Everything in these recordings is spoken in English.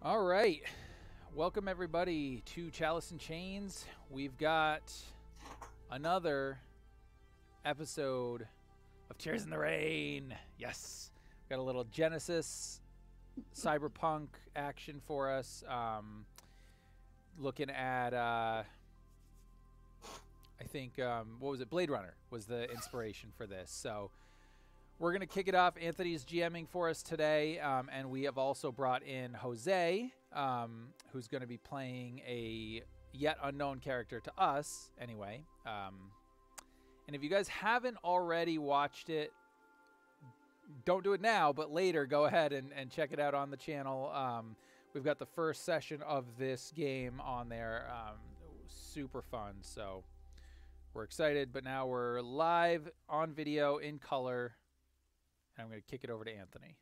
All right. Welcome, everybody, to Chalice and Chains. We've got another episode of Tears in the Rain. Yes. Got a little Genesys cyberpunk action for us. Looking at, I think, what was it? Bladrunner was the inspiration for this. So we're going to kick it off. Anthony's GMing for us today, and we have also brought in Jose, who's going to be playing a yet unknown character to us, anyway. And if you guys haven't already watched it, don't do it now, but later, go ahead and check it out on the channel. We've got the first session of this game on there. Super fun, so we're excited, but now we're live on video in color. I'm going to kick it over to Anthony.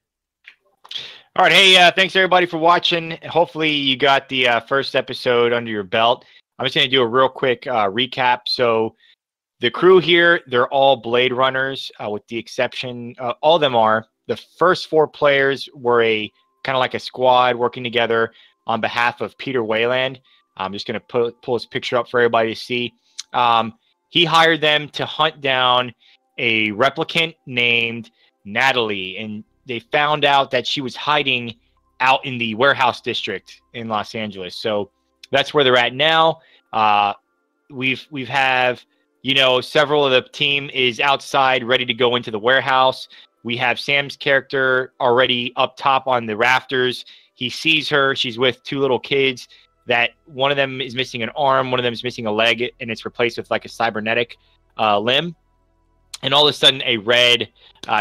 All right. Hey, thanks everybody for watching. Hopefully you got the first episode under your belt. I'm just going to do a real quick recap. So the crew here, they're all Bladrunners, with the exception, all of them are. The first four players were a kind of like a squad working together on behalf of Peter Weyland. I'm just going to pull his picture up for everybody to see. He hired them to hunt down a replicant named Natalie, and they found out that she was hiding out in the warehouse district in Los Angeles. So that's where they're at now. We've several of the team is outside ready to go into the warehouse. We have Sam's character already up top on the rafters. He sees her. She's with two little kids. That one of them is missing an arm, one of them is missing a leg, and it's replaced with like a cybernetic limb. And all of a sudden, a red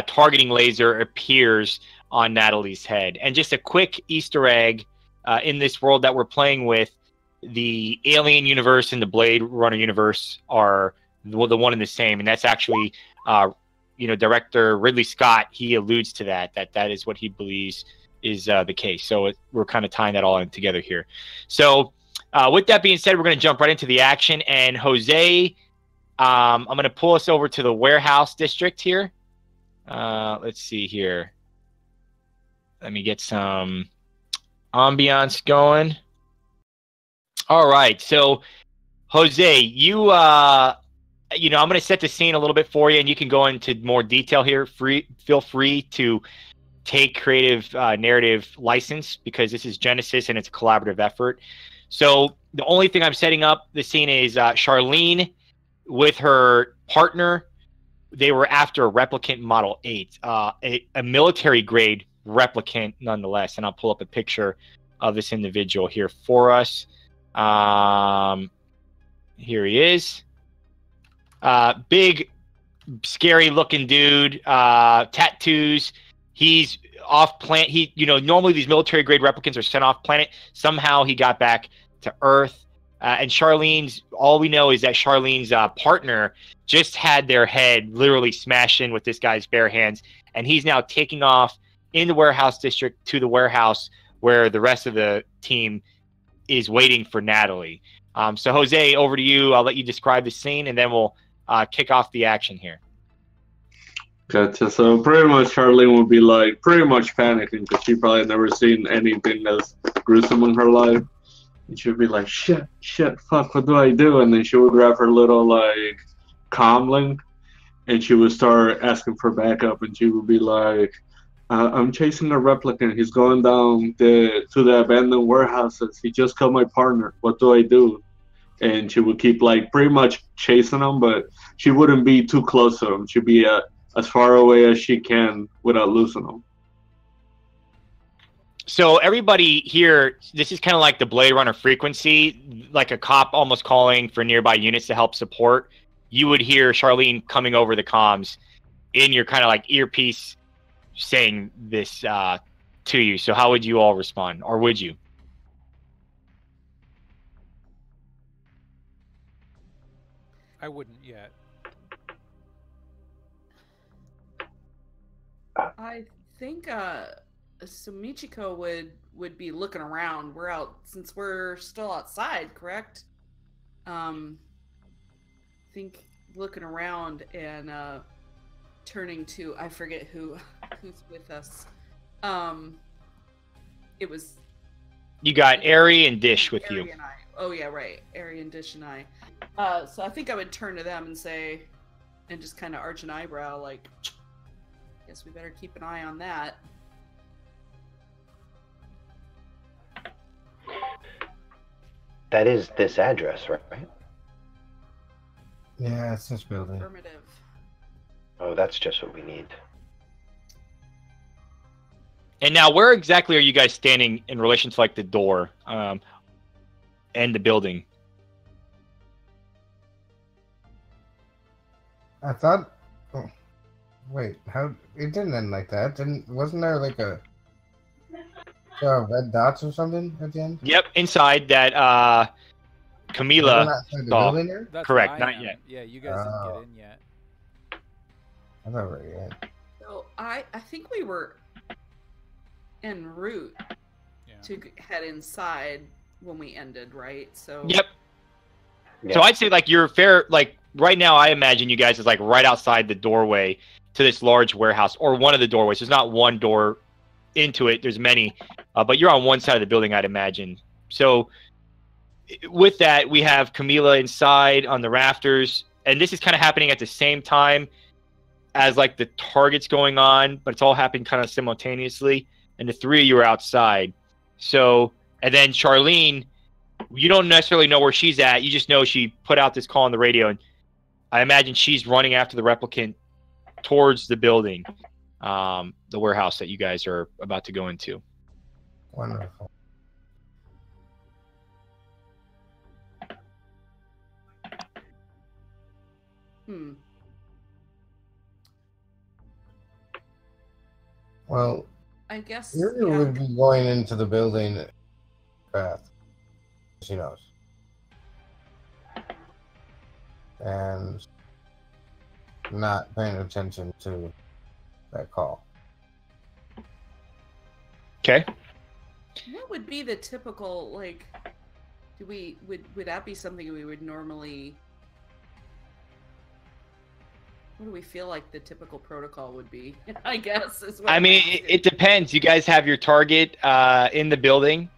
targeting laser appears on Natalie's head. And just a quick Easter egg in this world that we're playing with, the Alien universe and the Blade Runner universe are the one and the same. And that's actually, director Ridley Scott, he alludes to that is what he believes is the case. So we're kind of tying that all in together here. So with that being said, we're going to jump right into the action. And Jose, I'm going to pull us over to the warehouse district here. Let's see here. Let me get some ambiance going. All right. So, Jose, you, I'm going to set the scene a little bit for you, and you can go into more detail here. Feel free to take creative narrative license, because this is Genesys and it's a collaborative effort. So the only thing I'm setting up the scene is Charlene with her partner. They were after a replicant Model 8, a military-grade replicant nonetheless. And I'll pull up a picture of this individual here for us. Here he is. Big, scary-looking dude, tattoos. He's off-planet. Normally these military-grade replicants are sent off-planet. Somehow he got back to Earth. And all we know is that Charlene's partner just had their head literally smashed in with this guy's bare hands. And he's now taking off in the warehouse district to the warehouse where the rest of the team is waiting for Natalie. So, Jose, over to you. I'll let you describe the scene, and then we'll kick off the action here. Gotcha. So pretty much Charlene would be like pretty much panicking because she probably never seen anything as gruesome in her life. And she would be like, shit, fuck, what do I do? And then she would grab her little, like, comlink, and she would start asking for backup, and she would be like, I'm chasing a replicant. He's going down to the abandoned warehouses. He just killed my partner. What do I do? And she would keep, like, pretty much chasing him, but she wouldn't be too close to him. She'd be as far away as she can without losing him. So everybody here, this is kind of like the Blade Runner frequency, like a cop almost calling for nearby units to help support. You would hear Charlene coming over the comms in your kind of like earpiece saying this to you. So how would you all respond, or would you? I wouldn't yet. I think so Michiko would be looking around. We're out, since we're still outside, correct? Think looking around and turning to, I forget who's with us. It was You got Eri and Dish with Eri you. and I. Oh yeah, right. Eri and Dish and I. So I think I would turn to them and say, and just kind of arch an eyebrow, like, guess we better keep an eye on that. That is this address, right? Yeah, it's this building. Affirmative. Oh, that's just what we need. And now, where exactly are you guys standing in relation to like the door and the building? I thought. Oh, wait, how it didn't end like that? Wasn't there like a red dots or something at the end? Yep, inside that Camila The saw. building there? That's Correct, where I not am. yet. Yeah, you guys didn't get in yet. I thought we were in. So I think we were en route Yeah. to head inside when we ended, right? So Yep. Yeah. So I'd say like you're fair. Like right now, I imagine you guys is like right outside the doorway to this large warehouse, or one of the doorways. There's not one door into it. There's many, but you're on one side of the building, I'd imagine. So with that, we have Camila inside on the rafters, and this is kind of happening at the same time as like the target's going on, but it's all happening kind of simultaneously. And the three of you are outside. So, and then Charlene, you don't necessarily know where she's at. You just know she put out this call on the radio, and I imagine she's running after the replicant towards the building, the warehouse that you guys are about to go into. Wonderful. Well, I guess Eri yeah. would be going into the building path. She knows. And not paying attention to that call. Okay. What would be the typical, like, would that be something we would normally, what do we feel like the typical protocol would be? I guess is what I mean, it depends. You guys have your target in the building,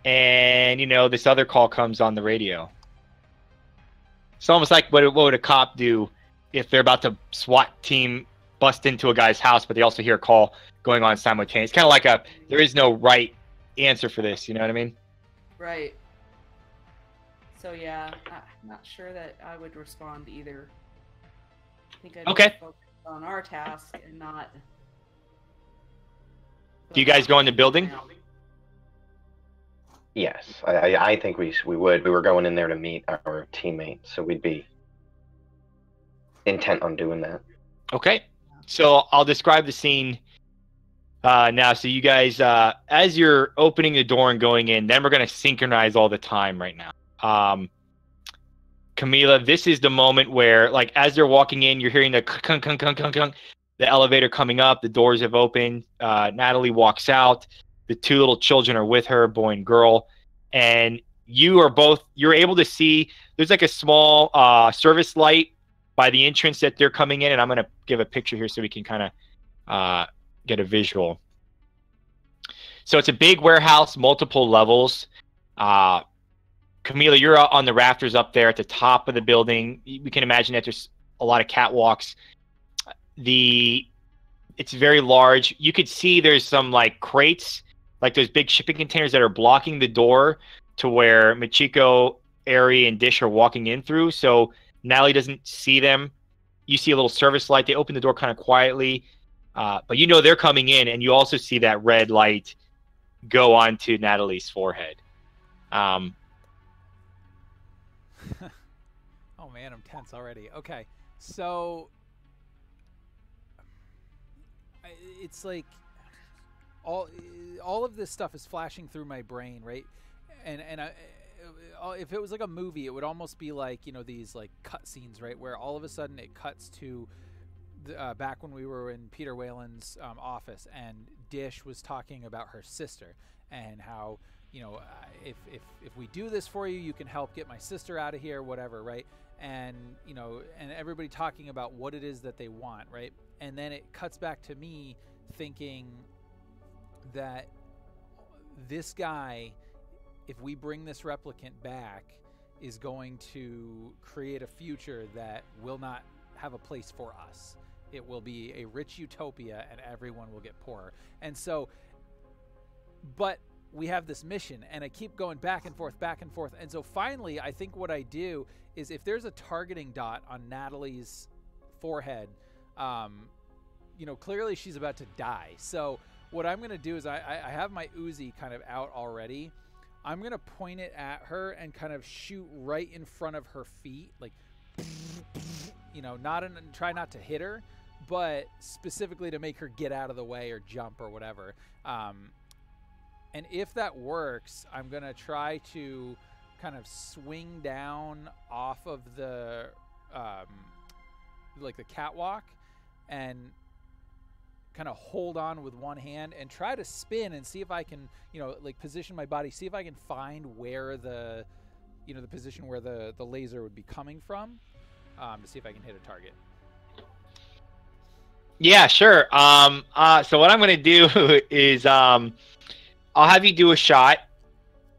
and you know this other call comes on the radio. It's almost like what would a cop do if they're about to SWAT team bust into a guy's house, but they also hear a call going on simultaneously. It's kind of like there is no right answer for this. You know what I mean? Right. So yeah, I'm not sure that I would respond either. I think I'd Okay. focus on our task and not. Do you guys go in the building? Yes, I think we would. We were going in there to meet our teammate, so we'd be intent on doing that. Okay. So I'll describe the scene now. So you guys, as you're opening the door and going in, then we're going to synchronize all the time right now. Camila, this is the moment where, like, as they're walking in, you're hearing the kunk, kunk, kunk, kunk, kunk, the elevator coming up, the doors have opened, Natalie walks out, the two little children are with her, boy and girl, and you're able to see, there's like a small service light by the entrance that they're coming in, and I'm going to give a picture here so we can kind of get a visual. So it's a big warehouse, multiple levels. Camila, you're on the rafters up there at the top of the building. We can imagine that there's a lot of catwalks. It's very large. You could see there's some like crates, like those big shipping containers that are blocking the door to where Michiko, Eri, and Dish are walking in through. So Natalie doesn't see them. You see a little service light. They open the door kind of quietly, but you know they're coming in, and you also see that red light go onto Natalie's forehead. Oh man, I'm tense already. Okay, so it's like all of this stuff is flashing through my brain, right? And if it was like a movie, it would almost be like, you know, these like cut scenes, right, where all of a sudden it cuts to back when we were in Peter Weyland's office, and Dish was talking about her sister and how, you know, if we do this for you, you can help get my sister out of here, whatever, right? And, you know, and everybody talking about what it is that they want, right? And then it cuts back to me thinking that this guy, if we bring this replicant back, is going to create a future that will not have a place for us. It will be a rich utopia and everyone will get poorer. And so, but we have this mission and I keep going back and forth. And so finally, I think what I do is if there's a targeting dot on Natalie's forehead, clearly she's about to die. So what I'm going to do is I have my Uzi kind of out already. I'm going to point it at her and kind of shoot right in front of her feet. Like, try not to hit her, but specifically to make her get out of the way or jump or whatever. And if that works, I'm going to try to kind of swing down off of the, the catwalk and kind of hold on with one hand and try to spin and see if I can, position my body, see if I can find where the position where the laser would be coming from, to see if I can hit a target. Yeah, sure. So what I'm going to do is I'll have you do a shot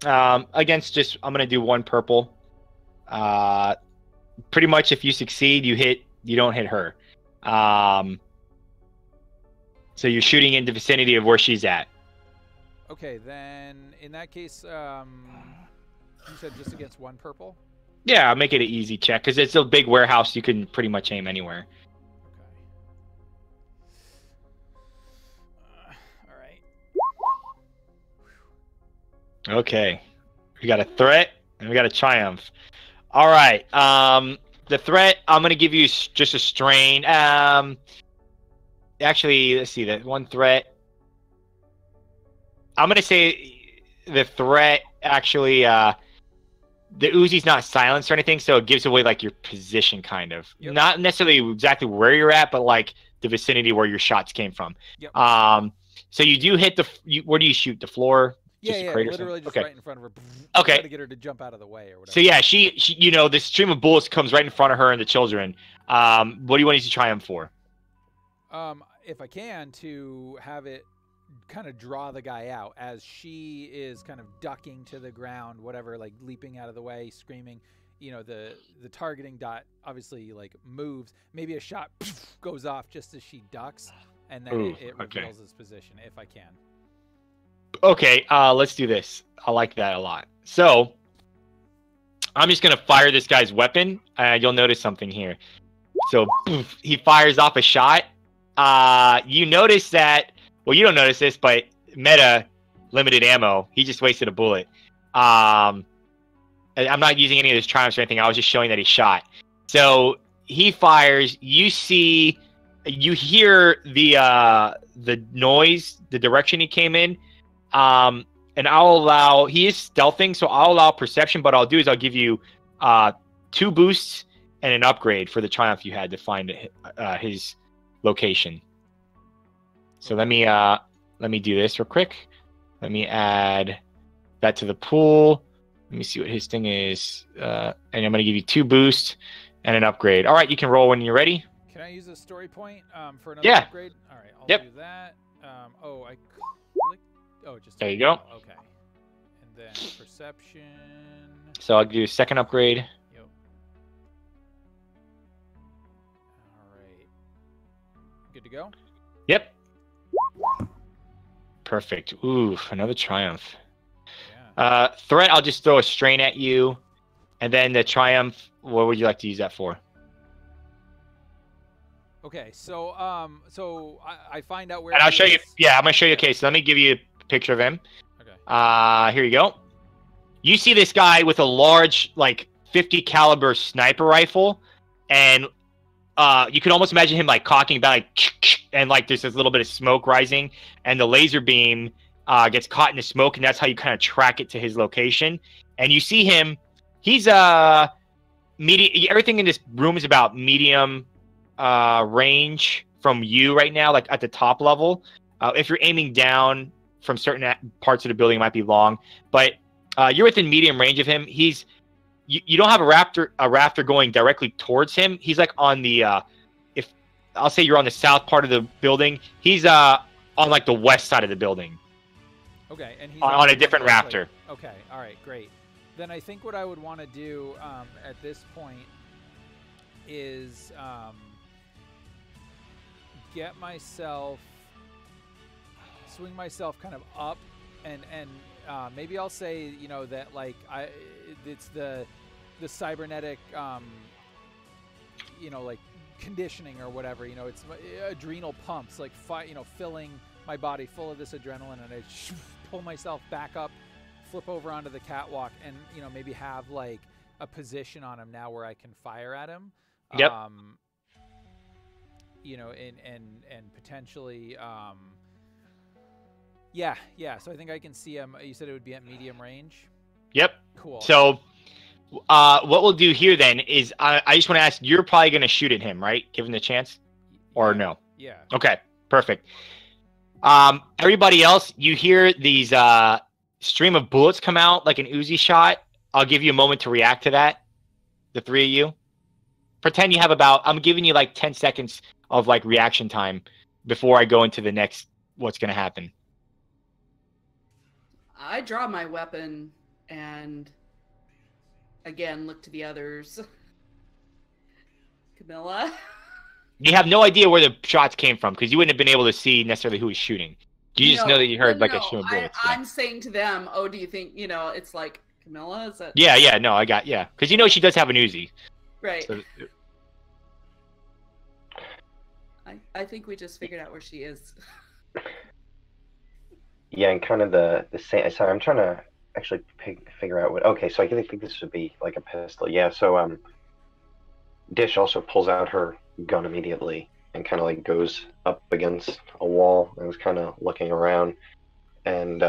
against I'm going to do one purple. Pretty much if you succeed, you don't hit her. So you're shooting in the vicinity of where she's at. Okay, then in that case, you said just against one purple? Yeah, I'll make it an easy check because it's a big warehouse. You can pretty much aim anywhere. Okay, we got a threat and we got a triumph. All right, the threat, I'm going to give you just a strain. Actually, let's see, that one threat. I'm going to say the threat, actually, the Uzi's not silenced or anything, so it gives away, like, your position, kind of. Yep. Not necessarily exactly where you're at, but, like, the vicinity where your shots came from. Yep. So you do hit where do you shoot? The floor? Yeah, literally just right in front of her. Okay. Try to get her to jump out of the way or whatever. So yeah, she the stream of bullets comes right in front of her and the children. What do you want to triumph for? If I can, to have it kind of draw the guy out as she is kind of ducking to the ground, whatever, like leaping out of the way, screaming. The targeting dot obviously like moves. Maybe a shot goes off just as she ducks, and then it reveals his position. If I can. Okay, let's do this. I like that a lot. So, I'm just going to fire this guy's weapon. You'll notice something here. So, he fires off a shot. You notice that, well, you don't notice this, but meta, limited ammo. He just wasted a bullet. I'm not using any of his triumphs or anything. I was just showing that he shot. So, he fires. You hear the noise, the direction he came in. And he is stealthing, so I'll allow perception, but I'll give you 2 boosts and an upgrade for the triumph you had to find his location. So let me do this real quick. Let me add that to the pool. Let me see what his thing is. And I'm going to give you 2 boosts and an upgrade. All right, you can roll when you're ready. Can I use a story point for another upgrade? All right, I'll do that. I clicked. Oh, just there you go. Okay. And then perception. So I'll do a second upgrade. Yep. All right. Good to go? Yep. Perfect. Ooh, another triumph. Yeah. Threat, I'll just throw a strain at you. And then the triumph, what would you like to use that for? Okay, so I find out where. And I'll show you. Yeah, I'm gonna show you a case. So let me give you a picture of him. Okay. Here you go. You see this guy with a large, like 50 caliber sniper rifle, and you can almost imagine him like cocking back, like, and like there's this little bit of smoke rising, and the laser beam gets caught in the smoke, and that's how you kind of track it to his location. And you see him. He's medium. Everything in this room is about medium range from you right now, like at the top level. If you're aiming down from certain parts of the building, it might be long, but you're within medium range of him. You don't have a rafter going directly towards him. He's like on the if I'll say you're on the south part of the building, he's on like the west side of the building. Okay, and he's on a different directly. raptor. Okay, all right, great. Then I think what I would want to do at this point is swing myself kind of up, and maybe I'll say, you know, that like it's the cybernetic, you know, like conditioning or whatever, you know, it's adrenal pumps, like filling my body full of this adrenaline, and I pull myself back up, flip over onto the catwalk, and, you know, maybe have like a position on him now where I can fire at him. Yep. You know, and potentially, yeah. So I think I can see him. You said it would be at medium range. Yep. Cool. So, what we'll do here then is I just want to ask, you're probably going to shoot at him, right? Give him the chance, or no? Yeah. Okay. Perfect. Everybody else, you hear these stream of bullets come out like an Uzi shot. I'll give you a moment to react to that. The three of you. Pretend you have I'm giving you like 10 seconds of like reaction time before I go into the next what's going to happen. I draw my weapon and again look to the others. Camila? You have no idea where the shots came from because you wouldn't have been able to see necessarily who was shooting. You just know that you heard like a stream of bullets. I'm saying to them, oh, do you think, you know, it's like, Camila, is that... Yeah, no, because you know she does have an Uzi. Right. So... I think we just figured out where she is. Yeah, and kind of the same. Sorry, I'm trying to actually figure out what. Okay, so I think this would be like a pistol. Yeah, so Dish also pulls out her gun immediately and kind of like goes up against a wall and was kind of looking around and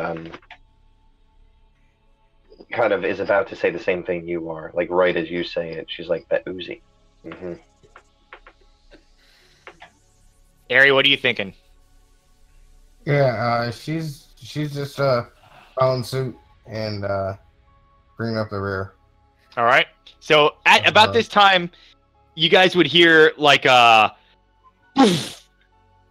kind of is about to say the same thing you are, like right as you say it. She's like, that Uzi. Mm-hmm. Eri, what are you thinking? Yeah, she's just following suit and bringing up the rear. All right. So at about this time, you guys would hear like a poof,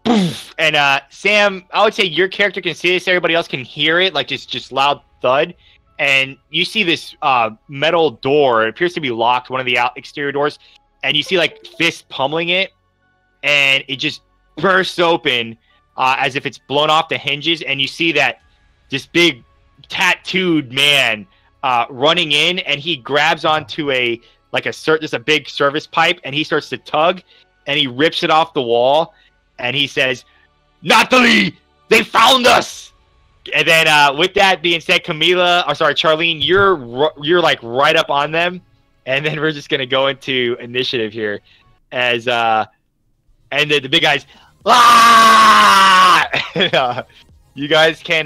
poof, and Sam, I would say your character can see this. Everybody else can hear it, like just loud thud. And you see this metal door. It appears to be locked, one of the exterior doors, and you see like fists pummeling it, and it just bursts open as if it's blown off the hinges, and you see that this big tattooed man running in, and he grabs onto just a big service pipe, and he starts to tug, and he rips it off the wall, and he says, "Natalie, they found us!" And then with that being said, Charlene, you're like right up on them, and then we're just gonna go into initiative here, as and the big guys. Ah! You guys can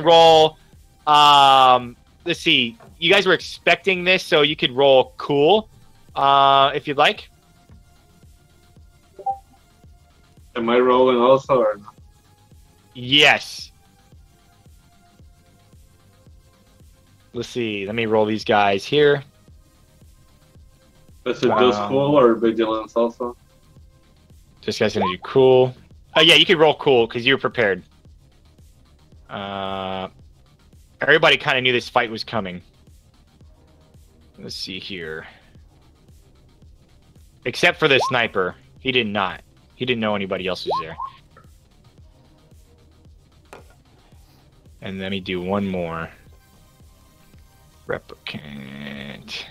roll. Let's see. You guys were expecting this, so you could roll cool, if you'd like. Am I rolling also or not? Yes. Let's see. Let me roll these guys here. Is it just cool or vigilance also? This guy's gonna do cool. Yeah, you could roll cool because you were prepared. Everybody kind of knew this fight was coming. Let's see here. Except for the sniper. He did not. He didn't know anybody else was there. And let me do one more. Replicant.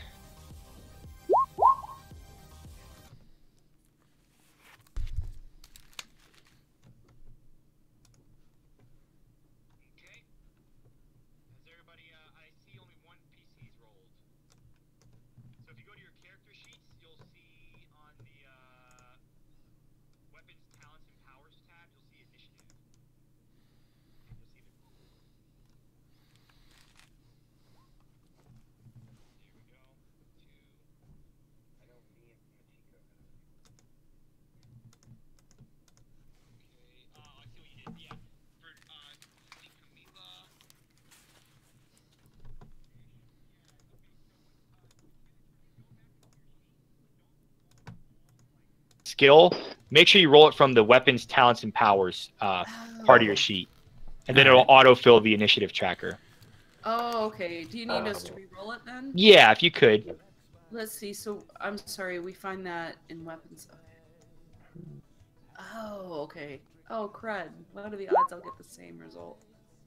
Skill, make sure you roll it from the weapons, talents, and powers part of your sheet. and then it'll autofill the initiative tracker. Oh, okay. Do you need us to re-roll it then? Yeah, if you could. Let's see. So, I'm sorry. We find that in weapons. Okay. Oh, okay. Oh, crud. What are the odds I'll get the same result?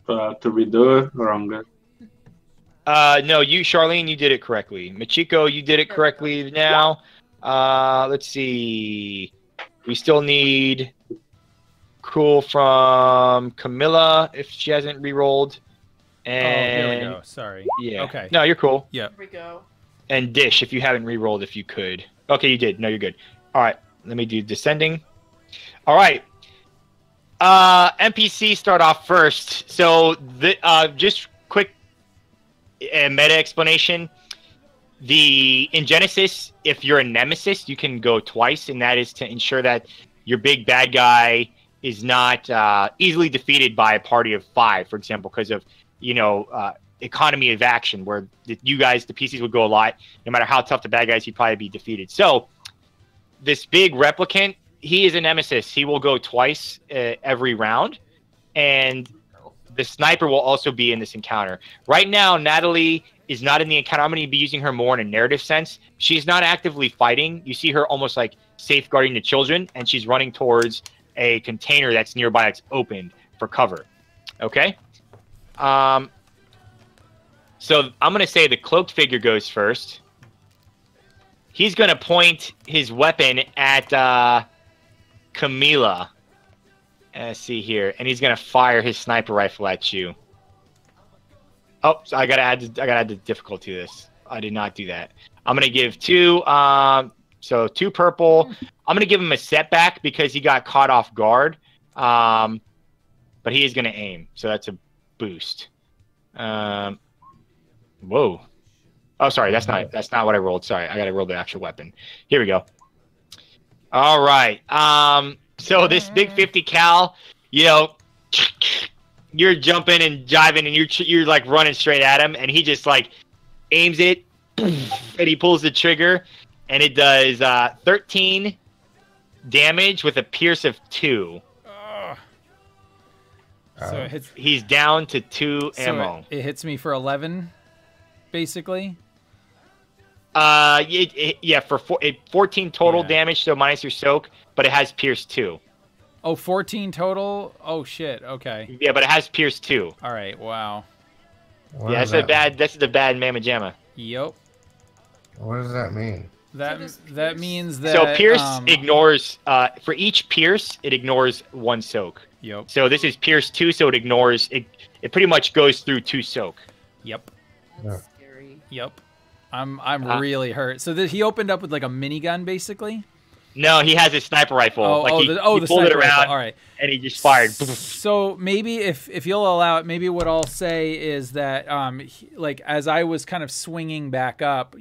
To redo it, or I'm good? No, Charlene, you did it correctly. Michiko, you did it correctly now. Let's see. We still need cool from Camila if she hasn't re-rolled. And here we go. Sorry. Yeah. Okay. No, you're cool. Yeah. Here we go. And Dish, if you haven't re-rolled, if you could. Okay, you did. No, you're good. All right. Let me do descending. All right. NPC start off first. So just quick meta explanation. In Genesys, if you're a nemesis, you can go twice, and that is to ensure that your big bad guy is not easily defeated by a party of 5, for example, because of economy of action, where you guys, the PCs, would go a lot. No matter how tough the bad guys, he'd probably be defeated. So this big replicant, he is a nemesis. He will go twice every round, and the sniper will also be in this encounter. Right now, Natalie is not in the encounter. I'm going to be using her more in a narrative sense. She's not actively fighting. You see her almost like safeguarding the children, and she's running towards a container that's nearby that's opened for cover. Okay? So I'm going to say the cloaked figure goes first. He's going to point his weapon at Camila. Let's see here. And he's going to fire his sniper rifle at you. Oh, so I got to add the difficulty to this. I did not do that. I'm going to give 2 2 purple. I'm going to give him a setback because he got caught off guard. But he is going to aim. So that's a boost. Whoa. Oh, sorry. That's not what I rolled. Sorry. I got to roll the actual weapon. Here we go. All right. So this big 50 cal, you're jumping and jiving and you're like running straight at him, and he just like aims it and he pulls the trigger, and it does 13 damage with a pierce of 2. So it hits. He's down to 2 ammo. It hits me for 11, basically. For 14 total damage, so minus your soak, but it has pierce 2. Oh, 14 total? Oh shit. Okay. Yeah, but it has pierce 2. All right. Wow. That's a bad mamma jamma. Yep. What does that mean? That means that. So pierce ignores for each pierce it ignores 1 soak. Yep. So this is pierce 2, so it ignores it. It pretty much goes through 2 soak. Yep. That's scary. Yep. I'm really hurt. So he opened up with like a minigun, basically. No, he has a sniper rifle. He pulled it around. All right. And he just fired. So maybe if you'll allow it, maybe what I'll say is that as I was kind of swinging back up,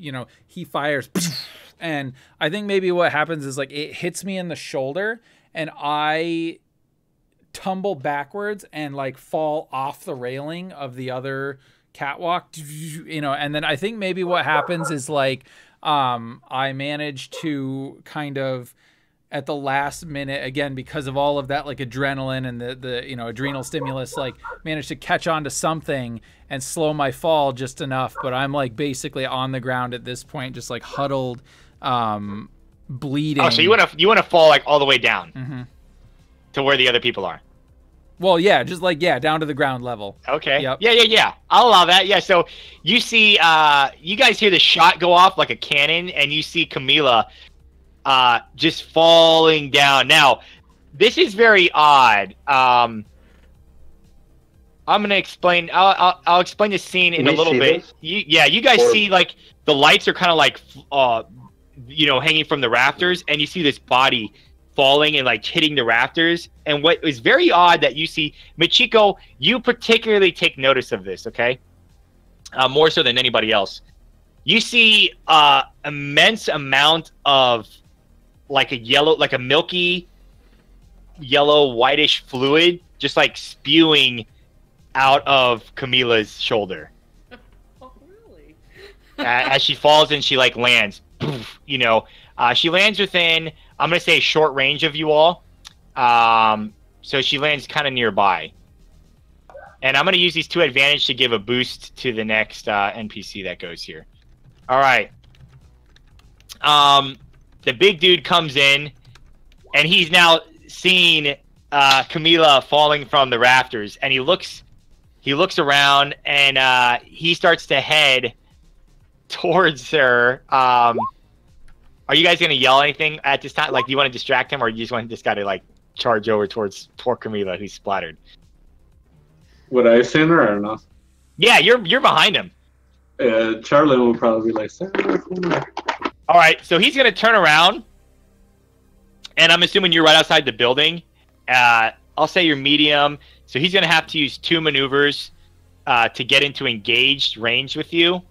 he fires, and I think maybe what happens is like it hits me in the shoulder, and I tumble backwards and like fall off the railing of the other catwalk, and then I think maybe what happens is like I managed to kind of at the last minute, again because of all of that like adrenaline and the adrenal stimulus, like managed to catch on to something and slow my fall just enough, but I'm like basically on the ground at this point, just like huddled, bleeding. Oh, so you want to fall like all the way down to where the other people are. Well, yeah, just like, down to the ground level. Okay. Yep. Yeah. I'll allow that. Yeah, so you see, you guys hear the shot go off like a cannon, and you see Camila just falling down. Now, this is very odd. I'm going to explain. I'll explain the scene in a little bit. You guys see, like, the lights are kind of like, hanging from the rafters, and you see this body falling and like hitting the rafters. And what is very odd that you see, Michiko, you particularly take notice of this, okay? More so than anybody else. You see immense amount of like a milky yellow whitish fluid just like spewing out of Camila's shoulder. Oh, really? As she falls and she like lands. She lands within, I'm going to say, short range of you all. So she lands kind of nearby. And I'm going to use these 2 advantage to give a boost to the next NPC that goes here. All right. The big dude comes in, and he's now seeing Camila falling from the rafters, and he looks around, and he starts to head towards her. Are you guys going to yell anything at this time? Like, do you want to distract him, or you just want this guy to, like, charge over towards poor Camila, who's splattered? Would I seen her or not? Yeah, you're behind him. Charlie will probably be like, "Stay away from her." All right, so he's going to turn around, and I'm assuming you're right outside the building. I'll say you're medium, so he's going to have to use 2 maneuvers to get into engaged range with you.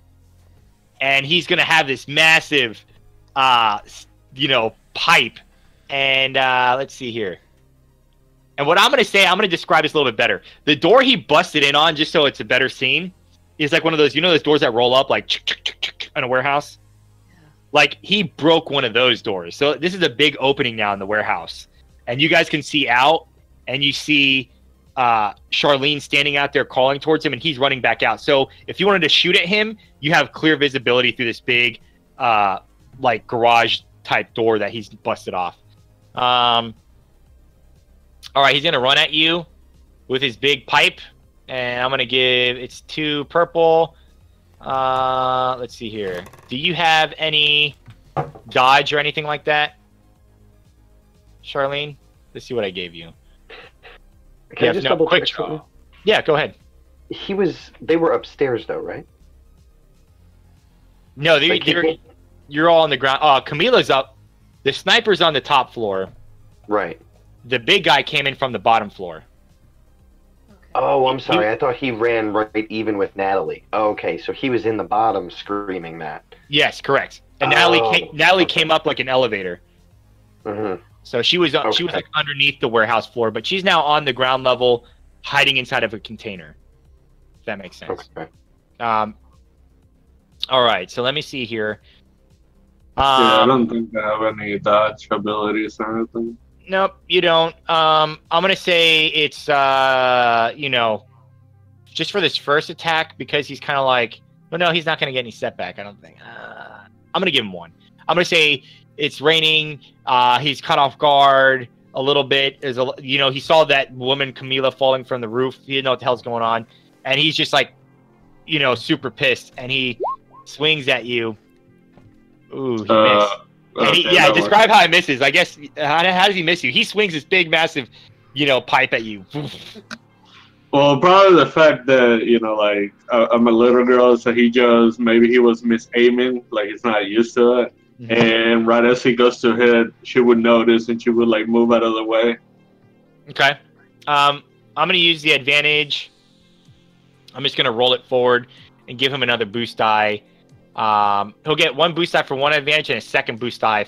And he's going to have this massive, pipe. And let's see here. And what I'm going to say, I'm going to describe this a little bit better. The door he busted in on, just so it's a better scene, is like one of those, those doors that roll up like in a warehouse? Like, he broke one of those doors. So this is a big opening now in the warehouse. And you guys can see out, and you see Charlene standing out there calling towards him, and he's running back out. So if you wanted to shoot at him, you have clear visibility through this big, garage-type door that he's busted off. All right, he's going to run at you with his big pipe, and I'm going to give... It's 2 purple. Let's see here. Do you have any dodge or anything like that, Charlene? Let's see what I gave you. Can I just double quick check draw. something? Yeah, go ahead. They were upstairs, though, right? No, you're all on the ground. Camila's up. The sniper's on the top floor. Right. The big guy came in from the bottom floor. Oh, I'm sorry. I thought he ran right even with Natalie. Oh, okay, so he was in the bottom screaming that. Yes, correct. And Natalie came up like an elevator. Mm-hmm. So she was like underneath the warehouse floor, but she's now on the ground level, hiding inside of a container. If that makes sense. Okay. All right. So let me see here. I don't think I have any dodge abilities or anything. Nope, you don't. I'm gonna say it's just for this first attack, because he's kind of like, well, no, he's not gonna get any setback, I don't think. I'm gonna give him 1. I'm gonna say it's raining. He's caught off guard a little bit. He saw that woman Camila falling from the roof. He didn't know what the hell's going on, and he's just like, super pissed, and he swings at you. Ooh, he missed. Okay, describe how he misses. I guess, how does he miss you? He swings this big, massive, pipe at you. Well, probably the fact that, I'm a little girl, so maybe he was misaiming, like he's not used to it. Mm-hmm. And right as he goes to hit, she would notice and she would, move out of the way. Okay. I'm going to use the advantage. I'm just going to roll it forward and give him another boost die. He'll get 1 boost die for 1 advantage and a 2nd boost die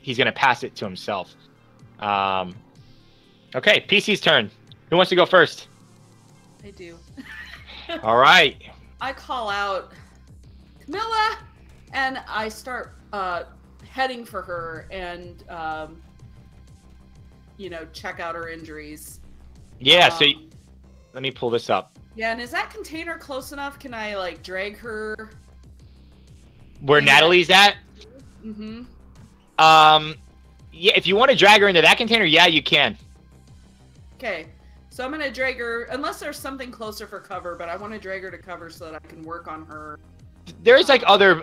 he's going to pass it to himself. Okay, PC's turn. Who wants to go first? I do. All right. I call out, Camila, and I start heading for her and, check out her injuries. Yeah, so let me pull this up. Yeah, and is that container close enough? Can I, drag her... Where Natalie's at? Mm-hmm. Yeah, if you want to drag her into that container, yeah, you can. Okay. So I'm going to drag her, unless there's something closer for cover, but I want to drag her to cover so that I can work on her. There's other,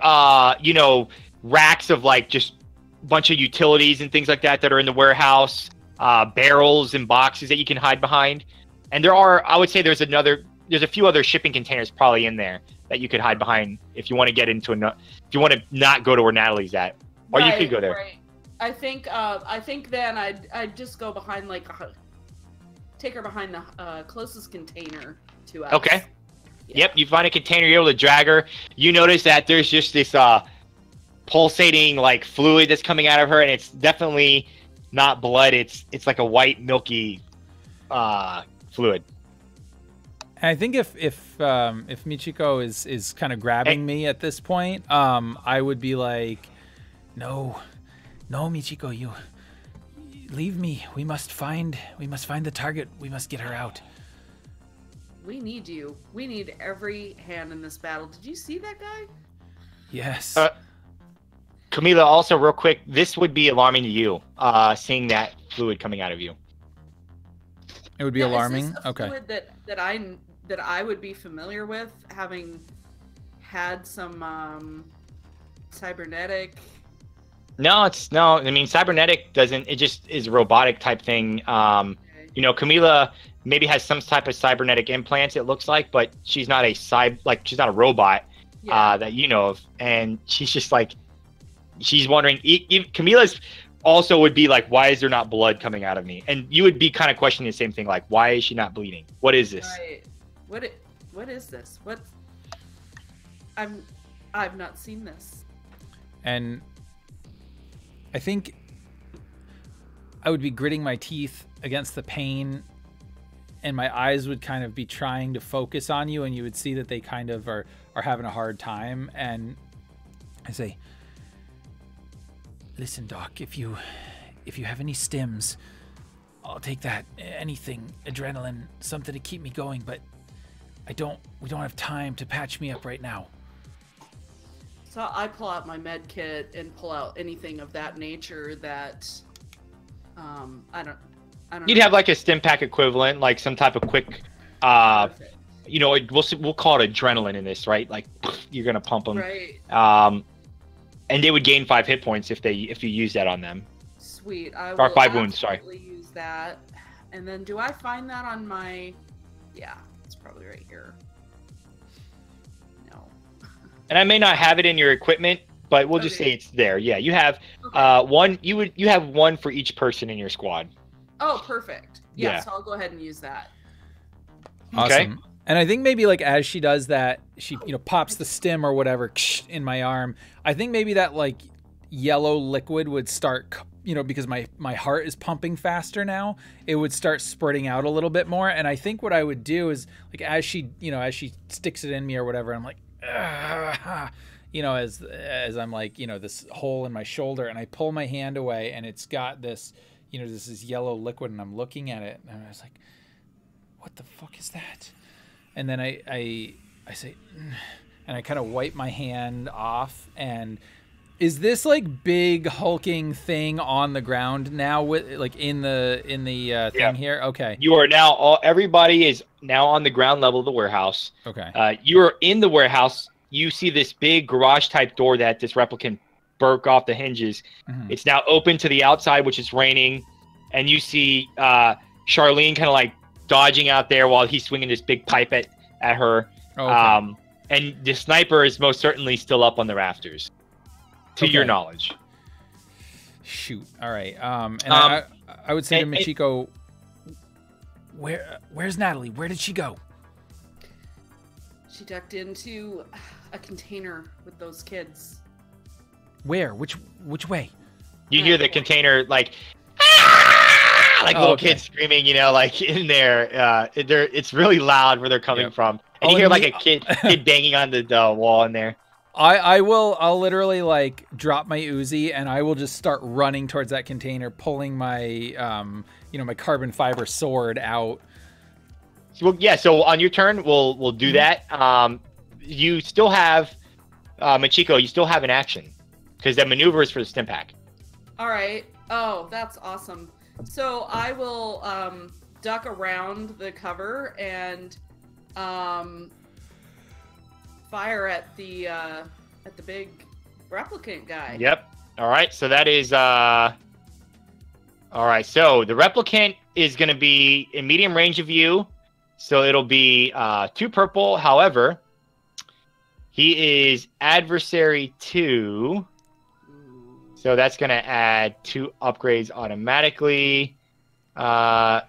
racks of just a bunch of utilities and things like that are in the warehouse, barrels and boxes that you can hide behind. And I would say there's a few other shipping containers probably in there that you could hide behind if you want to get into if you want to not go to where Natalie's at, or you could go there. Right. I think then I'd just go behind take her behind the closest container to us. Okay. Yeah. Yep. You find a container, you're able to drag her. You notice that there's just this pulsating fluid that's coming out of her, and it's definitely not blood. It's like a white milky fluid. And I think if Michiko is kind of grabbing me at this point, I would be like, no, Michiko, you leave me. We must find the target. We must get her out. we need you. We need every hand in this battle. Did you see that guy? Yes. Camila, also real quick, this would be alarming to you, seeing that fluid coming out of you. It would be alarming. Is this a Okay. fluid that I would be familiar with, having had some cybernetic. No, I mean, cybernetic doesn't. It just is a robotic type thing. You know, Camila maybe has some type of cybernetic implants. It looks like, but she's not she's not a robot that you know of. And she's just like, she's wondering. Camila's also would be like, why is there not blood coming out of me? And you would be kind of questioning the same thing, like, why is she not bleeding? What is this? Right. What is this? What? I've not seen this. And I think I would be gritting my teeth against the pain, and my eyes would kind of be trying to focus on you, and you would see that they kind of are having a hard time. And I say, listen, Doc, if you have any stims, I'll take that. Anything, adrenaline, something to keep me going, but we don't have time to patch me up right now. So I pull out my med kit and pull out anything of that nature that I don't You'd know. have like a stim pack equivalent, like some type of quick, you know, we'll call it adrenaline in this, right? Like you're gonna pump them, Right. And they would gain 5 hit points if you use that on them. Sweet. I Or will 5 wounds, sorry. absolutely use that. And then do I find that on my? Yeah, it's probably right here. No. And I may not have it in your equipment, but we'll just say it's there. Yeah, you have one. You have one for each person in your squad. Oh, perfect. Yeah, Yeah. so I'll go ahead and use that. Awesome. Okay. And I think maybe like as she does that, she pops the stim or whatever in my arm. I think maybe that like yellow liquid would start, because my heart is pumping faster now. It would start spurting out a little bit more. And I think what I would do is like as she sticks it in me or whatever, I'm like, as I'm like, this hole in my shoulder, and I pull my hand away, and it's got this, this is yellow liquid, and I'm looking at it, and I was like, what the fuck is that? And then I say, and I kind of wipe my hand off. And is this like big hulking thing on the ground now with like in the thing here? Okay. You are now everybody is now on the ground level of the warehouse. Okay. You are in the warehouse. You see this big garage type door that this replicant broke off the hinges. Mhm. It's now open to the outside, which is raining, and you see Charlene kind of like dodging out there while he's swinging this big pipe at her. Oh, okay. And the sniper is most certainly still up on the rafters, to your Okay. knowledge. Shoot. All right. And I would say to Michiko, where's Natalie? Where did she go? She ducked into a container with those kids. Where? Which way? You hear the container like little okay. kids screaming, like in there. It's really loud where they're coming from, and you hear like a kid banging on the wall in there. I'll literally like drop my Uzi, and I will just start running towards that container, pulling my my carbon fiber sword out. Well, yeah. So on your turn, we'll do that. You still have Michiko. You still have an action because that maneuver is for the stim pack. All right. Oh, that's awesome. So I will duck around the cover and fire at the big replicant guy. Yep. All right. So that is all right. So the replicant is going to be in medium range of you. So it'll be 2 purple. However, he is adversary 2. So that's going to add 2 upgrades automatically to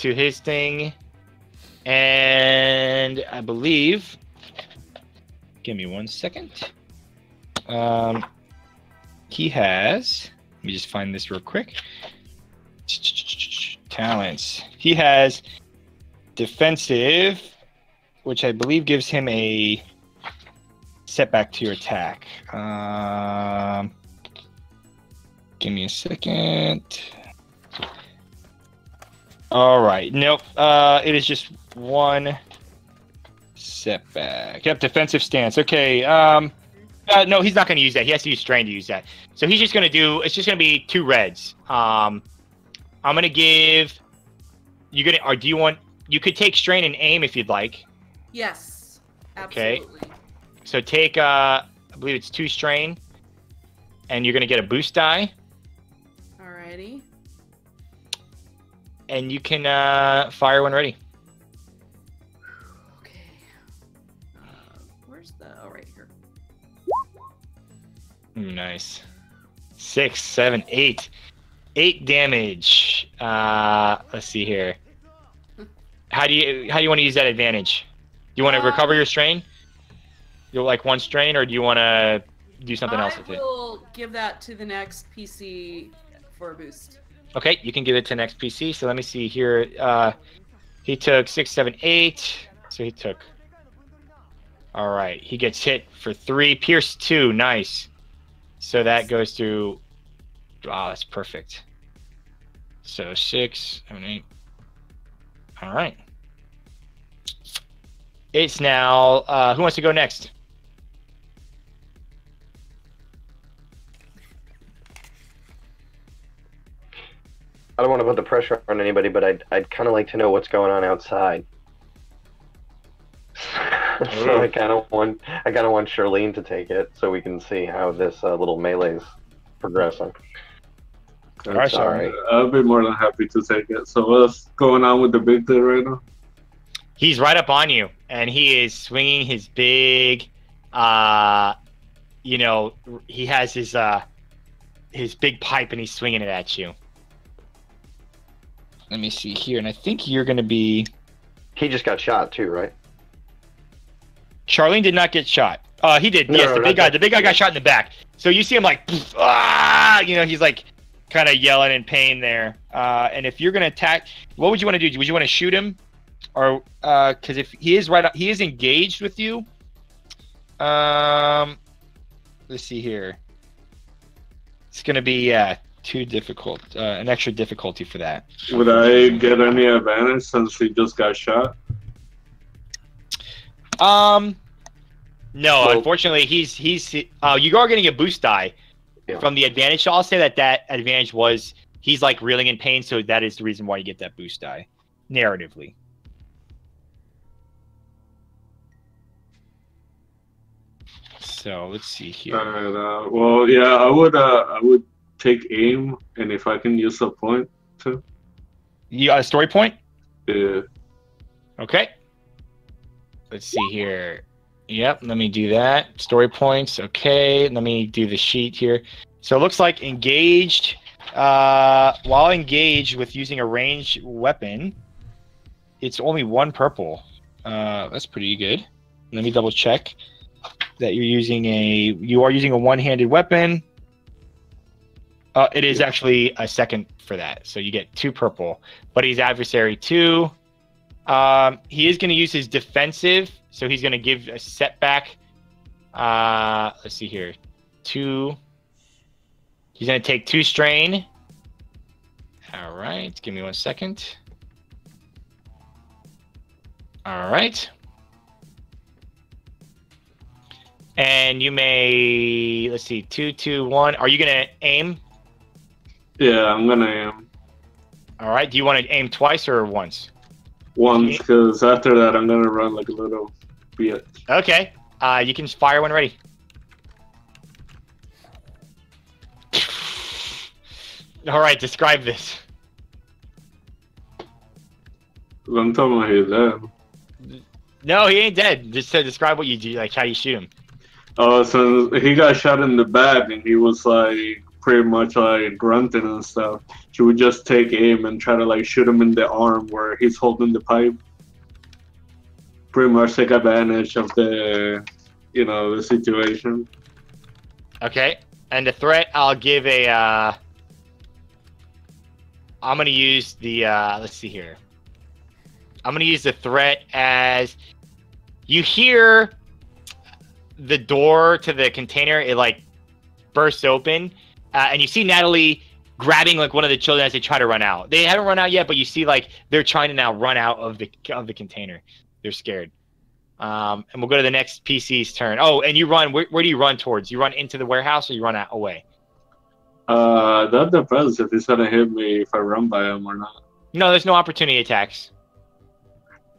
his thing. And I believe, give me 1 second. He has, let me just find this real quick. Talents. He has defensive, which I believe gives him a setback to your attack. Give me a second. All right. Nope. It is just 1 setback. Yep, defensive stance. Okay. No, he's not going to use that. He has to use strain to use that. So he's just going to do. It's just going to be 2 reds. I'm going to give. You gonna? Or do you want? You could take strain and aim if you'd like. Yes. Okay. Absolutely. So take. I believe it's 2 strain, and you're going to get a boost die. Alrighty. And you can fire when ready. Okay. Where's the? Oh, right here. Nice. 6, 7, 8. 8 damage. Let's see here. How do you want to use that advantage? Do you want to recover your strain? You like 1 strain, or do you want to do something else with it? I will give that to the next PC for a boost. Okay, you can give it to next PC. So let me see here. He took 6, 7, 8. So he took. All right, he gets hit for 3. Pierce 2. Nice. So that goes through. Wow, that's perfect. So 6, 7, 8. All right. It's now. Who wants to go next? I don't want to put the pressure on anybody, but I'd kind of like to know what's going on outside. So I kind of want Charlene to take it so we can see how this little melee's progressing. Alright, sorry. I'll be more than happy to take it. So what's going on with the big dude right now? He's right up on you, and he is swinging his big. He has his big pipe, and he's swinging it at you. Let me see here, and I think you're going to be. He just got shot too, right? Charlene did not get shot. He did. No, yes, no, the big guy. The big guy got shot in the back. So you see him like, he's like kind of yelling in pain there. And if you're going to attack, what would you want to do? Would you want to shoot him, or because if he is he is engaged with you. Let's see here. It's going to be too difficult. An extra difficulty for that. Would I get any advantage since he just got shot? No, well, unfortunately, you are getting a boost die from the advantage. So I'll say that advantage was he's like reeling in pain, so that is the reason why you get that boost die, narratively. So let's see here. Well, yeah, I would take aim, and if I can use a point too. You got a story point? Yeah. Okay. Let's see here. Yep, let me do that. Story points. Okay, let me do the sheet here. So it looks like engaged. While engaged with using a ranged weapon, it's only 1 purple. That's pretty good. Let me double check that you are using a one-handed weapon. It is actually a second for that, so you get 2 purple. But he's adversary 2. He is going to use his defensive, so he's going to give a setback. Let's see here. 2. He's going to take 2 strain. All right, give me 1 second. All right. And you may, let's see, 2, 2, 1. Are you going to aim? Yeah, I'm going to aim. All right. Do you want to aim twice or once? Once, because after that, I'm going to run like a little bitch. Okay. You can fire when ready. All right. Describe this. I'm talking about he's dead. No, he ain't dead. Just to describe what you do, like how you shoot him. Oh, so he got shot in the back, and he was like pretty much like grunting and stuff. She would just take aim and try to like shoot him in the arm where he's holding the pipe. Pretty much take advantage of the, the situation. Okay, and the threat, I'll give a. I'm gonna use the. Let's see here. I'm gonna use the threat as you hear the door to the container. It like bursts open, and you see Natalie grabbing like one of the children as they try to run out. They haven't run out yet, but you see like they're trying to now run out of the container. They're scared. And we'll go to the next PC's turn. Oh, and you run. Where do you run towards? You run into the warehouse or you run out away? That depends if he's gonna hit me if I run by him or not. No, there's no opportunity attacks.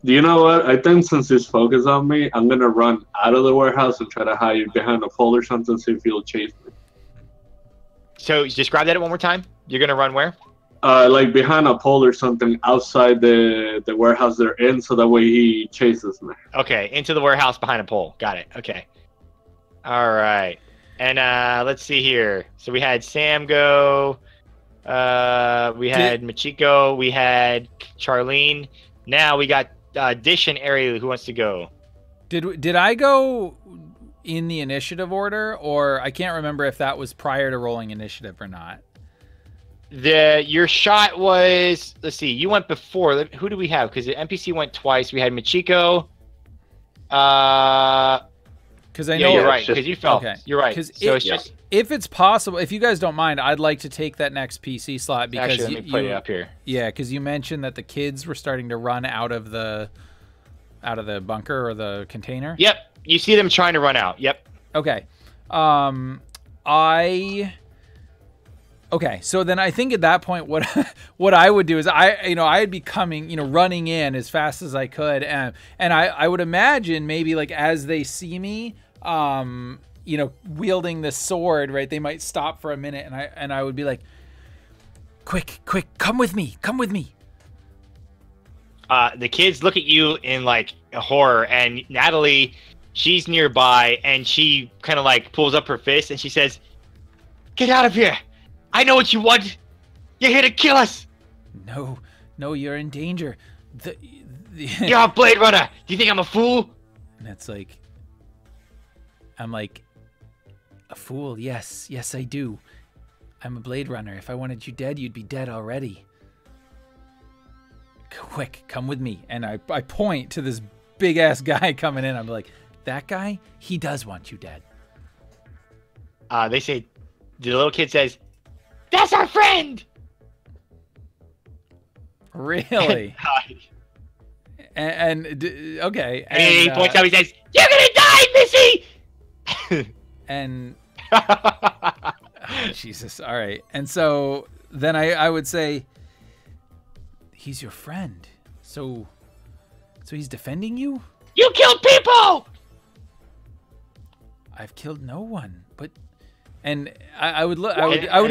Do you know what? I think since he's focused on me, I'm gonna run out of the warehouse and try to hide behind a pole or something, see if he'll chase me. So describe that one more time. You're gonna run where? Like behind a pole or something outside the warehouse they're in, so that way he chases me. Okay, into the warehouse behind a pole. Got it. Okay. All right. And let's see here. So we had Sam go. We had Michiko. We had Charlene. Now we got Dish and Eri. Who wants to go? Did I go in the initiative order, or I can't remember if that was prior to rolling initiative or not? Your shot was, let's see, you went before. Who do we have? Because the NPC went twice. We had Michiko. Because I know you're right. Because you fell. Okay. You're right. So if it's possible, if you guys don't mind, I'd like to take that next PC slot because actually, let me put it up here. Yeah, because you mentioned that the kids were starting to run out of the bunker or the container. Yep. You see them trying to run out. Yep. Okay. Okay, so then I think at that point, what I would do is I'd be coming, running in as fast as I could, and I would imagine maybe like as they see me, wielding this sword, right? They might stop for a minute, and I would be like, quick, come with me. The kids look at you in like horror, and Natalie, she's nearby, and she kind of like pulls up her fist and she says, "Get out of here! I know what you want. You're here to kill us." No, you're in danger. You're a Blade Runner. Do you think I'm a fool? And that's like, I'm like, a fool? Yes, I do. I'm a Blade Runner. If I wanted you dead, you'd be dead already. Quick, come with me. And I point to this big ass guy coming in. I'm like, that guy, he does want you dead. They say, the little kid says, "That's our friend." Really? Okay. And he points out. He says, "You're gonna die, Missy." And oh, Jesus. All right. And so then I would say, he's your friend. So he's defending you? You killed people. I've killed no one, but. And I would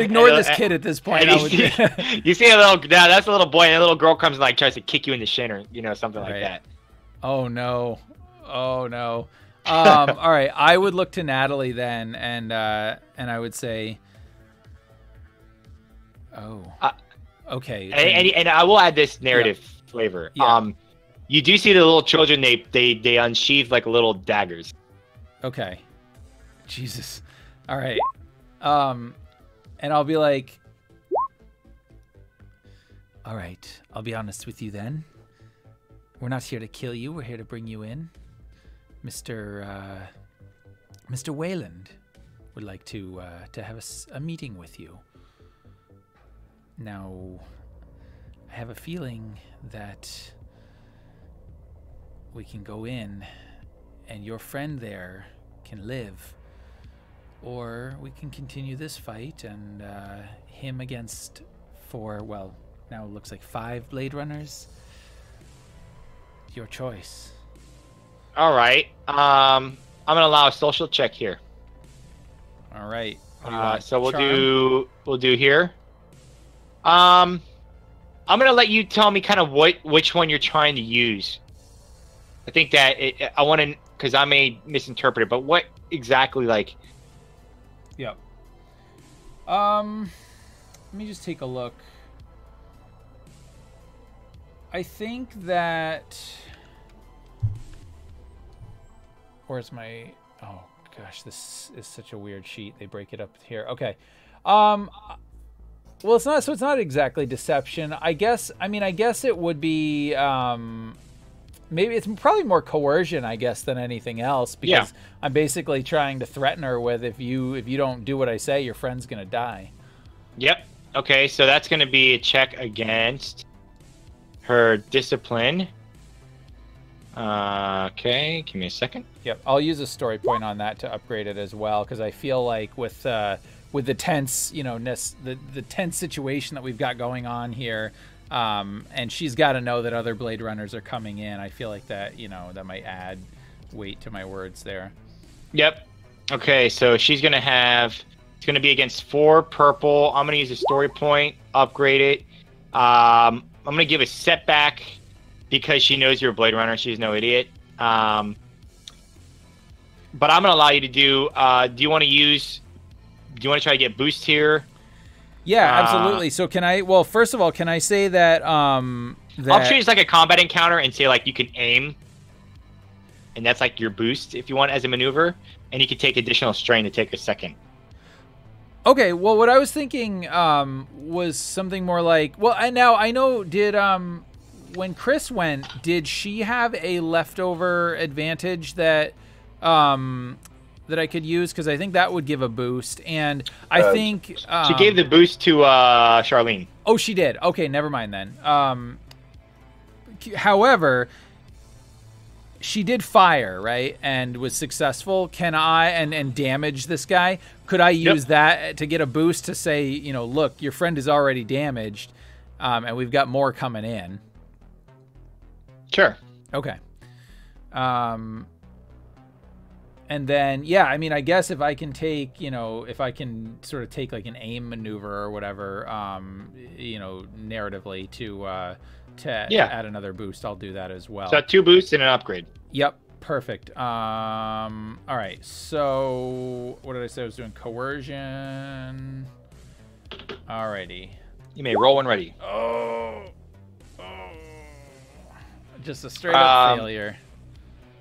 ignore this kid at this point. You see a little, that's a little boy, and a little girl comes and like tries to kick you in the shin or something like that. Oh no. All right, I would look to Natalie then, and I would say, okay. And I will add this narrative flavor. Yeah. You do see the little children. They unsheath like little daggers. Okay. Jesus. All right. And I'll be like, all right, I'll be honest with you then. We're not here to kill you. We're here to bring you in. Mr. Weyland would like to have a meeting with you. Now, I have a feeling that we can go in and your friend there can live. Or we can continue this fight and him against now it looks like 5 Blade Runners. Your choice. All right. I'm gonna allow a social check here. All right. So we'll do here. I'm gonna let you tell me kind of which one you're trying to use. I think that I want to, because I may misinterpret it, but what exactly like. Yep. Let me just take a look. I think that. Where's my? Oh gosh, this is such a weird sheet. They break it up here. Okay. Well, it's not. So it's not exactly deception. I guess it would be. Maybe it's probably more coercion, I guess, than anything else, because I'm basically trying to threaten her with, if you don't do what I say, your friend's gonna die. Yep. Okay, so that's gonna be a check against her discipline. Okay, give me a second. Yep, I'll use a story point on that to upgrade it as well, because I feel like with the tense, the tense situation that we've got going on here, and she's got to know that other Blade Runners are coming in. I feel like that, that might add weight to my words there. Yep. Okay, so it's gonna be against 4 purple. I'm gonna use a story point, upgrade it. I'm gonna give a setback because she knows you're a Blade Runner. She's no idiot. But I'm gonna allow you to do. Do you want to try to get boost here? Yeah, absolutely. So can I? Well, first of all, can I say that? I'll treat it as like a combat encounter and say like you can aim, and that's like your boost if you want as a maneuver, and you can take additional strain to take a second. Okay. Well, what I was thinking was something more like. Well, I know. Did when Chris went, did she have a leftover advantage that I could use? Because I think that would give a boost, and I think she gave the boost to Charlene. Oh, she did. Okay, never mind then. However, she did fire, right, and was successful. Can I and damage this guy? Could I use that to get a boost to say, look, your friend is already damaged, and we've got more coming in? Sure. Okay. And then, yeah, I mean, I guess if I can take, if I can sort of take like an aim maneuver or whatever, narratively to add another boost, I'll do that as well. So 2 boosts and an upgrade. Yep. Perfect. All right. So what did I say I was doing? Coercion. Alrighty. You may roll when ready. Just a straight up failure.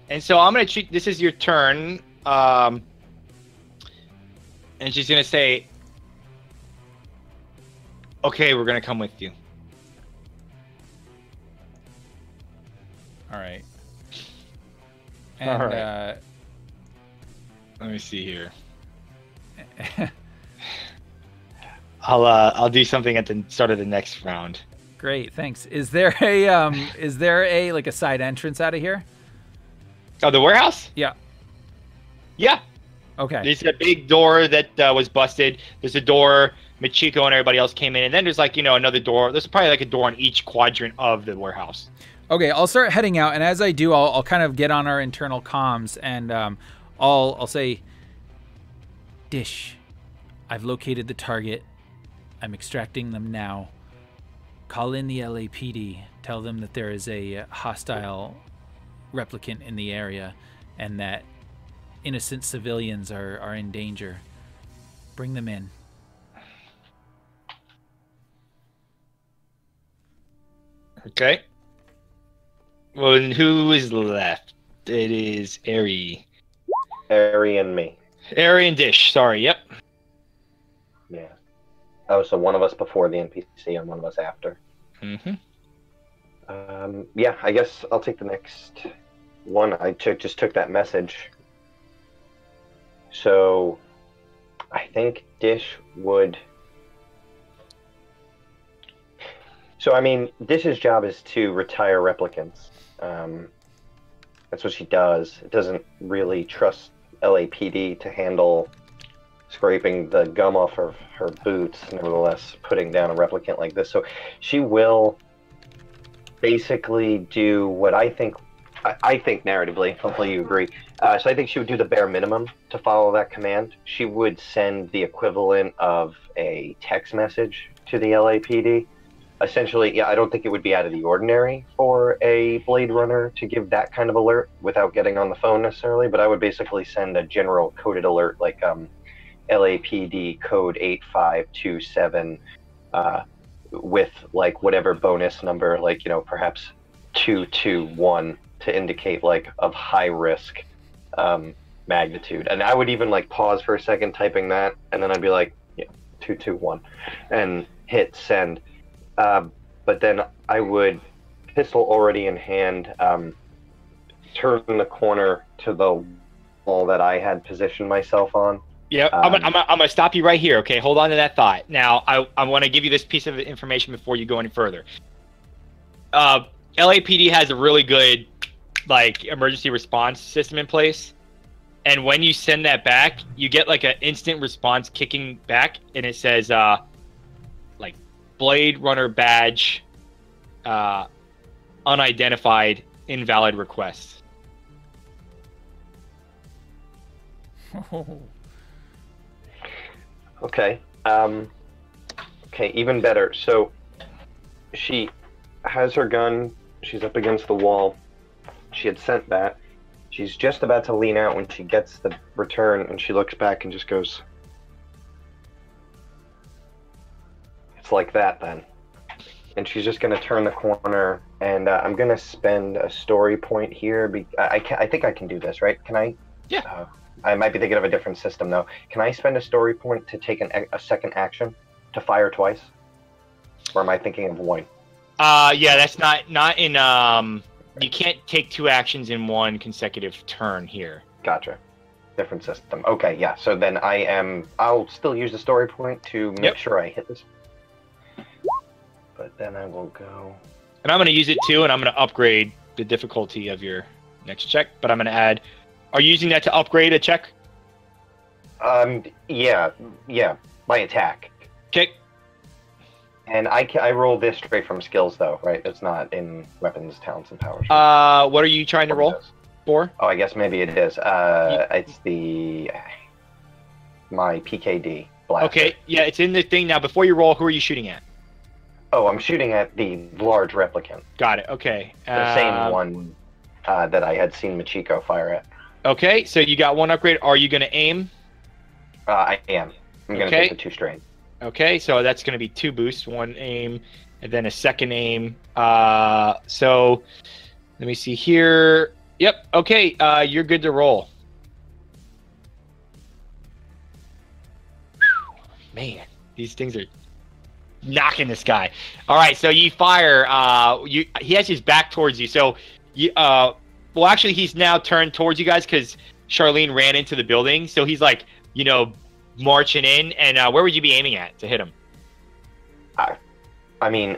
And so I'm going to treat this is your turn. And she's going to say, okay, we're going to come with you. All right. And, all right. Let me see here. I'll do something at the start of the next round. Great, thanks. Is there a like a side entrance out of here? Oh, the warehouse? Yeah. Yeah. Okay. There's a big door that was busted. There's a door Michiko and everybody else came in, and then there's like another door. There's probably like a door on each quadrant of the warehouse. Okay, I'll start heading out, and as I do, I'll kind of get on our internal comms, and I'll say, Dish, I've located the target. I'm extracting them now. Call in the LAPD. Tell them that there is a hostile replicant in the area, and that innocent civilians are in danger. Bring them in. Okay. Well, and who is left? It is Eri. Eri and me. Eri and Dish. Sorry. Yep. Yeah. Oh, so one of us before the NPC and one of us after. Mm-hmm. Yeah, I guess I'll take the next one. I just took that message. So I think Dish would... So, I mean, Dish's job is to retire replicants. That's what she does. It doesn't really trust LAPD to handle scraping the gum off of her boots, nevertheless putting down a replicant like this. So she will basically do what I think narratively, hopefully you agree. So I think she would do the bare minimum to follow that command. She would send the equivalent of a text message to the LAPD. Essentially, yeah, I don't think it would be out of the ordinary for a Blade Runner to give that kind of alert without getting on the phone necessarily, but I would basically send a general coded alert like LAPD code 8527 with like whatever bonus number, like, perhaps 221 to indicate like of high risk magnitude. And I would even like pause for a second typing that, and then I'd be like, 221 and hit send. But then I would, pistol already in hand, turn the corner to the wall that I had positioned myself on. Yeah, I'm gonna stop you right here. Okay, hold on to that thought. Now, I want to give you this piece of information before you go any further. LAPD has a really good like emergency response system in place. And when you send that back, you get like an instant response kicking back, and it says like Blade Runner badge, unidentified, invalid request. Okay. Okay, even better. So she has her gun. She's up against the wall. She had sent that. She's just about to lean out when she gets the return, and she looks back and just goes, "It's like that then." And she's just going to turn the corner, and I'm going to spend a story point here. I think I can do this, right? Can I? Yeah. I might be thinking of a different system, though. Can I spend a story point to take a second action to fire twice? Or am I thinking of one? Yeah, that's not in. You can't take 2 actions in one consecutive turn here. Gotcha. Different system. Okay, yeah. So then I'll still use the story point to make sure I hit this. But then I will go. And I'm going to use it too, and I'm going to upgrade the difficulty of your next check. But I'm going to add. Are you using that to upgrade a check? Yeah. My attack. Okay. And I roll this straight from skills, though, right? It's not in weapons, talents, and powers. What are you trying to roll for? Oh, I guess maybe it is. It's my PKD blaster. Okay, yeah, it's in the thing now. Before you roll, who are you shooting at? Oh, I'm shooting at the large replicant. Got it. Okay. The same one that I had seen Michiko fire at. Okay, so you got 1 upgrade. Are you going to aim? I am. I'm going to take the 2 strain. Okay, so that's going to be 2 boosts, 1 aim, and then a second aim. So let me see here. Yep. Okay, you're good to roll. Man, these things are knocking this guy. All right, so you fire. He has his back towards you. So you. Well, actually, he's now turned towards you guys because Charlene ran into the building. So he's like, marching in, and where would you be aiming at to hit him? I mean,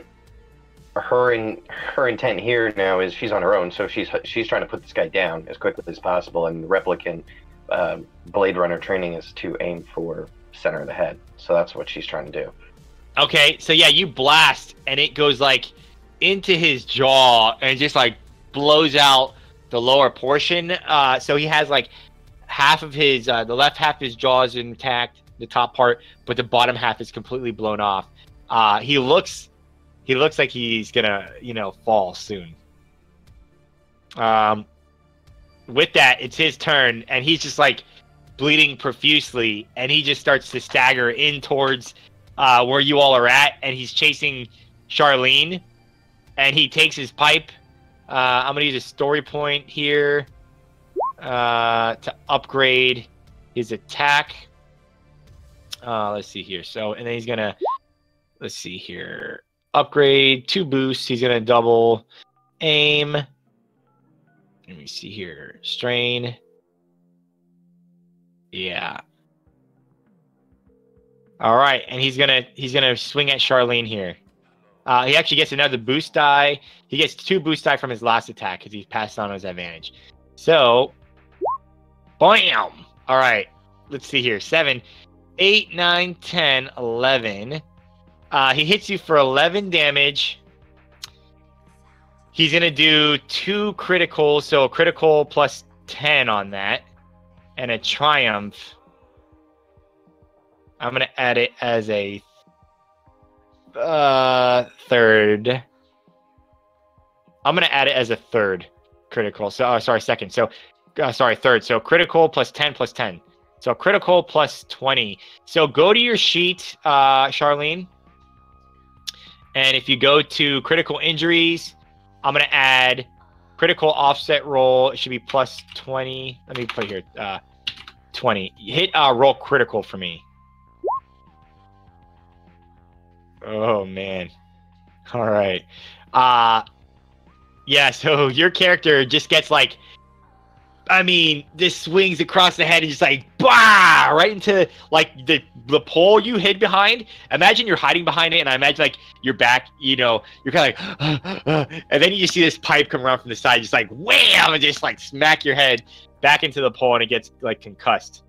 her intent here now is she's on her own, so she's trying to put this guy down as quickly as possible, and the replicant Blade Runner training is to aim for center of the head, so that's what she's trying to do. Okay, so yeah, you blast, and it goes like into his jaw, and just like blows out the lower portion. So he has like half of his the left half of his jaw is intact, the top part, but the bottom half is completely blown off. He looks like he's gonna fall soon. With that, it's his turn, and he's just like bleeding profusely, and he just starts to stagger in towards where you all are at, and he's chasing Charlene, and he takes his pipe. I'm gonna use a story point here to upgrade his attack. Let's see here. So, and then he's gonna, let's see here, upgrade 2 boosts. He's gonna double aim. Let me see here. Strain. Yeah. All right, and he's gonna swing at Charlene here. He actually gets another boost die. He gets 2 boost die from his last attack because he's passed on his advantage. So, bam! All right, let's see here. 7, 8, 9, 10, 11. He hits you for 11 damage. He's going to do 2 criticals, so a critical plus 10 on that, and a triumph. I'm going to add it as a third. I'm going to add it as a third critical. So, second. So, third. So critical plus 10 plus 10. So critical plus 20. So go to your sheet, Charlene. And if you go to critical injuries, I'm going to add critical offset roll. It should be plus 20. Let me put here 20. Hit roll critical for me. Oh, man. All right. Yeah, so your character just gets like I mean, this swings across the head and just like, bah, right into like the pole you hid behind. Imagine you're hiding behind it, and I imagine like your back, you know, you're kind of like, and then you just see this pipe come around from the side, just like wham, and just like smack your head back into the pole, and it gets like concussed.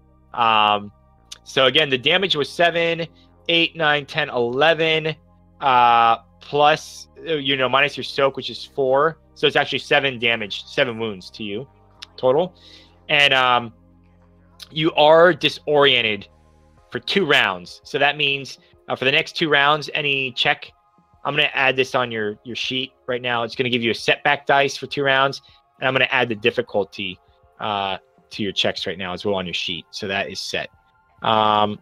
So again, the damage was 7, 8, 9, 10, 11, plus, you know, minus your soak, which is 4. So it's actually 7 damage, 7 wounds to you total. And you are disoriented for 2 rounds. So that means for the next 2 rounds, any check, I'm going to add this on your sheet right now. It's going to give you a setback dice for 2 rounds. And I'm going to add the difficulty to your checks right now as well on your sheet. So that is set. All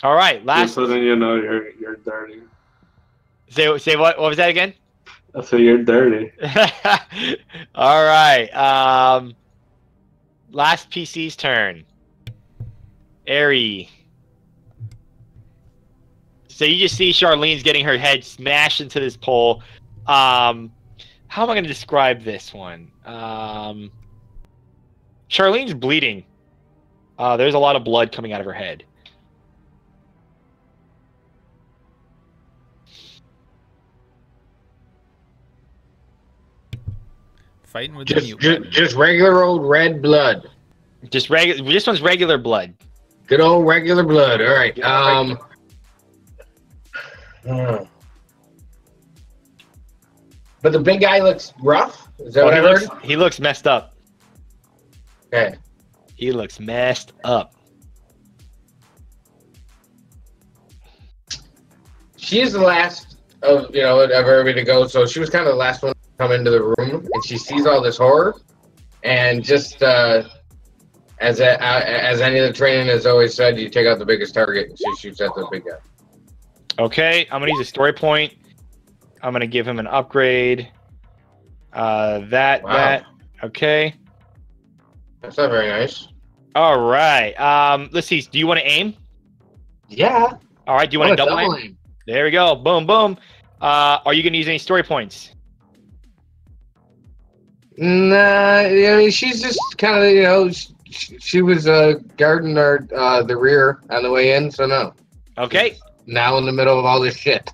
right. Last. So then you know you're dirty. Say what? What was that again? I said you're dirty. All right. Last PC's turn. Eri. So you just see Charlene's getting her head smashed into this pole. How am I going to describe this one? Charlene's bleeding. There's a lot of blood coming out of her head. Fighting with the mute button. Just regular old red blood. Just regular. This one's regular blood. Good old regular blood. All right. But the big guy looks rough. Is that what I heard? He looks messed up. Okay. He looks messed up. She is the last of everybody to go, so she was kind of the last one to come into the room, and she sees all this horror, and just as any of the training has always said, you take out the biggest target, and she shoots at the big guy. Okay, I'm gonna use a story point. I'm gonna give him an upgrade. That. Okay. That's not very nice. All right. Let's see. Do you want to aim? Yeah. All right. Do you want to double aim? There we go. Boom, boom. Are you gonna use any story points? Nah. I mean, she's just kind of, she was guarding the rear on the way in, so no. Okay. She's now in the middle of all this shit.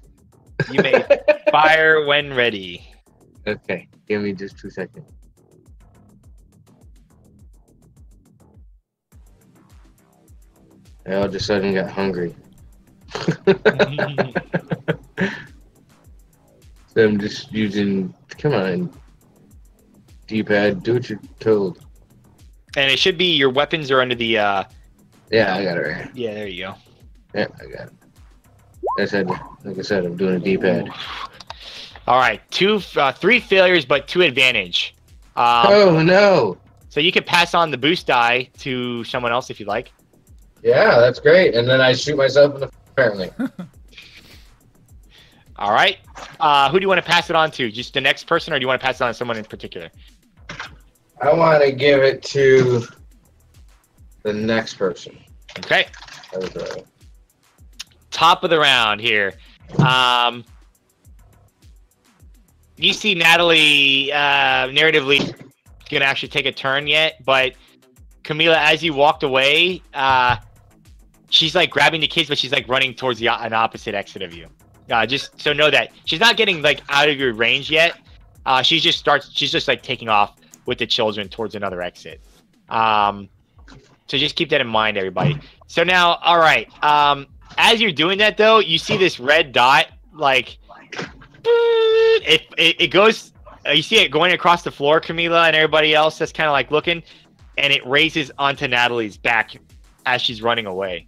You may fire when ready. Okay. Give me just 2 seconds. I all of a sudden got hungry. So I'm just using, come on, D-pad, do what you're told. And it should be your weapons are under the... Yeah, I got it right here. Yeah, there you go. Yeah, I got it. Like I said, I'm doing a D-pad. All right, 3 failures, but 2 advantage. Oh, no. So you can pass on the boost die to someone else if you'd like. Yeah, that's great. And then I shoot myself in the apparently. All right. Who do you want to pass it on to? Just the next person, or do you want to pass it on to someone in particular? I want to give it to the next person. Okay. That was right. Top of the round here. You see Natalie narratively going to actually take a turn yet, but Camila, as you walked away, she's like grabbing the kids, but she's like running towards an opposite exit of you. Just so know that she's not getting like out of your range yet. She's just like taking off with the children towards another exit. So just keep that in mind, everybody. So now, all right. As you're doing that though, you see this red dot, like it goes. You see it going across the floor, Camila, and everybody else that's kind of like looking, and it raises onto Natalie's back as she's running away.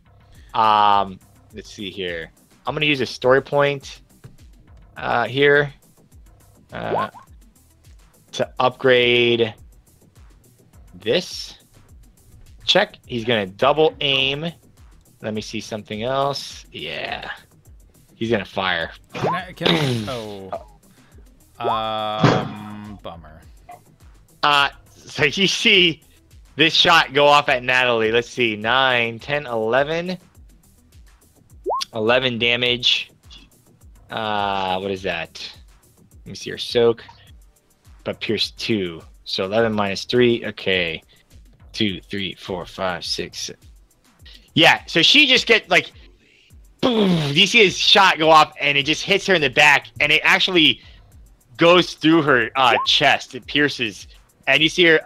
Let's see here. I'm gonna use a story point here to upgrade this. Check. He's gonna double aim. Let me see something else. Yeah, he's gonna fire. Bummer. So you see this shot go off at Natalie. Let's see, 9, 10, 11. 11 damage. What is that? Let me see her soak. But pierce 2. So 11 minus 3. Okay. 2, 3, 4, 5, 6, 7. Yeah, so she just gets like, boom. You see his shot go off, and it just hits her in the back, and it actually goes through her chest. It pierces, and you see her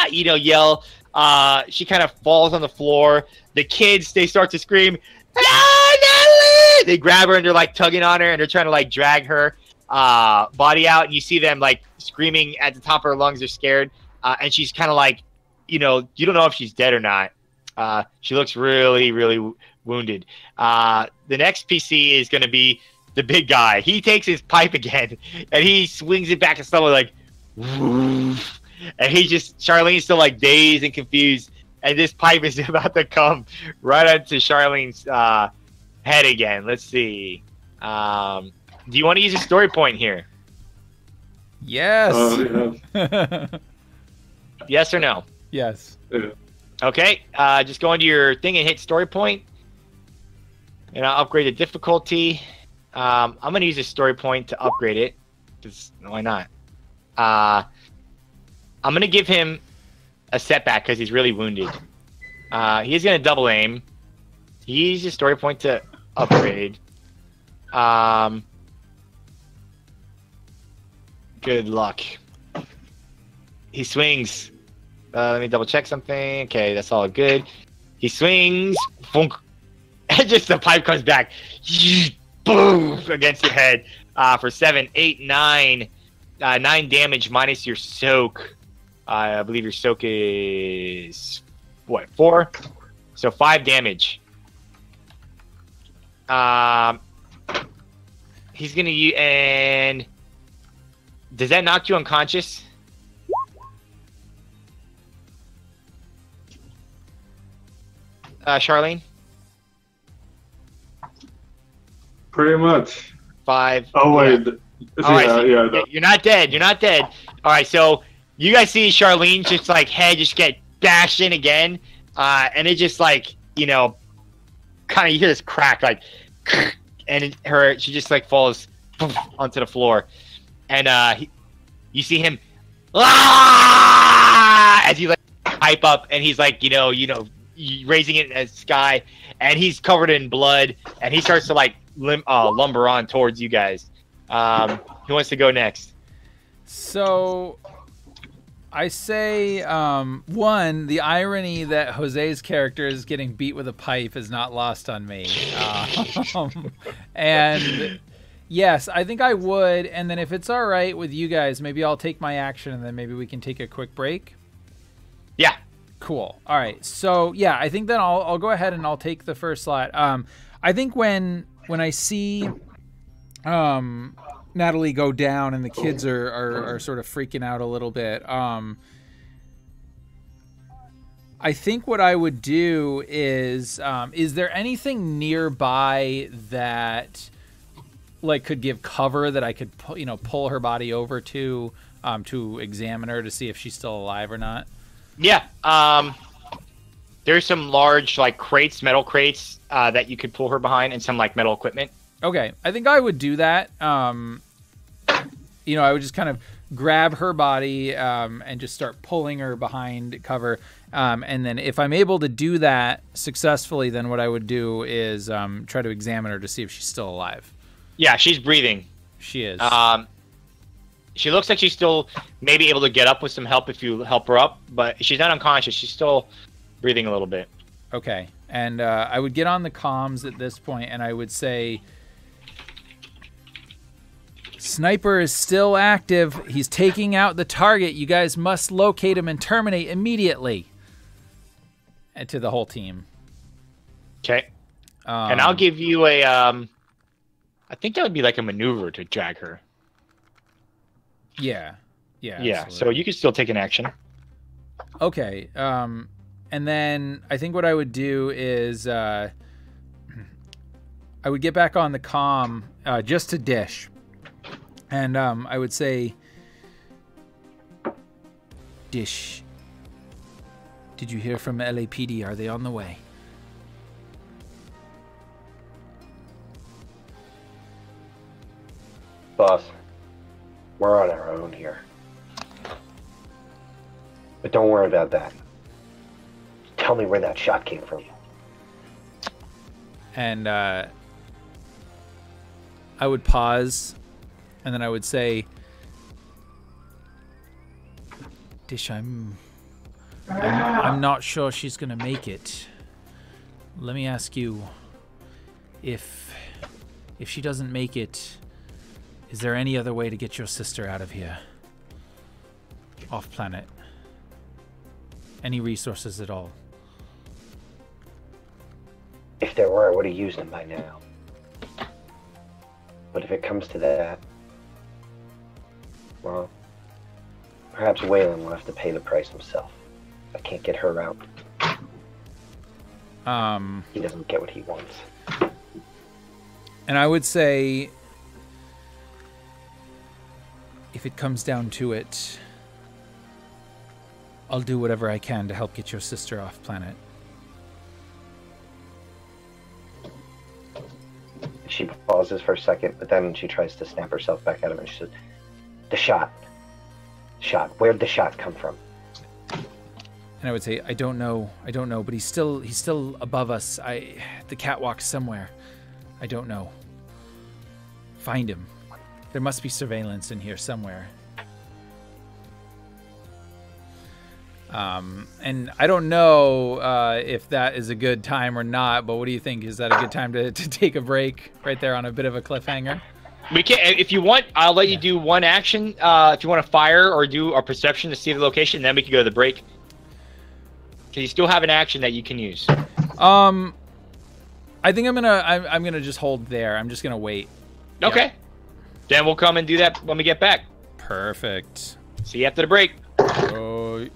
yell. She kind of falls on the floor. The kids, they start to scream, "No, Natalie!" They grab her and they're like tugging on her, and they're trying to like drag her body out. And you see them like screaming at the top of her lungs. They're scared, and she's kind of like, you don't know if she's dead or not. She looks really, really wounded. The next PC is going to be the big guy. He takes his pipe again, and he swings it back and stuff like, woof. And Charlene's still like dazed and confused, and this pipe is about to come right onto Charlene's head again. Let's see. Do you want to use a story point here? Yes. Yeah. Yes or no? Yes. Yeah. Okay. Just go into your thing and hit story point, and I'll upgrade the difficulty. I'm going to use a story point to upgrade it, because why not? I'm going to give him a setback because he's really wounded. He's going to double aim. Use a story point to upgrade. Good luck. He swings. Let me double check something. Okay, that's all good. He swings. Funk. And just the pipe comes back. Boom! Against your head. For 7, 8, 9. 9 damage minus your soak. I believe your soak is, what, 4? So 5 damage. He's going to use, and does that knock you unconscious? Charlene? Pretty much. 5. Oh, wait. All right, so Yeah. you're not dead. You're not dead. All right, so you guys see Charlene's just like head just get bashed in again, and it just like kind of you hear this crack like, and she just like falls onto the floor, and you see him as he like pipe up, and he's like raising it in the sky, and he's covered in blood, and he starts to like lumber on towards you guys. Who wants to go next? So I say, one, the irony that Jose's character is getting beat with a pipe is not lost on me. And yes, I think I would. And then if it's all right with you guys, maybe I'll take my action, and then maybe we can take a quick break. Yeah. Cool. All right. So yeah, I think then I'll go ahead and I'll take the first slot. I think when I see Natalie go down and the kids are sort of freaking out a little bit, I think what I would do is there anything nearby that like could give cover that I could pull her body over to examine her to see if she's still alive or not? Yeah. There's some large like metal crates that you could pull her behind, and some like metal equipment. Okay. I think I would do that. I would just kind of grab her body and just start pulling her behind cover. And then if I'm able to do that successfully, then what I would do is try to examine her to see if she's still alive. Yeah, she's breathing. She is. She looks like she's still maybe able to get up with some help if you help her up, but she's not unconscious. She's still breathing a little bit. Okay. And I would get on the comms at this point, and I would say, Sniper is still active. He's taking out the target. You guys must locate him and terminate immediately. And to the whole team. Okay. And I'll give you a, I think that would be like a maneuver to drag her. Yeah. Yeah. So you can still take an action. Okay. And then I think what I would do is I would get back on the comm just to Dish. And I would say, Dish, did you hear from LAPD? Are they on the way? Boss, we're on our own here. But don't worry about that. tell me where that shot came from. And I would pause, and then I would say, Dish, I'm not sure she's gonna make it. Let me ask you, if she doesn't make it, is there any other way to get your sister out of here? Off planet? Any resources at all? If there were, I would have used them by now. But if it comes to that, well, perhaps Weyland will have to pay the price himself. I can't get her out. He doesn't get what he wants. And I would say, if it comes down to it, I'll do whatever I can to help get your sister off planet. She pauses for a second, but then she tries to snap herself back at him and she says, the shot. Where'd the shot come from? And I would say, I don't know, but he's still above us. The catwalk's somewhere. I don't know. Find him. There must be surveillance in here somewhere. And I don't know if that is a good time or not, but what do you think? Is that a good time to take a break right there on a bit of a cliffhanger? We can, if you want, I'll let you do one action. If you want to fire or do a perception to see the location, then we can go to the break. Because you still have an action that you can use. I think I'm gonna just hold there. I'm just gonna wait. Okay. Yep. Then we'll come and do that when we get back. Perfect. See you after the break. Oh.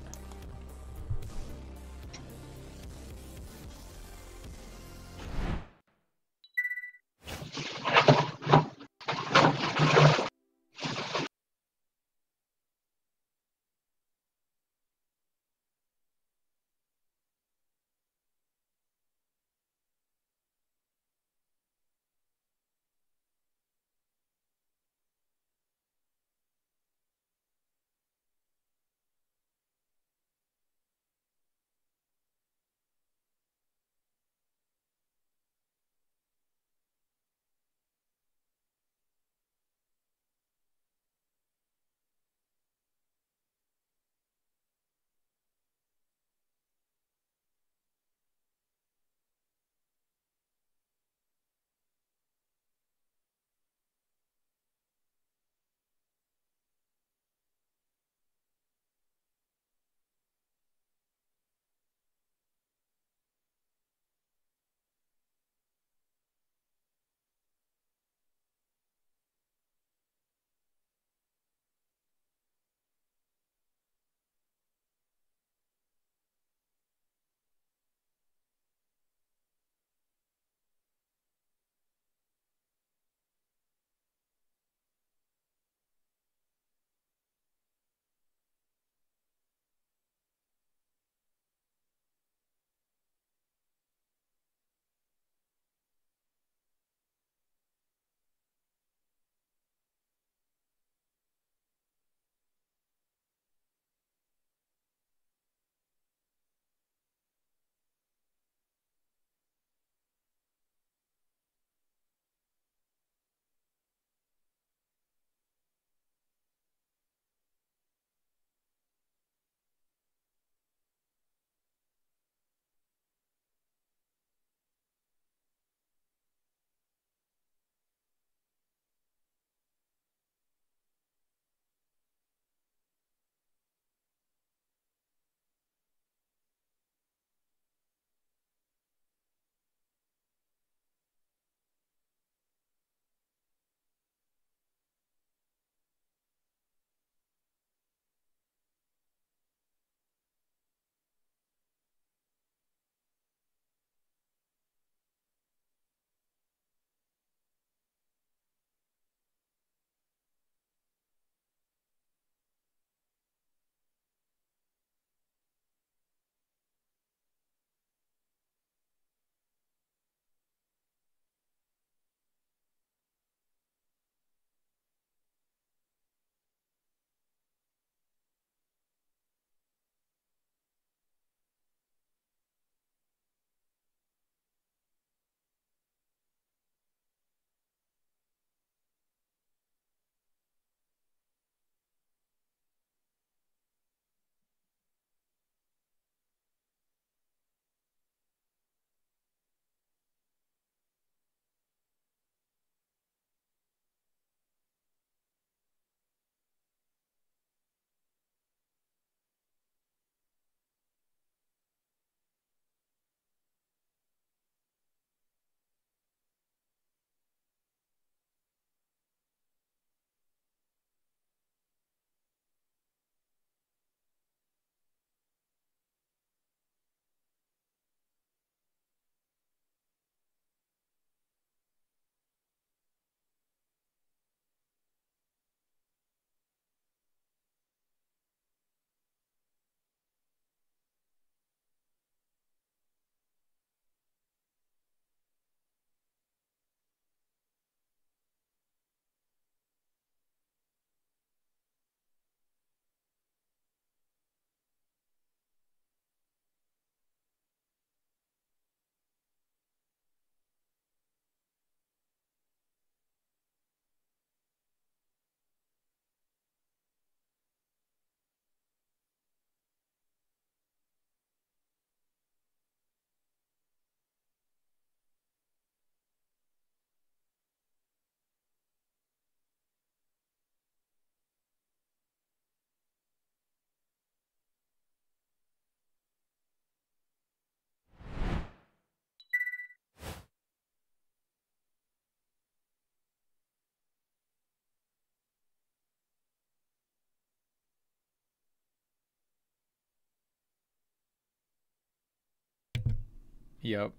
Yep.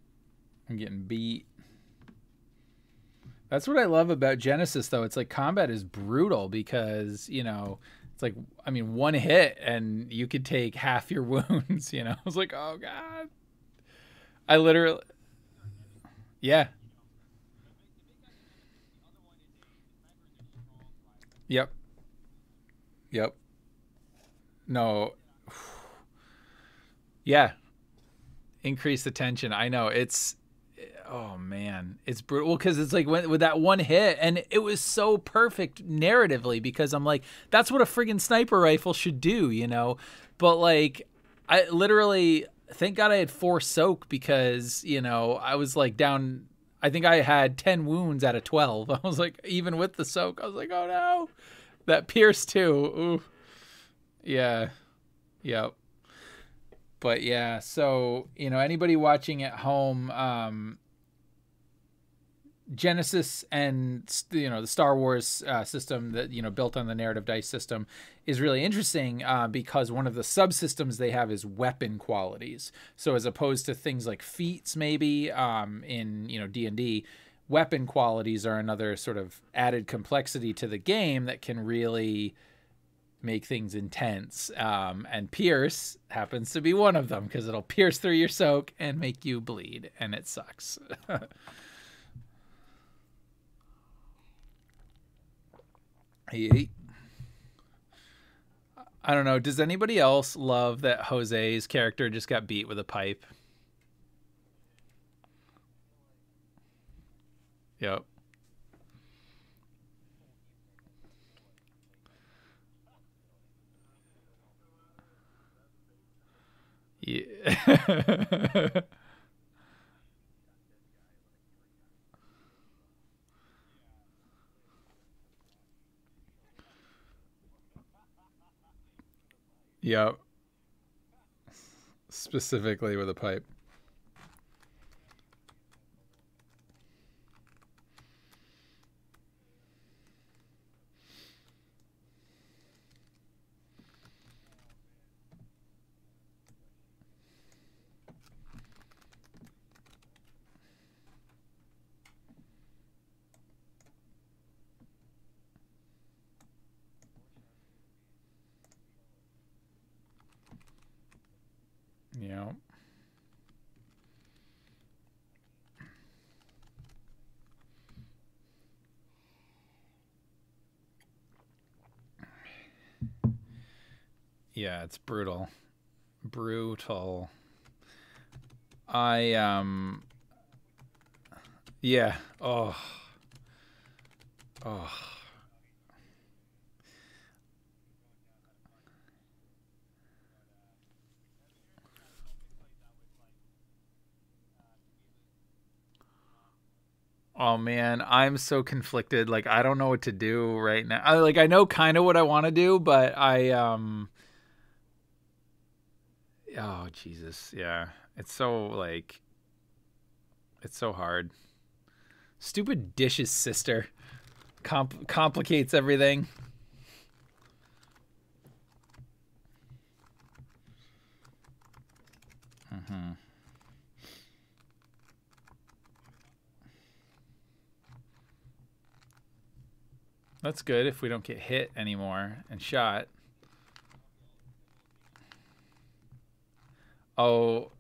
I'm getting beat. That's what I love about Genesys, though. It's like combat is brutal because, you know, it's like, I mean, one hit and you could take half your wounds, you know? I was like, oh, God. I literally... Yeah. Yep. Yep. No. Yeah. Increase the tension. I know. It's... Oh, man. It's brutal because it's like with that one hit, and it was so perfect narratively because I'm like, that's what a friggin' sniper rifle should do, you know? But, like, I literally... Thank God I had 4 soak because, you know, I was like down... I think I had 10 wounds out of 12. I was like, even with the soak, I was like, oh, no. That pierce, too. Ooh. Yeah. Yep. But, yeah, so, you know, anybody watching at home... Genesys and, you know, the Star Wars system that, you know, built on the narrative dice system is really interesting because one of the subsystems they have is weapon qualities. So as opposed to things like feats maybe in, you know, D&D, weapon qualities are another sort of added complexity to the game that can really make things intense. And pierce happens to be one of them because it'll pierce through your soak and make you bleed, and it sucks. I don't know. Does anybody else love that Jose's character just got beat with a pipe? Yep. Yeah. Yep. Specifically with a pipe. Yeah. Yeah, it's brutal. Brutal. Yeah. Oh. Oh. Oh man, I'm so conflicted. Like I don't know what to do right now. I know kind of what I want to do, but oh Jesus, yeah. It's so it's so hard. Stupid Dish's sister complicates everything. Mhm. That's good if we don't get hit anymore and shot. Oh.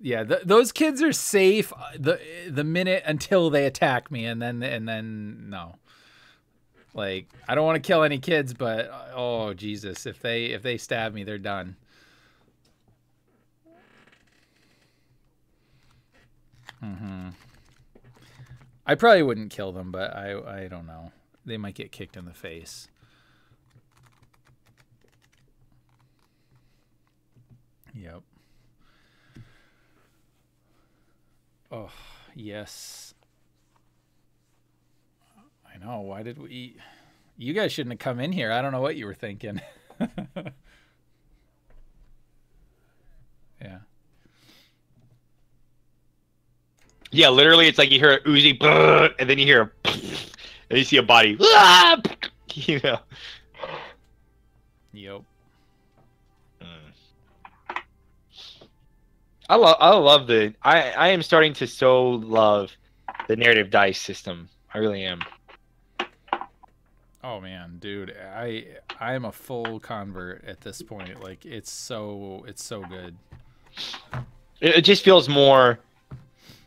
Yeah, those kids are safe the minute until they attack me, and then no. Like I don't want to kill any kids, but oh Jesus, if they stab me, they're done. Mhm. I probably wouldn't kill them, but I don't know. They might get kicked in the face. Yep. Oh, yes. I know. Why did we... You guys shouldn't have come in here. I don't know what you were thinking. Yeah. Yeah, literally, it's like you hear a Uzi, and then you hear a, and you see a body, you know. Yep. I love I am starting to so love the narrative dice system. I really am. Oh man, dude, I am a full convert at this point. Like it's so good. It just feels more.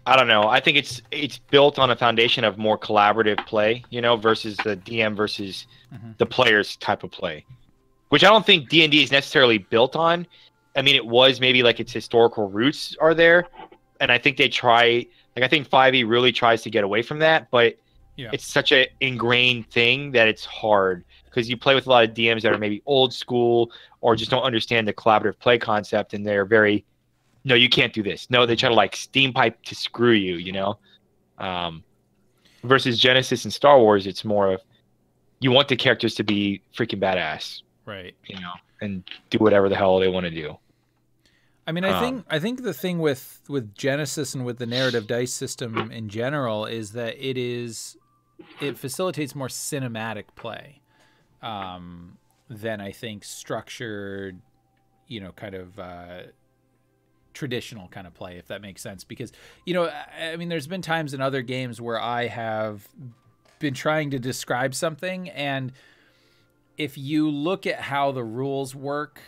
I don't know. I think it's built on a foundation of more collaborative play, you know, versus the DM versus the players type of play, which I don't think D&D is necessarily built on. I mean, it was maybe like its historical roots are there, and I think they try. Like I think 5e really tries to get away from that, but it's such an ingrained thing that it's hard because you play with a lot of DMs that are maybe old school or just don't understand the collaborative play concept, and they're very, no, you can't do this. No, they try to like steam pipe to screw you, you know. Versus Genesys and Star Wars, it's more of you want the characters to be freaking badass, right? You know, and do whatever the hell they want to do. I mean, I think the thing with Genesys and with the narrative dice system in general is that it facilitates more cinematic play than I think structured, you know, kind of traditional kind of play, if that makes sense. Because, you know, I mean, there's been times in other games where I have been trying to describe something, and if you look at how the rules work,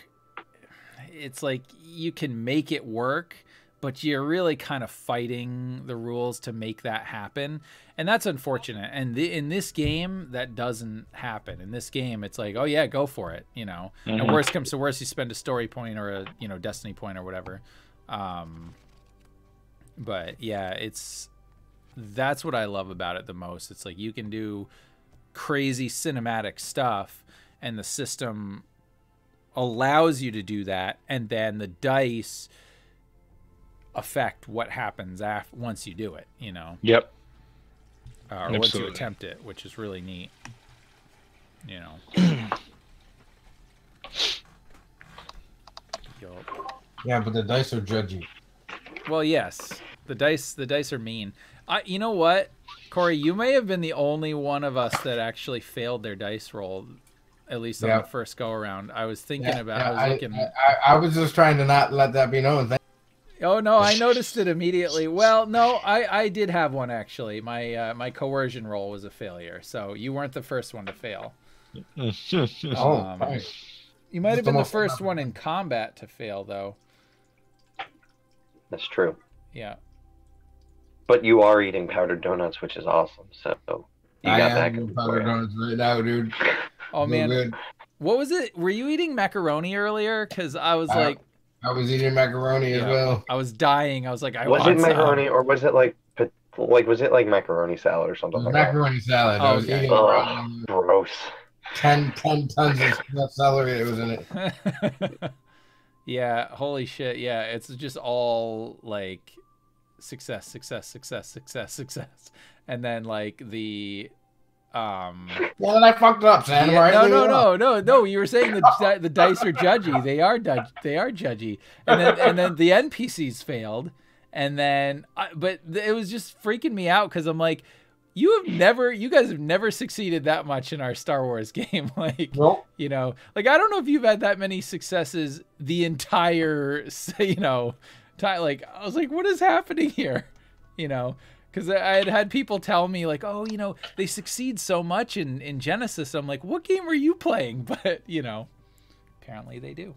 it's like you can make it work, but you're really kind of fighting the rules to make that happen. And that's unfortunate. And in this game, that doesn't happen. In this game, it's like, oh yeah, go for it, you know. And worst comes to worst, you spend a story point or a, you know, destiny point or whatever. But yeah, that's what I love about it the most. It's like you can do crazy cinematic stuff, and the system allows you to do that, and then the dice affect what happens once you do it, you know. Yep. Or once you attempt it, which is really neat, you know. Yeah, but the dice are judgy. Well, yes, the dice are mean. You know what, Corey, you may have been the only one of us that actually failed their dice roll, at least on the first go around. I was thinking I was just trying to not let that be known. Oh no, I noticed it immediately. Well, no, I did have one actually. My coercion roll was a failure, so you weren't the first one to fail. You might have been the first one in combat to fail, though. That's true. Yeah. But you are eating powdered donuts, which is awesome. So you got that going. Powdered donuts right now, dude. Oh man, good. What was it? Were you eating macaroni earlier? Because I was I was eating macaroni as well. I was dying. I was like, was it macaroni or was it like was it like macaroni salad or something like macaroni salad. I was eating gross. 10 tons of celery that was in it. Yeah, holy shit. Yeah, it's just all like success. And then like the well, then I fucked up, Sam. Yeah, no. You were saying the dice are judgy. They are judgy. And then the NPCs failed. And then but it was just freaking me out because I'm like, you guys have never succeeded that much in our Star Wars game. Like, nope. You know, like I don't know if you've had that many successes the entire, you know, time. Like I was like, what is happening here? You know, because I had people tell me like, oh, you know, they succeed so much in Genesys. I'm like, what game are you playing? But you know, apparently they do.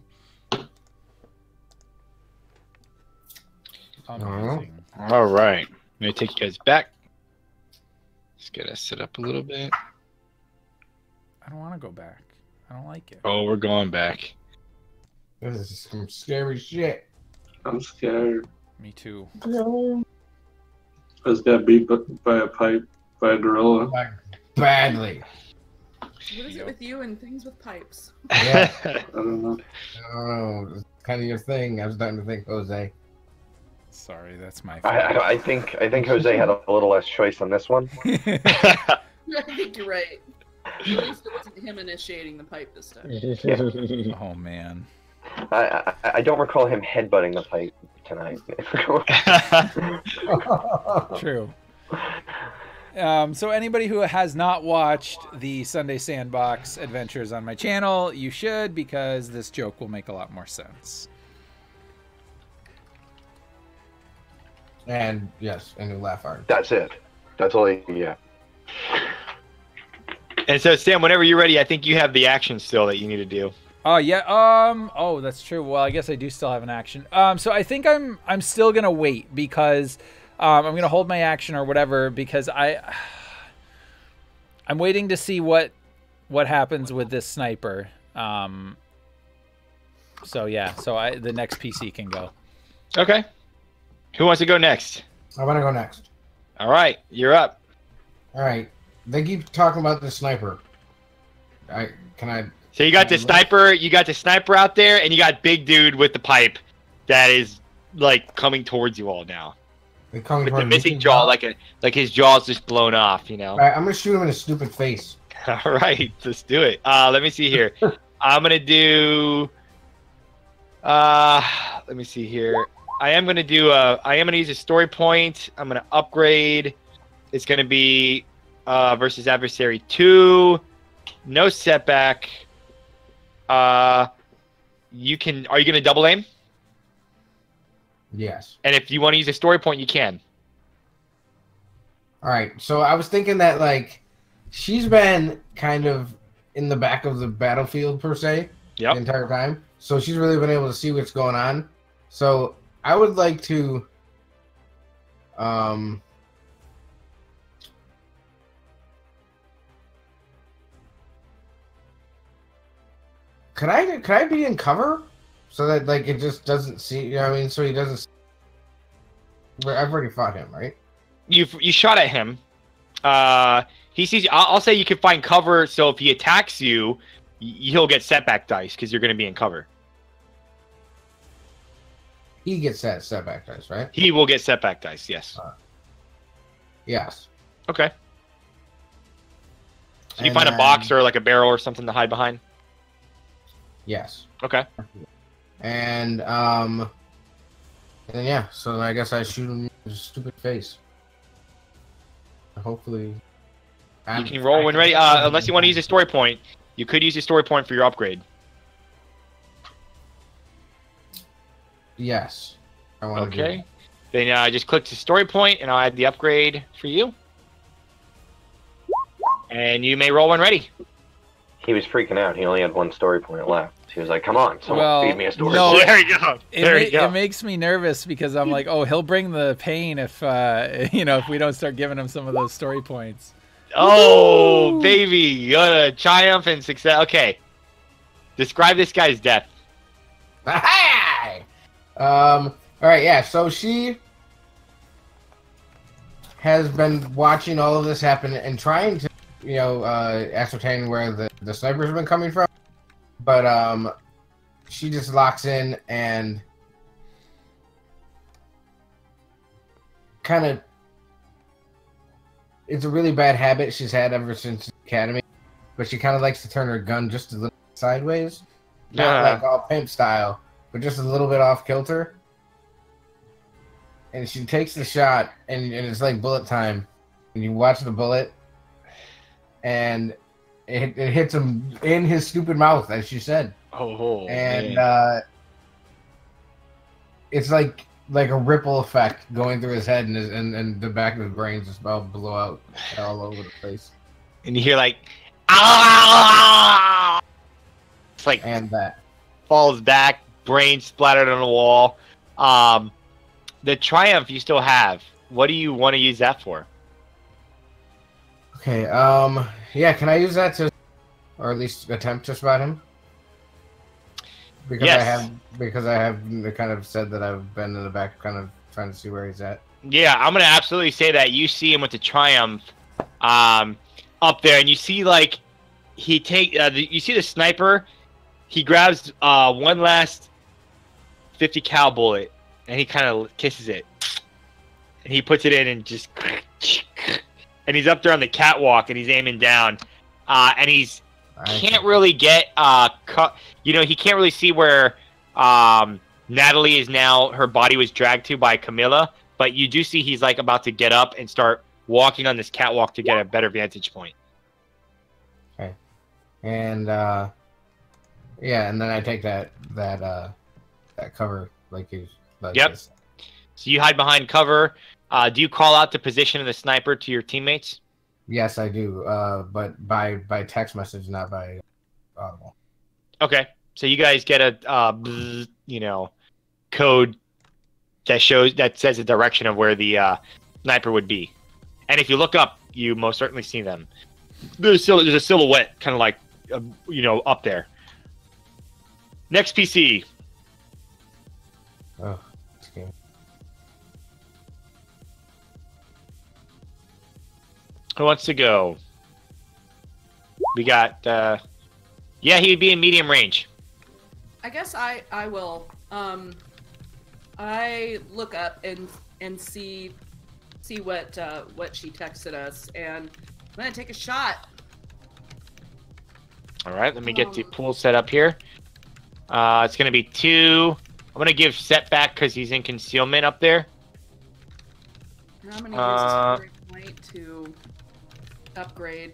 Amazing. All right, I'm gonna take you guys back. Just gotta sit up a little bit. I don't want to go back. I don't like it. Oh, we're going back. This is some scary shit. I'm scared. Me too. I just got beat by a pipe by a gorilla. Badly. What is it with you and things with pipes? Yeah. I don't know. It's kind of your thing. I was starting to think, Jose. Sorry, that's my fault. I think Jose had a little less choice on this one. I think you're right. At least it wasn't him initiating the pipe this time. Oh man. I don't recall him headbutting the pipe tonight. True. So anybody who has not watched the Sunday Sandbox adventures on my channel, you should, because this joke will make a lot more sense. And yes, and you laugh hard. That's it. That's all. Yeah. And so, Sam, whenever you're ready, I think you have the action still that you need to do. Oh yeah. Oh, that's true. Well, I guess I do still have an action. So I think I'm still gonna wait because I'm gonna hold my action or whatever because I'm waiting to see what happens with this sniper. So yeah. So the next PC can go. Okay. Who wants to go next? I want to go next. All right, you're up. All right. They keep talking about the sniper. So you got the sniper. You got the sniper out there, and you got big dude with the pipe that is like coming towards you all now. With the missing jaw, like his jaw's just blown off. You know. All right, I'm gonna shoot him in his stupid face. All right, let's do it. Let me see here. I'm gonna do. Let me see here. I am gonna use a story point. I'm gonna upgrade. It's gonna be versus adversary 2. No setback. Are you gonna double aim? Yes. And if you want to use a story point, you can. All right. So I was thinking that like she's been kind of in the back of the battlefield per se the entire time. So she's really been able to see what's going on. So I would like to Could I be in cover so that like it just doesn't see, you know what I mean? So he doesn't see. I've already fought him, right? You shot at him. He sees you. I'll say you can find cover, so if he attacks you, he'll get setback dice because you're going to be in cover. He gets that setback dice, right? He will get setback dice, yes. Yes. Okay. So you find a box or like a barrel or something to hide behind? Yes. Okay. And yeah, so I guess I shoot him in his stupid face. Hopefully. You can roll when ready. Unless you want to use a story point, you could use a story point for your upgrade. Yes. I want to. Okay. Then just click the story point, and I'll add the upgrade for you. And you may roll when ready. He was freaking out. He only had one story point left. He was like, "Come on, someone feed me a story." No, point. There you go. It makes me nervous because I'm like, oh, he'll bring the pain if if we don't start giving him some of those story points. Oh, baby, you got a triumph and success. Okay, describe this guy's death. Hi. All right. Yeah. So she has been watching all of this happen and trying to, ascertain where the snipers have been coming from. But she just locks in and kind of, it's a really bad habit she's had ever since the academy, but she kind of likes to turn her gun just a little sideways. Not like all pimp style, but just a little bit off kilter. And she takes the shot, and it's like bullet time. And you watch the bullet, and it hits him in his stupid mouth, as she said. Oh, and man. It's like a ripple effect going through his head, and the back of his brain just about blow out all over the place. And you hear like, ah! It's like, and that falls back, brain splattered on the wall. The triumph you still have. What do you want to use that for? Okay. Yeah. Can I use that to, or at least attempt to spot him? Because yes. I have kind of said that I've been in the back, kind of trying to see where he's at. Yeah, I'm gonna absolutely say that you see him with the triumph, up there, and you see like you see the sniper. He grabs one last 50 cal bullet, and he kind of kisses it, and he puts it in, and just, and he's up there on the catwalk, and he's aiming down, and he's can't really get he can't really see where Natalie is now. Her body was dragged to by Camila, but you do see he's like about to get up and start walking on this catwalk to get a better vantage point. Okay, and yeah, and then I take that cover like he's. Yep. So you hide behind cover. Do you call out the position of the sniper to your teammates? Yes, I do. But by text message, not by audible. Okay. So you guys get a code that says the direction of where the sniper would be. And if you look up, you most certainly see them. There's a silhouette kind of like up there. Next PC. Oh, this game. Who wants to go? We got yeah, he'd be in medium range. I guess I will. I look up and see what she texted us, and I'm gonna take a shot. All right, let me get the pool set up here. It's gonna be 2. I'm gonna give setback because he's in concealment up there. And I'm gonna use a story point to upgrade.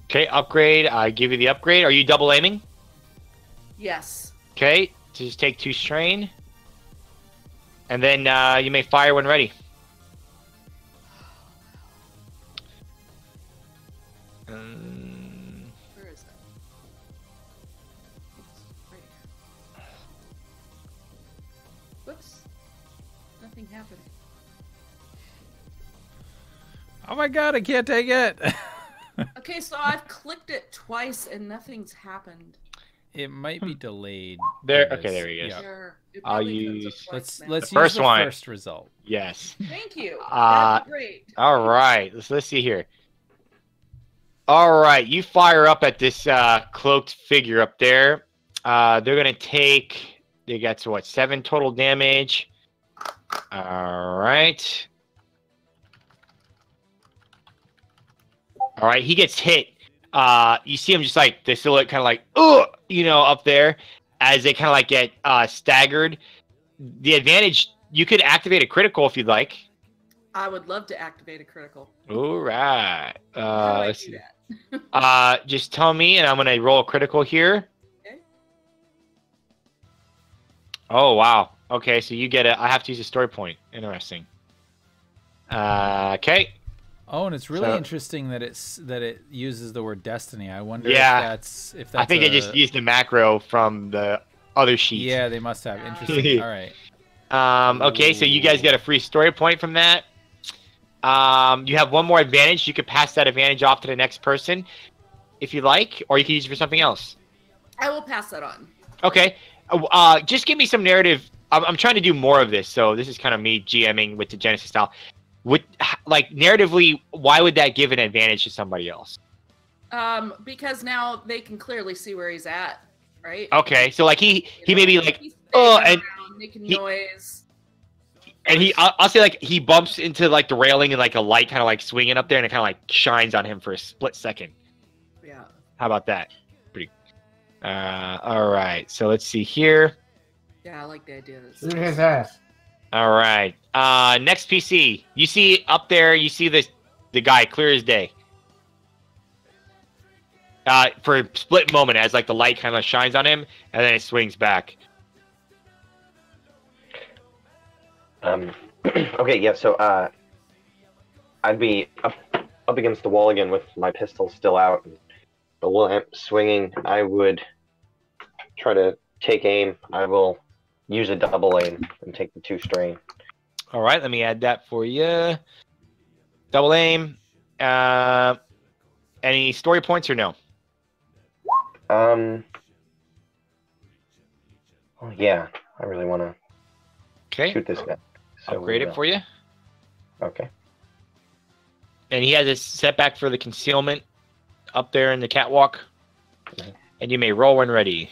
Okay, upgrade. I give you the upgrade. Are you double aiming? Yes. Okay, just take 2 strain. And then you may fire when ready. Where is that? It's right here. Whoops. Nothing happening. Oh my god, I can't take it. Okay, so I've clicked it twice and nothing's happened. It might be delayed. There. Because- Okay, there he is. yeah. Sure. It I'll probably comes use- up twice now. Let's The use first the one. first result. Yes. Thank you. Uh, That'd be great. All right. Let's see here. All right, you fire up at this cloaked figure up there. They're gonna take. They got 7 total damage. All right. All right, he gets hit. You see him just like the silhouette, kind of like up there, as they kind of like get staggered. The advantage, you could activate a critical if you'd like. I would love to activate a critical. All right. How do I Let's do see. that? Just tell me, and I'm gonna roll a critical here. Okay. Oh wow. Okay, so you get I have to use a story point. Interesting. Okay. Oh, and it's really So- interesting that it uses the word destiny. I wonder Yeah. if that's I think they just used the macro from the other sheet. Yeah, they must have. Interesting. All right. Okay, so you guys get a free story point from that. You have one more advantage. You could pass that advantage off to the next person if you like, or you can use it for something else. I will pass that on. Okay. Just give me some narrative. I'm trying to do more of this, so this is kind of me GMing with the Genesys style. Narratively, why would that give an advantage to somebody else? Because now they can clearly see where he's at, right? Okay, so like he may be like, He's oh, standing and around, making he- noise. and I'll say like he bumps into like the railing and like a light kind of like swinging up there, and it kind of like shines on him for a split second. Yeah. How about that? Pretty. All right. So let's see here. Yeah, I like the idea. Of Shoot this. his ass. All right. Next PC. You see up there. You see the guy clear as day. For a split moment, as like the light kind of shines on him, and then it swings back. Okay, yeah, so I'd be up against the wall again with my pistol still out, and the lamp swinging. I would try to take aim. I will use a double aim and take the 2 strain. All right. Let me add that for you. Double aim. Any story points or no? Well, yeah, I really want to Okay. shoot this guy. So Upgrade it for you. Okay. And he has a setback for the concealment up there in the catwalk. Okay. And you may roll when ready.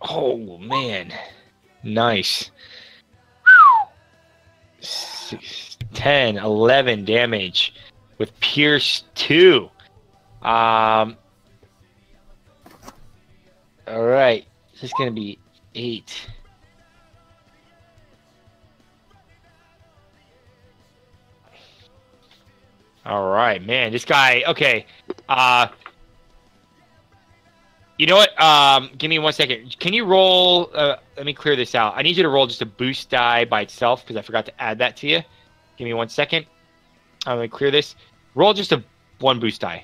Oh, man. Nice. 6, 10, 11 damage with Pierce 2. All right. This is going to be 8. All right, man. This guy, okay. You know what? Give me 1 second. Can you roll? Let me clear this out. I need you to roll just a boost die by itself because I forgot to add that to you. Give me 1 second. I'm going to clear this. Roll just one boost die.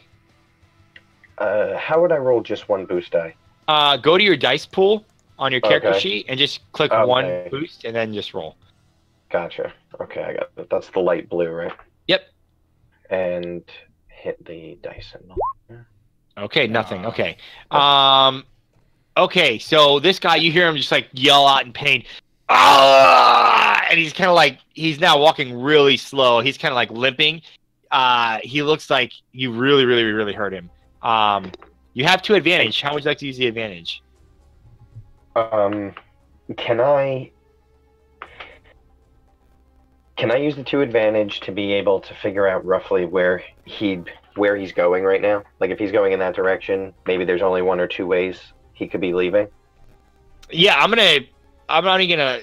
How would I roll just one boost die? Go to your dice pool on your character sheet and just click one boost and then just roll. Gotcha. Okay, I got it. That's the light blue, right? Yep. And hit the dice symbol. Okay, nothing. Okay. Okay, so this guy, you hear him just like yell out in pain. Ah! And he's kind of like, he's now walking really slow. He's kind of like limping. He looks like you really, really, really hurt him. You have 2 advantage. How would you like to use the advantage? Can I use the 2 advantage to be able to figure out roughly where he's going right now? Like if he's going in that direction, maybe there's only 1 or 2 ways he could be leaving. Yeah, I'm not even gonna,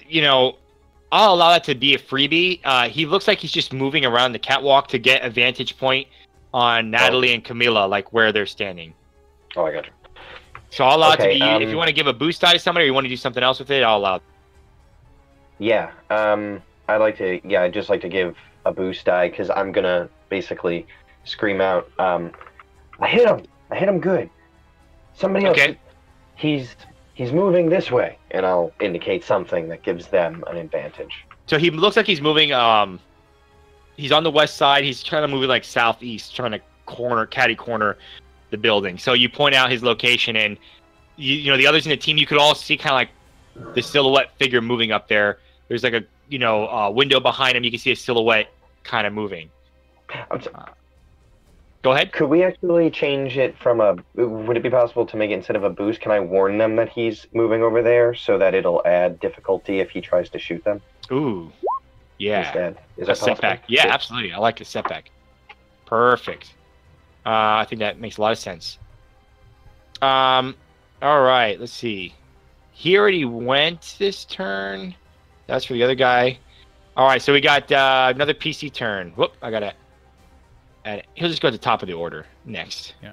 I'll allow that to be a freebie. He looks like he's just moving around the catwalk to get a vantage point on Natalie and Camila, like where they're standing. Oh, I got you. So I'll allow it to be, if you want to give a boost die to somebody or you want to do something else with it, I'll allow it. Yeah, I'd just like to give a boost die because I'm gonna basically scream out, I hit him good. Somebody else, he's moving this way, and I'll indicate something that gives them an advantage. So he looks like he's moving, he's on the west side, he's trying to move like southeast, trying to catty corner the building. So you point out his location, and you know the others in the team, you could all see kind of like the silhouette figure moving up there. There's like a window behind him. You can see a silhouette kind of moving. Go ahead. Could we actually change it from would it be possible to make it instead of a boost? Can I warn them that he's moving over there so that it'll add difficulty if he tries to shoot them? Ooh. Yeah. Instead. Is a that setback. Yeah, absolutely. I like a setback. Perfect. I think that makes a lot of sense. All right. Let's see. He already went this turn. That's for the other guy. All right. So we got another PC turn. Whoop. I got to add it. He'll just go at the top of the order next. Yeah.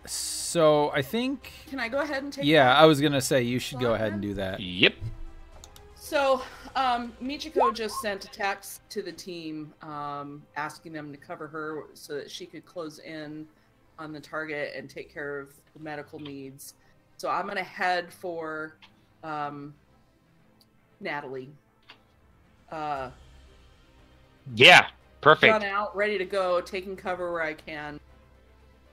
So I think. Can I go ahead and take? Yeah, I was gonna say you should go ahead and do that. Yep. So, Michiko just sent a text to the team asking them to cover her so that she could close in on the target and take care of the medical needs. So I'm going to head for Natalie. Yeah, perfect. Run out, ready to go, taking cover where I can.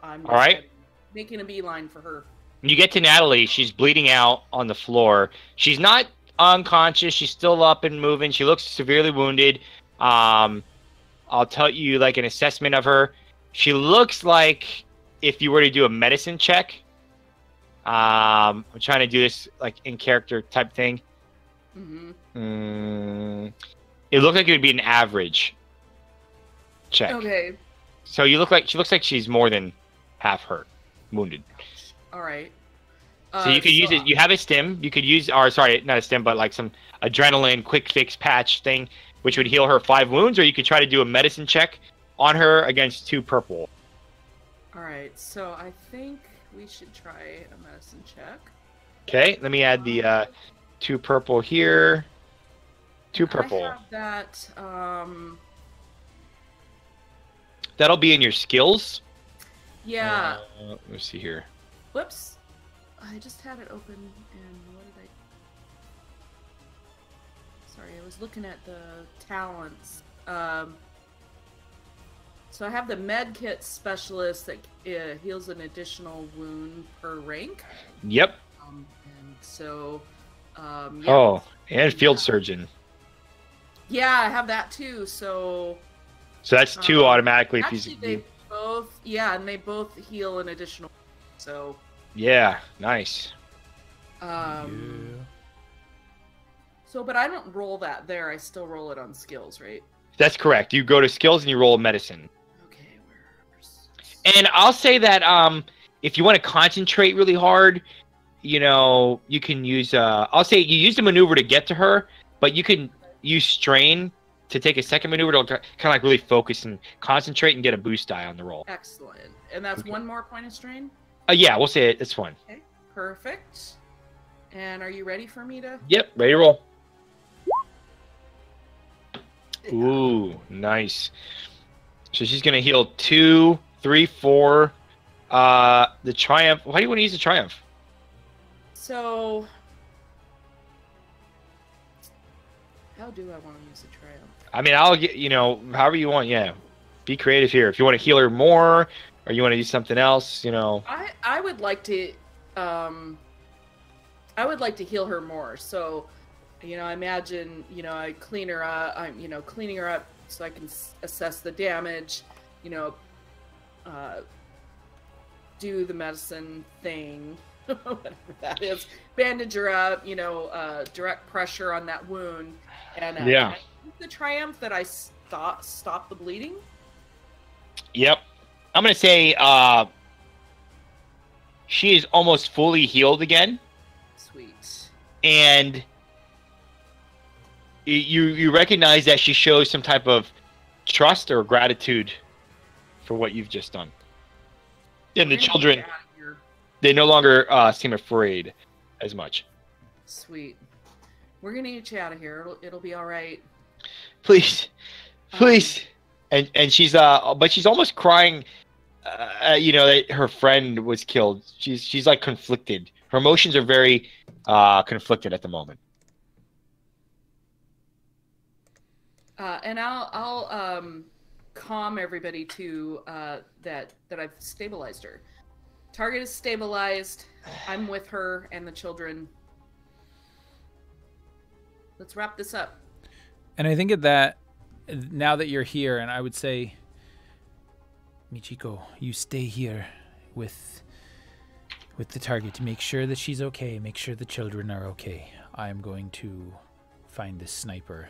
I'm all right. Making a beeline for her. When you get to Natalie, she's bleeding out on the floor. She's not unconscious. She's still up and moving. She looks severely wounded. I'll tell you like an assessment of her. She looks like if you were to do a medicine check. I'm trying to do this like in character type thing. Mm-hmm. It looked like it would be an average check. Okay. So she looks like she's more than half hurt, wounded. All right. So you could use it. You have a stim. You could use, or sorry, not a stim, but like some adrenaline quick fix patch thing, which would heal her 5 wounds. Or you could try to do a medicine check on her against 2 purple. All right. So I think we should try a medicine check. Okay. Let me add the 2 purple here. 2 purple. I have that. That'll be in your skills. Yeah. Let me see here. Whoops. I just had it open, and what did I... Sorry, I was looking at the talents. So I have the med kit specialist that heals an additional wound per rank. Yep. And so... yeah. Oh, and field surgeon. Yeah, I have that too, so... So that's 2 automatically. Actually, they both... Yeah, and they both heal an additional... So... Yeah, nice. So, but I don't roll that there. I still roll it on skills, right? That's correct. You go to skills and you roll medicine. Okay, where's... And I'll say that if you want to concentrate really hard, you can use. I'll say you use the maneuver to get to her, but you can use strain to take a second maneuver to kind of like really focus and concentrate and get a boost die on the roll. Excellent. And that's one more point of strain? Yeah, we'll say it's one. Okay, perfect. And are you ready for me to? Yep, ready to roll. Ooh, nice. So she's going to heal 2, 3, 4. The Triumph. Why do you want to use the Triumph? So, how do I want to use the Triumph? I mean, I'll get, however you want. Yeah. Be creative here. If you want to heal her more or you want to do something else, I would like to, heal her more. So, I imagine, I clean her up. I'm, cleaning her up so I can assess the damage. Do the medicine thing, whatever that is. Bandage her up. Direct pressure on that wound. And can I use the Triumph that I stop the bleeding. Yep. I'm gonna say she is almost fully healed again. Sweet. And you recognize that she shows some type of trust or gratitude for what you've just done. And the children, they no longer seem afraid as much. Sweet. We're gonna get you out of here. It'll be all right. Please. And she's but she's almost crying. That her friend was killed. She's like conflicted. Her emotions are very conflicted at the moment. And I'll calm everybody to that I've stabilized her. Target is stabilized. I'm with her and the children. Let's wrap this up. And I think at that, now that you're here, and I would say, Michiko, you stay here with the target to make sure that she's okay, make sure the children are okay. I am going to find this sniper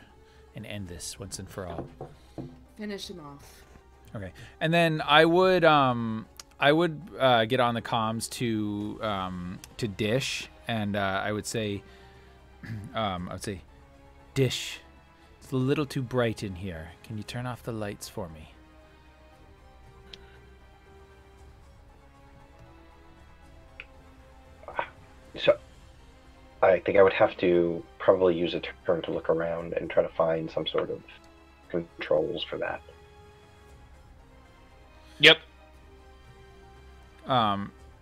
and end this once and for all. Finish him off. Okay. And then I would get on the comms to Dish, and I would say Dish, it's a little too bright in here. Can you turn off the lights for me? So, I think I would have to probably use a turn to look around and try to find some sort of controls for that. Yep.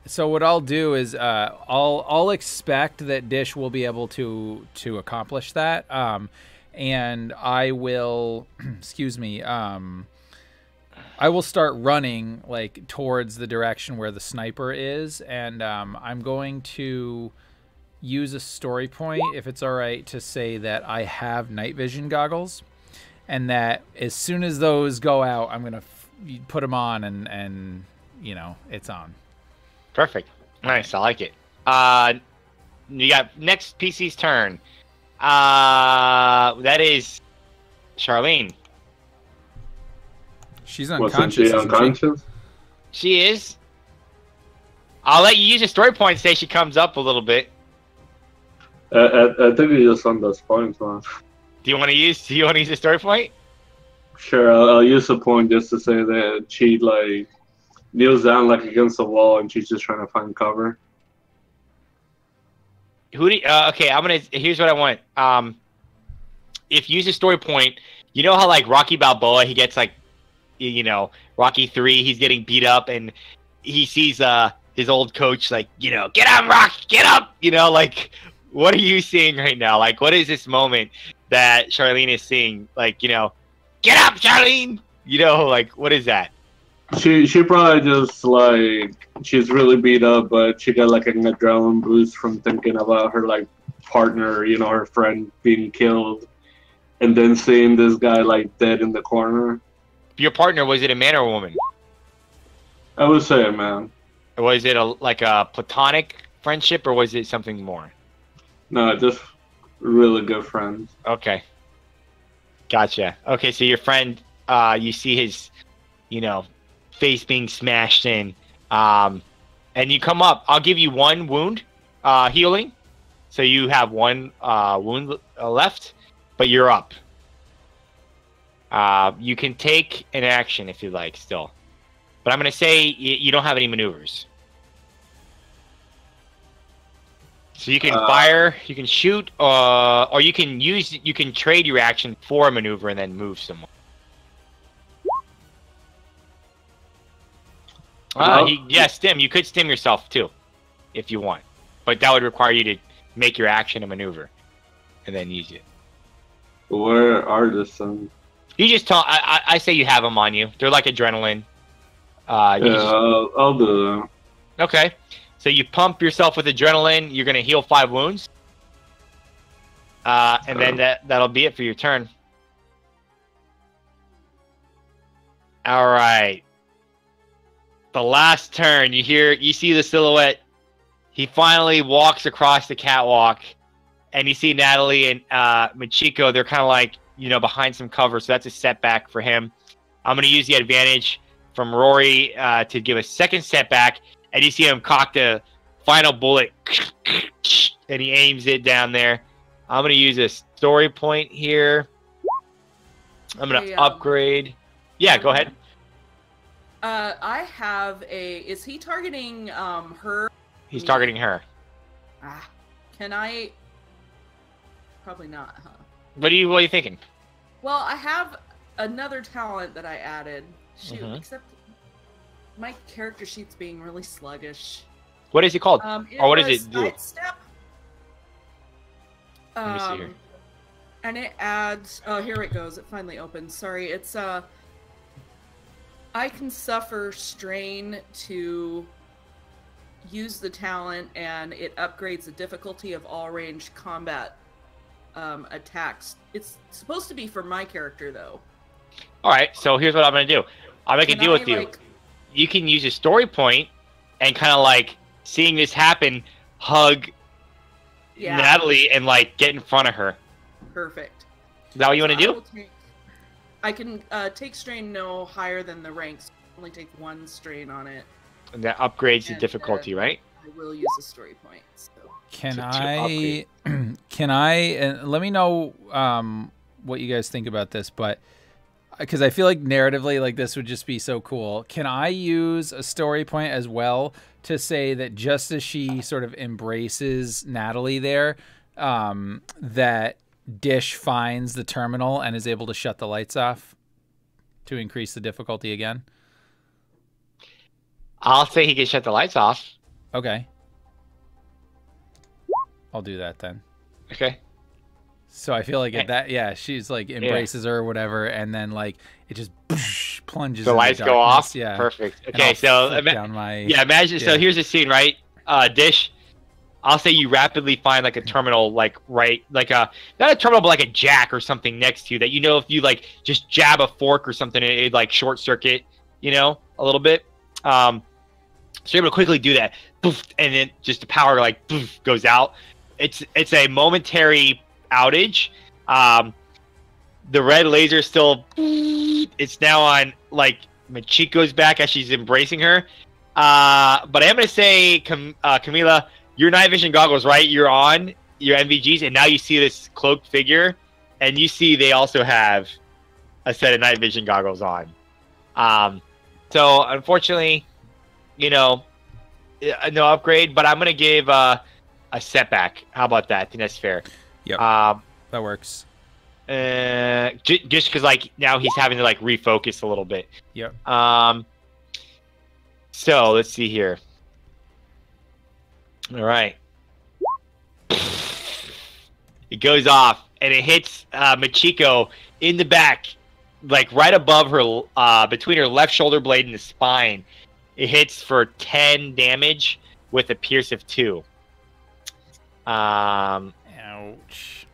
So what I'll do is I'll expect that Dish will be able to accomplish that. And I will, excuse me, I will start running like towards the direction where the sniper is, and I'm going to use a story point, if it's all right, to say that I have night vision goggles, and that as soon as those go out, I'm gonna put them on, and it's on. Perfect. Nice. I like it. You got next PC's turn. That is Charlene. She's unconscious. Wasn't she unconscious? She is. I'll let you use a story point. Say she comes up a little bit. I think you just on those points, man. Do you want to use a story point? Sure, I'll use a point just to say that she like kneels down like against the wall and she's just trying to find cover. Okay, here's what I want. If you use a story point, you know how like Rocky Balboa, he gets like, Rocky 3, he's getting beat up and he sees his old coach like, get up, Rock, get up. Like, what are you seeing right now? Like, what is this moment that Charlene is seeing? Like, get up, Charlene. Like, what is that? She probably just like, she's really beat up, but she got like an adrenaline boost from thinking about her like partner, her friend being killed, and then seeing this guy like dead in the corner. Your partner, was it a man or a woman? I would say a man. Was it like a platonic friendship, or was it something more? No, just really good friends. Okay. Gotcha. Okay, so your friend, you see his, face being smashed in, and you come up. I'll give you one wound healing, so you have one wound left, but you're up. You can take an action if you like still. But I'm going to say you don't have any maneuvers. So you can fire, you can shoot, or you can trade your action for a maneuver and then move someone. Stim. You could stim yourself too, if you want. But that would require you to make your action a maneuver and then use it. Where are the some? You just tell. I say you have them on you. They're like adrenaline. I'll do that. Okay. So you pump yourself with adrenaline. You're gonna heal 5 wounds. And then that'll be it for your turn. All right. The last turn. You see the silhouette. He finally walks across the catwalk, and you see Natalie and Michiko. They're kind of like, behind some cover, so that's a setback for him. I'm going to use the advantage from Rory to give a second setback, and you see him cock the final bullet, and he aims it down there. I'm going to use a story point here. I'm going to upgrade. Yeah, go ahead. I have is he targeting her? He's targeting her. Can I? Probably not, huh? What are you thinking? Well, I have another talent that I added. Shoot, except my character sheet's being really sluggish. What is it called? Or what does it do? Sidestep. Let me see here. And it adds. Oh, here it goes. It finally opened. Sorry, it's I can suffer strain to use the talent, and it upgrades the difficulty of all ranged combat attacks. It's supposed to be for my character, though. All right, so here's what I'm going to do. I'll make a deal with you. You can use a story point and kind of like seeing this happen, hug Natalie and like get in front of her. Perfect. Is that what you want to do? I can take strain no higher than the ranks. Only take 1 strain on it. And that upgrades the difficulty, right? I will use a story point. So. Can I? And let me know what you guys think about this, but because I feel like narratively, like this would just be so cool. Can I use a story point as well to say that just as she sort of embraces Natalie there, that Dish finds the terminal and is able to shut the lights off to increase the difficulty again? I'll say he can shut the lights off. Okay. I'll do that then. Okay. So I feel like she's like embraces her or whatever, and then like it just plunges. The lights go off. Yeah. Perfect. Okay, so imagine. So here's the scene, right? Dish. I'll say you rapidly find like a terminal, like not a terminal, but like a jack or something next to you that if you like just jab a fork or something, it like short circuit, a little bit. So you're able to quickly do that, and then just the power like goes out. It's a momentary outage. The red laser still. It's now on like Michiko's back as she's embracing her. But I am gonna say, Camila, your night vision goggles, right? You're on your MVGs, and now you see this cloaked figure, and you see they also have a set of night vision goggles on. So unfortunately, no upgrade, but I'm gonna give a setback. How about that? I think that's fair. Yep. That works. Just because like now he's having to like refocus a little bit. Yep. So let's see here. All right. It goes off and it hits Michiko in the back, like right above her, between her left shoulder blade and the spine. It hits for 10 damage with a pierce of 2. Ouch.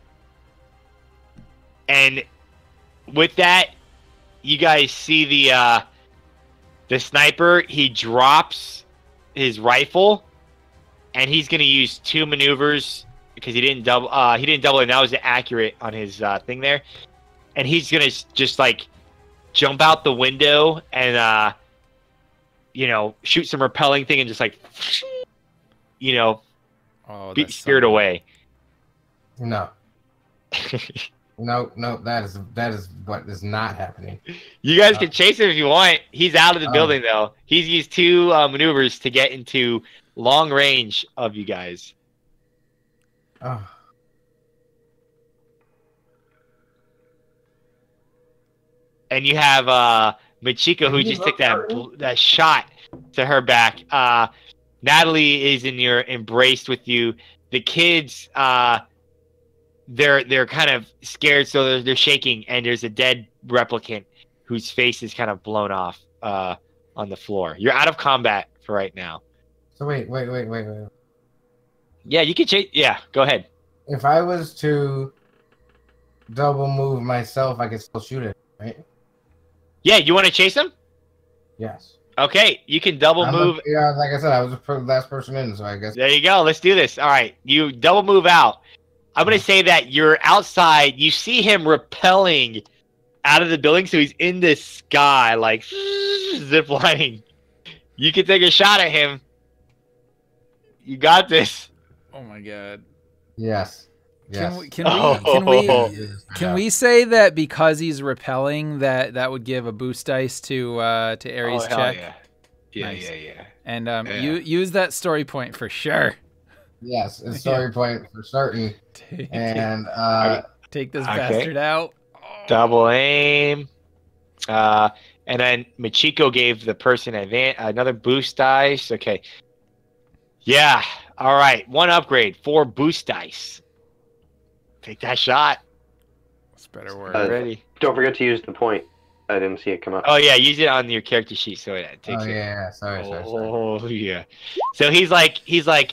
And with that, you guys see the sniper. He drops his rifle, and he's going to use 2 maneuvers because he didn't double. He didn't double, and that was accurate on his thing there. And he's going to just like jump out the window and shoot some repelling thing and just like be scared away. No. No, that is what is not happening. You guys can chase him if you want. He's out of the building though. He's used 2 maneuvers to get into long range of you guys. Oh. And you have Michiko, who just took that shot to her back. Natalie is embraced with you. The kids, they're kind of scared, so they're shaking. And there's a dead replicant whose face is kind of blown off on the floor. You're out of combat for right now. So wait. Yeah, you can chase. Yeah, go ahead. If I was to double move myself, I could still shoot it, right? Yeah, you want to chase him? Yes. Okay, you can double move. Yeah, like I said, I was the last person in, so I guess. There you go. Let's do this. All right, you double move out. I'm going to say that you're outside. You see him rappelling out of the building, so he's in the sky, like ziplining. You can take a shot at him. You got this. Oh my god. Yes. Yes. Can we say that because he's rappelling that would give a boost dice to Eri's check? Yeah. Nice. Yeah. And use that story point for sure. Yes, a story point for certain. And take this bastard out. Double aim. And then Michiko gave the person another boost dice. Okay. Yeah. All right. 1 upgrade, 4 boost dice. Take that shot. That's better word. Ready. Don't forget to use the point. I didn't see it come up. Oh yeah, use it on your character sheet so it takes it. Yeah. Sorry. Oh yeah. So he's like,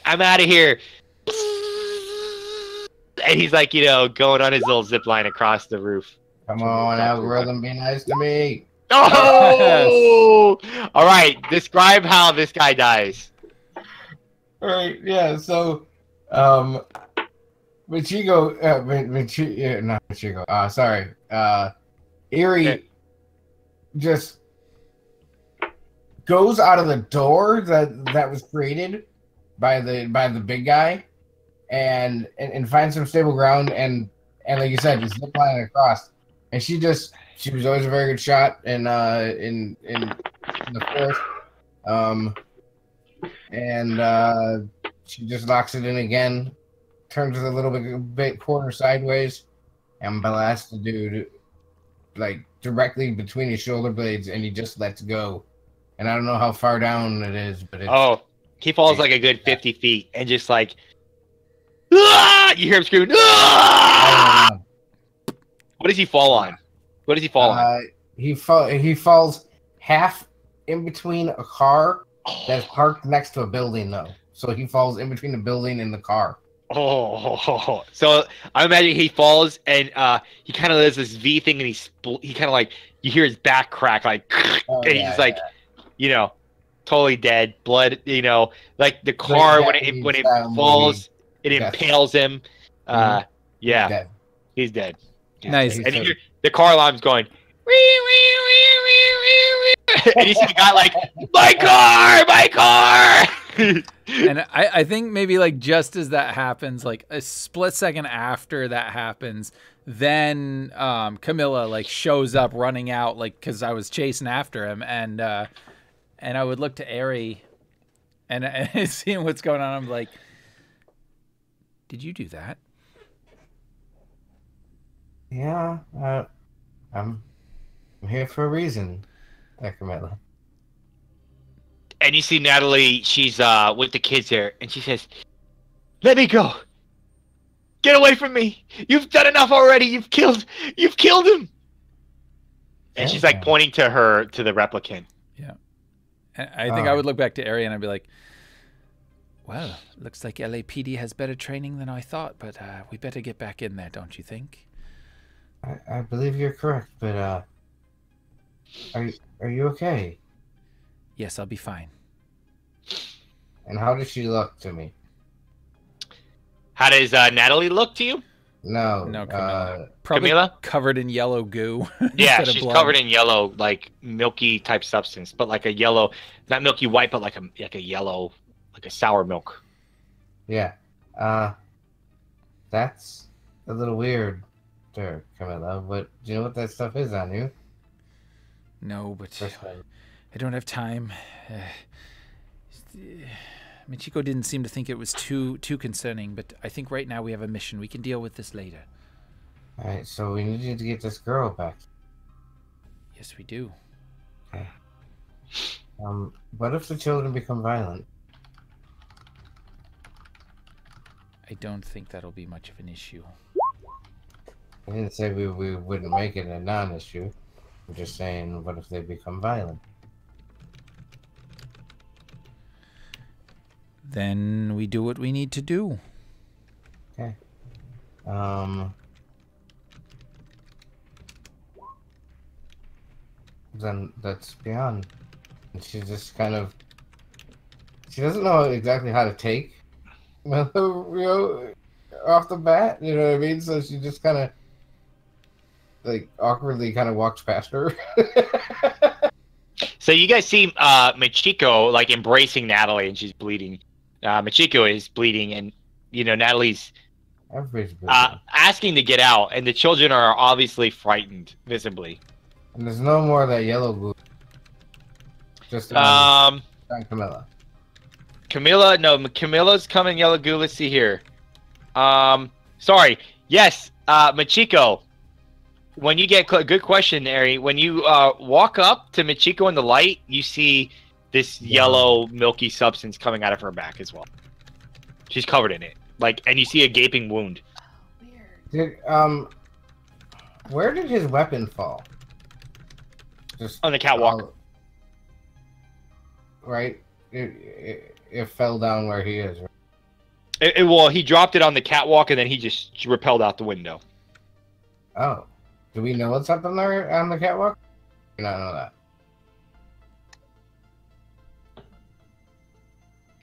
I'm out of here. And he's like, going on his little zip line across the roof. Come on, algorithm, be nice to me. Oh! All right. Describe how this guy dies. All right. Yeah. So, Michiko, not Michiko. Sorry. Eri just goes out of the door that was created by the big guy, and finds some stable ground, and like you said, just ziplining across. And she was always a very good shot in the forest. And she just locks it in again, turns it a little bit corner sideways, and blasts the dude like directly between his shoulder blades, and he just lets go. And I don't know how far down it is, but he falls like a good 50 feet, and just like, ah! You hear him screaming, ah! What does he fall on? What does he fall on? He falls half in between a car that's parked next to a building, though. So he falls in between the building and the car. Oh, so I imagine he falls, and he kind of does this V thing, and he kind of like, you hear his back crack, like, and he's like, totally dead, blood, like the car when it falls, it impales him. He's dead. Nice. And you hear the car alarm's going, wee, wee, wee, wee, wee, wee. And you see the guy like, my car. And I think maybe like just as that happens, like a split second after that happens, then Camila like shows up running out, like, because I was chasing after him, and I would look to Eri and seeing what's going on. I'm like, did you do that? Yeah, I'm here for a reason, Camila. And you see Natalie, she's with the kids there, and she says, "Let me go. Get away from me. You've done enough already. You've killed him." And she's like pointing to the replicant. Yeah. And I think I would look back to Eri and I'd be like, well, looks like LAPD has better training than I thought, but we better get back in there, don't you think? I believe you're correct, but are you okay? Yes, I'll be fine. And how does she look to me? How does Natalie look to you? No, Camila. Probably Camila? Covered in yellow goo. Yeah, she's covered in yellow, like milky type substance, but like a yellow, not milky white, but like a yellow, like a sour milk. Yeah, that's a little weird there, Camilla. But do you know what that stuff is on you? No, but I don't have time. Michiko didn't seem to think it was too concerning, but I think right now we have a mission. We can deal with this later. All right, so we need you to get this girl back. Yes, we do. Okay. What if the children become violent? I don't think that'll be much of an issue. I didn't say we wouldn't make it a non-issue. I'm just saying, what if they become violent? Then we do what we need to do. Okay. Then that's beyond. And she just kind of... She doesn't know exactly how to take off the bat, you know what I mean? So she just kind of, like, awkwardly kind of walks past her. So you guys see Michiko, like, embracing Natalie, and she's bleeding. Michiko is bleeding, and, you know, Natalie's asking to get out, and the children are obviously frightened, visibly. And there's no more of that yellow glue. Just Camilla. Camilla's coming yellow goo. Let's see here. Sorry. Yes, Michiko. When you get good question, Eri. When you walk up to Michiko in the light, you see this yellow milky substance coming out of her back as well. She's covered in it, and you see a gaping wound. Weird. Where did his weapon fall? Just on the catwalk. Right. It fell down where he is. Right? Well, he dropped it on the catwalk, and then he just repelled out the window. Oh. Do we know what's up on there on the catwalk? Do not know that.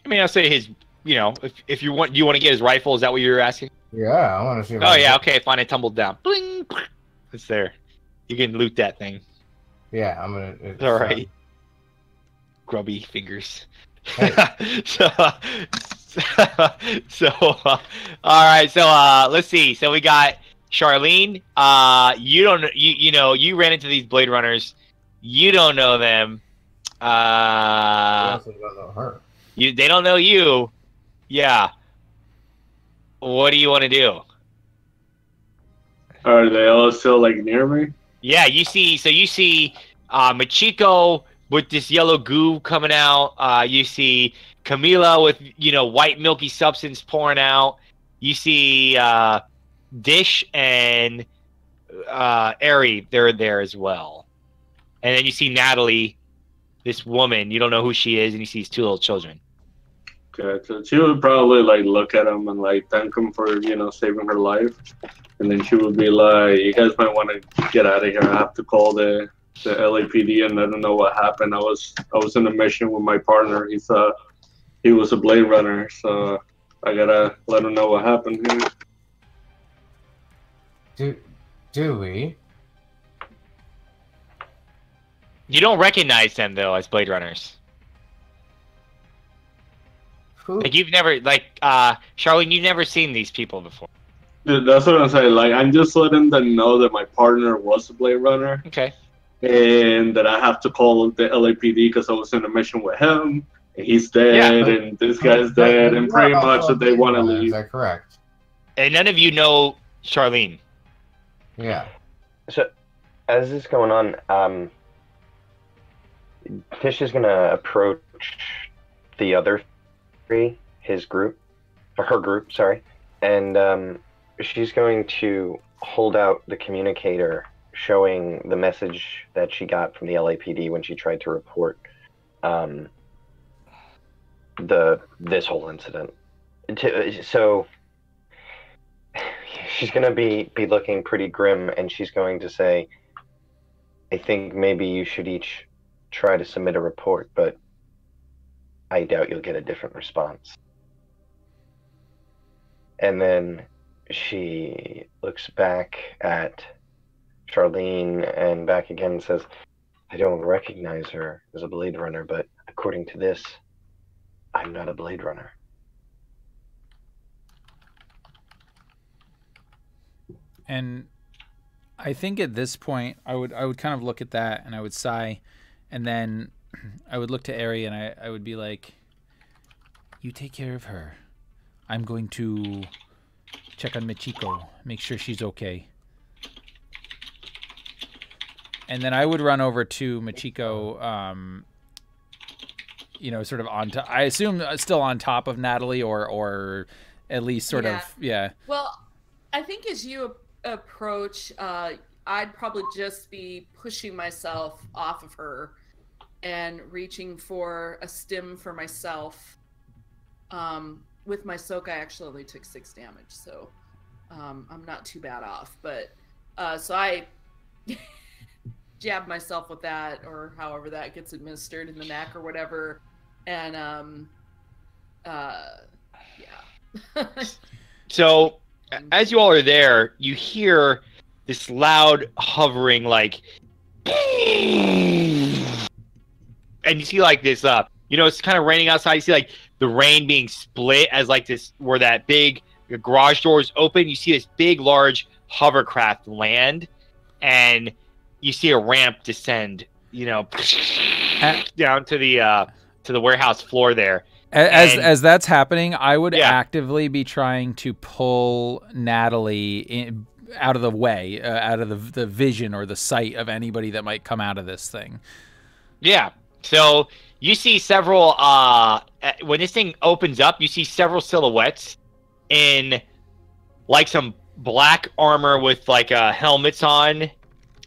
I mean, I'll say his, if you want, do you want to get his rifle? Is that what you're asking? Yeah, I want to see. Oh, yeah, okay, fine. It tumbled down. Bling! It's there. You can loot that thing. Yeah, I'm going to. All right. Grubby fingers. Hey. All right. So, let's see. So we got Charlene. You ran into these Blade Runners. You don't know them. I also don't know her. They don't know you. Yeah. What do you want to do? Are they all still near me? Yeah, you see Michiko with this yellow goo coming out. You see Camila with white milky substance pouring out. You see Dish and Eri, they're there as well. And then you see Natalie, this woman, you don't know who she is, and you see these two little children. Okay, so she would probably look at him and thank him for saving her life, and then she would be like, "You guys might want to get out of here. I have to call the LAPD and let them know what happened. I was in a mission with my partner. He thought he was a Blade Runner, so I gotta let him know what happened here." Do we? You don't recognize them though as Blade Runners. Who? You've never Charlene, you've never seen these people before. Dude, that's what I'm saying. I'm just letting them know that my partner was a Blade Runner. Okay. And that I have to call the LAPD because I was in a mission with him, and he's dead, and this guy's dead, and pretty much that they want to leave. Is that correct? And none of you know Charlene. Yeah. So, as this is going on, Tish is going to approach the other three, her group, sorry, and she's going to hold out the communicator showing the message that she got from the LAPD when she tried to report this whole incident. So she's going to be looking pretty grim, and she's going to say, "I think maybe you should each try to submit a report, but I doubt you'll get a different response." And then she looks back at Charlene and back again and says, "I don't recognize her as a Blade Runner, but according to this, I'm not a Blade Runner." And I think at this point, I would kind of look at that and I would sigh, and then I would look to Eri and I would be like, "You take care of her. I'm going to check on Michiko, make sure she's okay." And then I would run over to Michiko, you know, sort of on top. I assume still on top of Natalie, or at least sort of, yeah. Well, I think as you approach, I'd probably just be pushing myself off of her and reaching for a stim for myself. With my soak, I actually only took 6 damage, so I'm not too bad off. But so I jab myself with that, or however that gets administered in the neck or whatever, and yeah. So as you all are there, you hear this loud hovering, like, and you see like this, you know, it's kind of raining outside. You see like the rain being split as like this, where that big garage door is open. You see this big, large hovercraft land, and you see a ramp descend, you know, down to the warehouse floor there. As that's happening, I would actively be trying to pull Natalie out of the way, out of the vision or the sight of anybody that might come out of this thing. Yeah. So you see several, when this thing opens up, you see several silhouettes in like some black armor with like helmets on.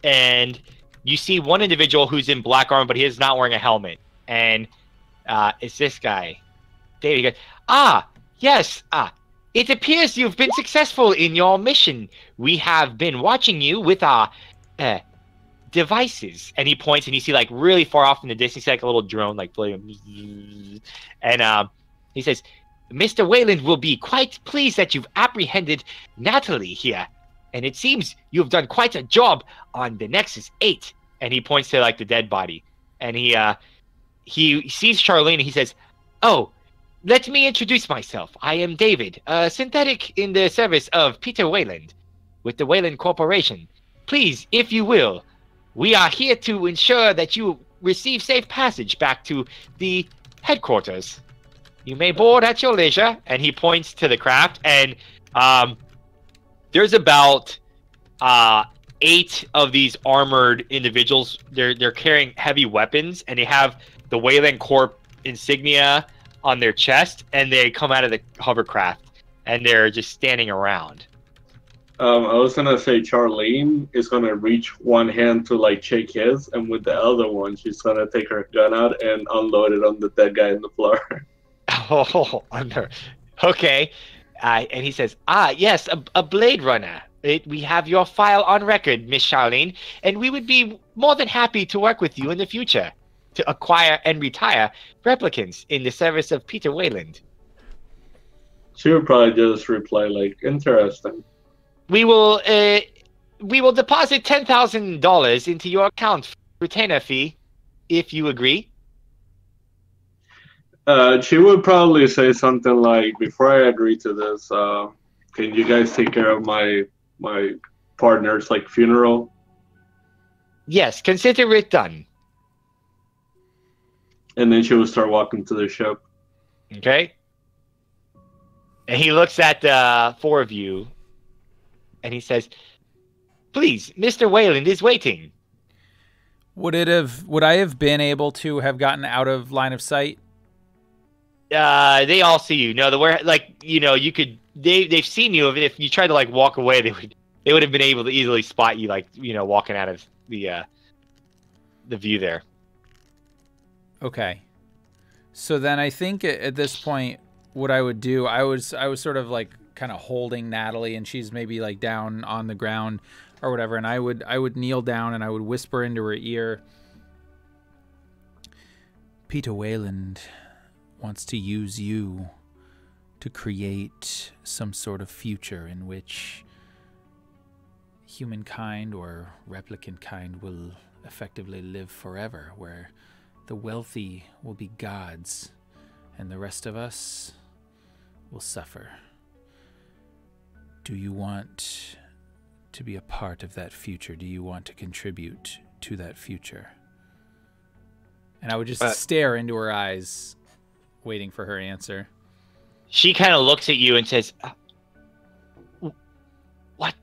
And you see one individual who's in black armor, but he is not wearing a helmet. And it's this guy. David goes, yes, it appears you've been successful in your mission. We have been watching you with our devices. And he points, and you see like really far off in the distance, like a little drone, like floating. And he says, Mr. Weyland will be quite pleased that you've apprehended Natalie here. And it seems you've done quite a job on the Nexus 8. And he points to like the dead body. And he sees Charlene, and he says, "Oh, let me introduce myself. I am David, a synthetic in the service of Peter Weyland with the Weyland Corporation. Please, if you will, we are here to ensure that you receive safe passage back to the headquarters. You may board at your leisure." And he points to the craft, and there's about 8 of these armored individuals. They're carrying heavy weapons, and they have the Weyland Corp insignia on their chest, and they come out of the hovercraft, and they're just standing around. I was gonna say Charlene is gonna reach one hand to like shake his, and with the other one, she's gonna take her gun out and unload it on the dead guy on the floor. Oh, okay. And he says, yes, a Blade Runner. We have your file on record, Miss Charlene, and we would be more than happy to work with you in the future to acquire and retire replicants in the service of Peter Weyland. She would probably just reply like, "Interesting." We will deposit $10,000 into your account for retainer fee, if you agree. She would probably say something like, "Before I agree to this, can you guys take care of my partner's like funeral?" Yes, consider it done. And then she would start walking to the ship. Okay. And he looks at the 4 of you, and he says, "Please, Mr. Weyland is waiting." Would I have been able to have gotten out of line of sight? They all see you. No, you could. They've seen you. If you tried to like walk away, they would have been able to easily spot you, like, you know, walking out of the view there. Okay. So then I think at this point, what I would do, I was sort of like kind of holding Natalie, and she's maybe like down on the ground or whatever, and I would kneel down and I would whisper into her ear, "Peter Weyland wants to use you to create some sort of future in which humankind or replicant kind will effectively live forever, where the wealthy will be gods and the rest of us will suffer. Do you want to be a part of that future? Do you want to contribute to that future? And I would just stare into her eyes, waiting for her answer. She kind of looks at you and says, "What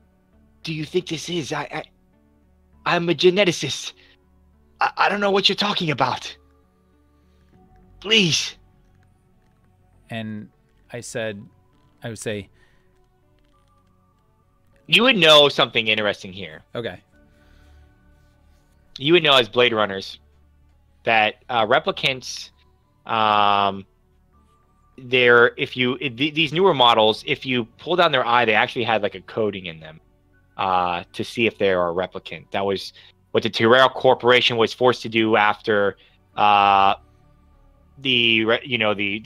do you think this is? I'm a geneticist. I don't know what you're talking about. Please." And I would say, you would know something interesting here. Okay. You would know as Bladrunners that replicants, these newer models, if you pull down their eye, they actually had like a coating in them to see if they are a replicant. That was what the Tyrell Corporation was forced to do after the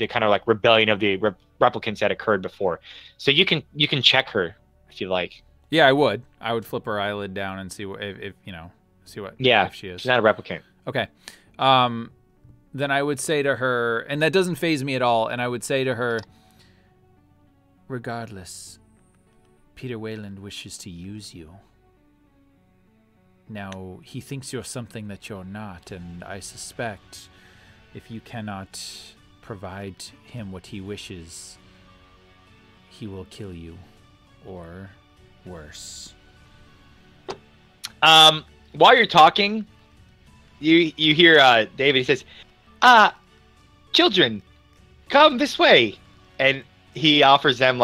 kind of like rebellion of the replicants that occurred before. So you can check her if you like. Yeah, I would. I would flip her eyelid down and see what if she is. She's not a replicant. Okay. Then I would say to her, and that doesn't faze me at all, and I would say to her, regardless, Peter Weyland wishes to use you. Now, he thinks you're something that you're not, and I suspect if you cannot provide him what he wishes, he will kill you, or worse. While you're talking, you hear David. He says, "Children, come this way," and he offers them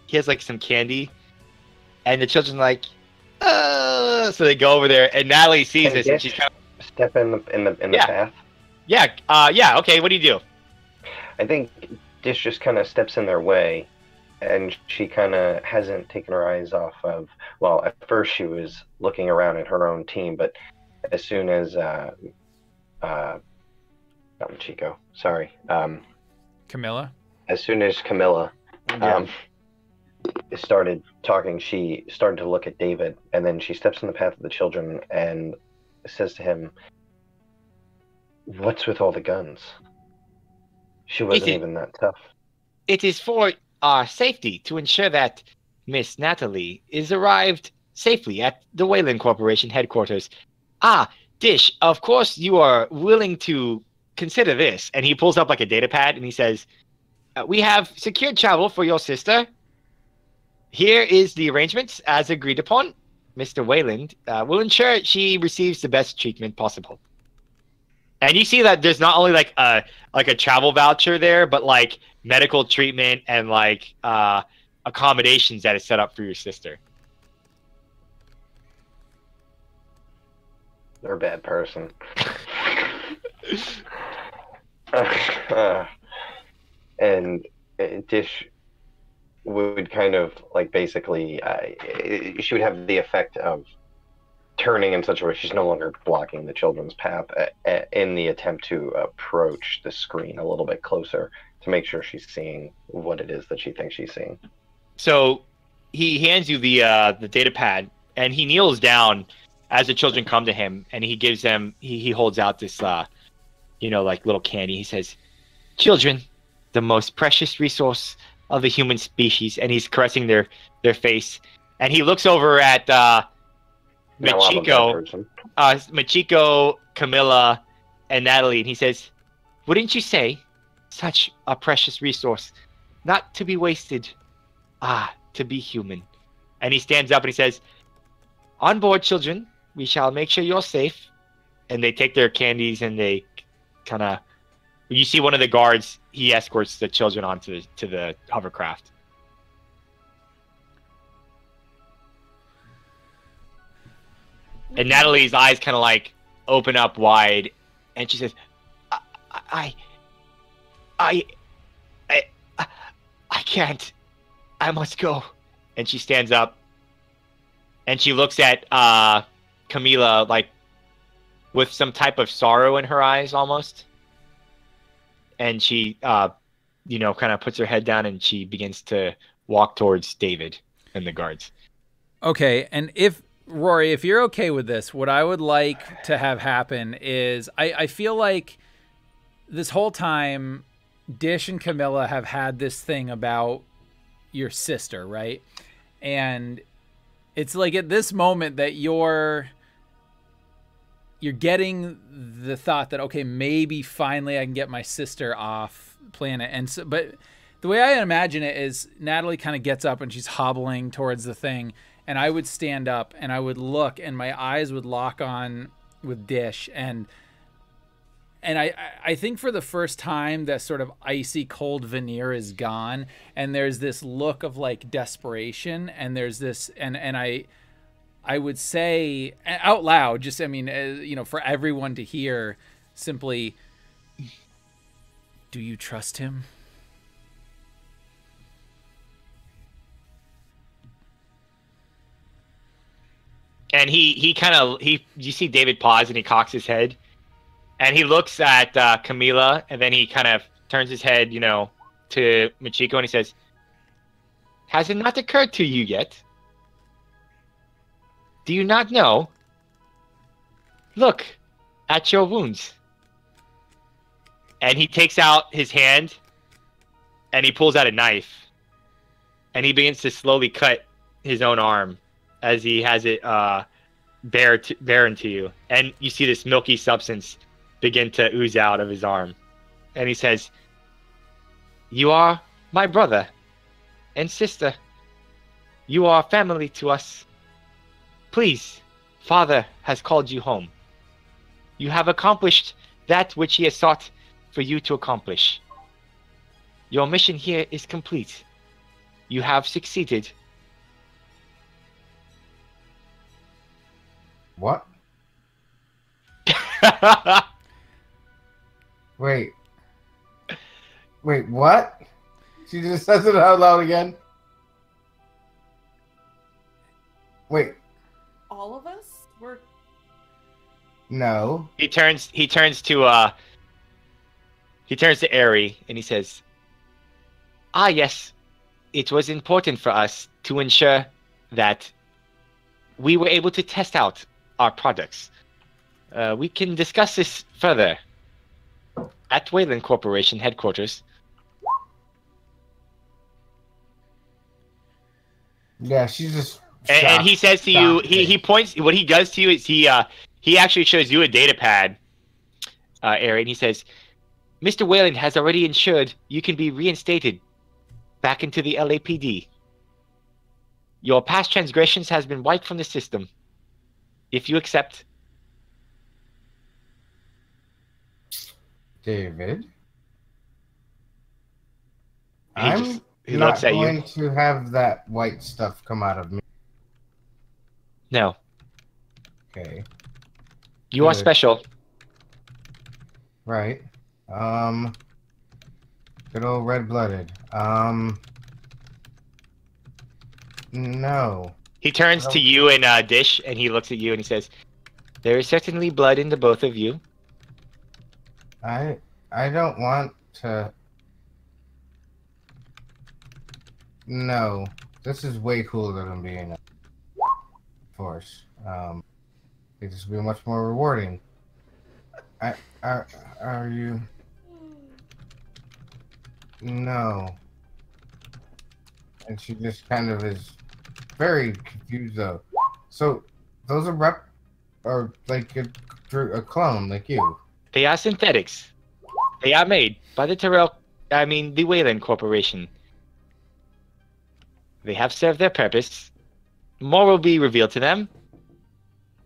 he has some candy, and the children so they go over there, and Natalie sees this, and she's kind of step in the path. Yeah. Okay. What do you do? I think Dish just kind of steps in their way, and she kind of hasn't taken her eyes off of. Well, at first she was looking around at her own team, but as soon as not Michiko, sorry, Camila. As soon as Camila started talking, she started to look at David, and then she steps in the path of the children and says to him, "What's with all the guns? She wasn't even that tough." It is for our safety to ensure that Miss Natalie is arrived safely at the Weyland Corporation headquarters. Dish, of course you are willing to consider this. And he pulls up a data pad and he says, "We have secured travel for your sister. Here is the arrangements as agreed upon. Mr. Weyland will ensure she receives the best treatment possible." And you see that there's not only a travel voucher there, but medical treatment and accommodations that is set up for your sister. They're a bad person. And Dish would kind of basically she would have the effect of turning in such a way she's no longer blocking the children's path in the attempt to approach the screen a little bit closer to make sure she's seeing what it is that she thinks she's seeing. So he hands you the data pad, and he kneels down as the children come to him, and he gives them he holds out this little candy. He says, "Children, the most precious resource of the human species," and he's caressing their face, and he looks over at Michiko, Camila, and Natalie, and he says, "Wouldn't you say such a precious resource, not to be wasted, to be human?" And he stands up and he says, "On board, children. We shall make sure you're safe." And they take their candies and they kind of. You see one of the guards. He escorts the children onto the hovercraft. And Natalie's eyes kind of open up wide, and she says, I can't. I must go." And she stands up, and she looks at Camila with some type of sorrow in her eyes, almost. And she, kind of puts her head down, and she begins to walk towards David and the guards. Okay, and Rory, if you're okay with this, what I would like to have happen is I feel like this whole time Dish and Camila have had this thing about your sister, right? And It's like at this moment that you're getting the thought that, okay, maybe finally I can get my sister off planet. And so, but the way I imagine it is Natalie kind of gets up and she's hobbling towards the thing, and I would stand up and I would look and my eyes would lock on with Dish, and I think for the first time that sort of icy cold veneer is gone, and there's this look of like desperation, and there's this, and I would say out loud, just, I mean, you know, for everyone to hear, simply, do you trust him? And you see David pause and he cocks his head. And he looks at Camila, and then he kind of turns his head, you know, to Michiko, and he says, has it not occurred to you yet? Do you not know? Look at your wounds. And he takes out his hand, and he pulls out a knife. And he begins to slowly cut his own arm as he has it bare into you. And you see this milky substance begin to ooze out of his arm. And he says, you are my brother and sister. You are family to us. Please, Father has called you home. You have accomplished that which he has sought for you to accomplish. Your mission here is complete. You have succeeded. What? Wait, what? She just says it out loud again. Wait. All of us? We're... No. He turns to Eri and he says, ah, yes, it was important for us to ensure that we were able to test out our products. We can discuss this further at Weyland Corporation headquarters. Yeah, she's just... And he says to you, he points, what he does to you is he actually shows you a data pad, Eri, and he says, Mr. Weyland has already ensured you can be reinstated back into the LAPD. Your past transgressions has been wiped from the system. If you accept. David? He looks at you. I'm not going to have that white stuff come out of me. No. Okay. You are special. Right. Good old red-blooded. No. He turns to you and Dish, and he looks at you and he says, there is certainly blood in the both of you. I don't want to... No. This is way cooler than being a force. I think this will be much more rewarding. Are you... No. And she just kind of is very confused though. So those are like a clone like you. They are synthetics. They are made by the Weyland Corporation. They have served their purpose. More will be revealed to them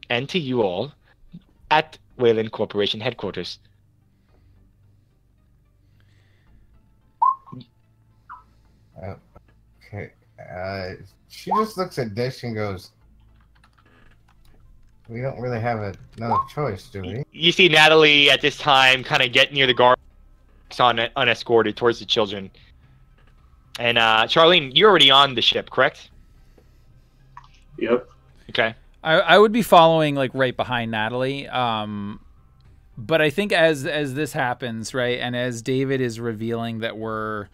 and to you all at Weyland Corporation headquarters. Okay. She just looks at Dish and goes, we don't really have another choice, do we? You see Natalie at this time kind of get near the guard unescorted towards the children. And Charlene, you're already on the ship, correct? Yep. Okay. I would be following like right behind Natalie. But I think as this happens, right, and as David is revealing that we're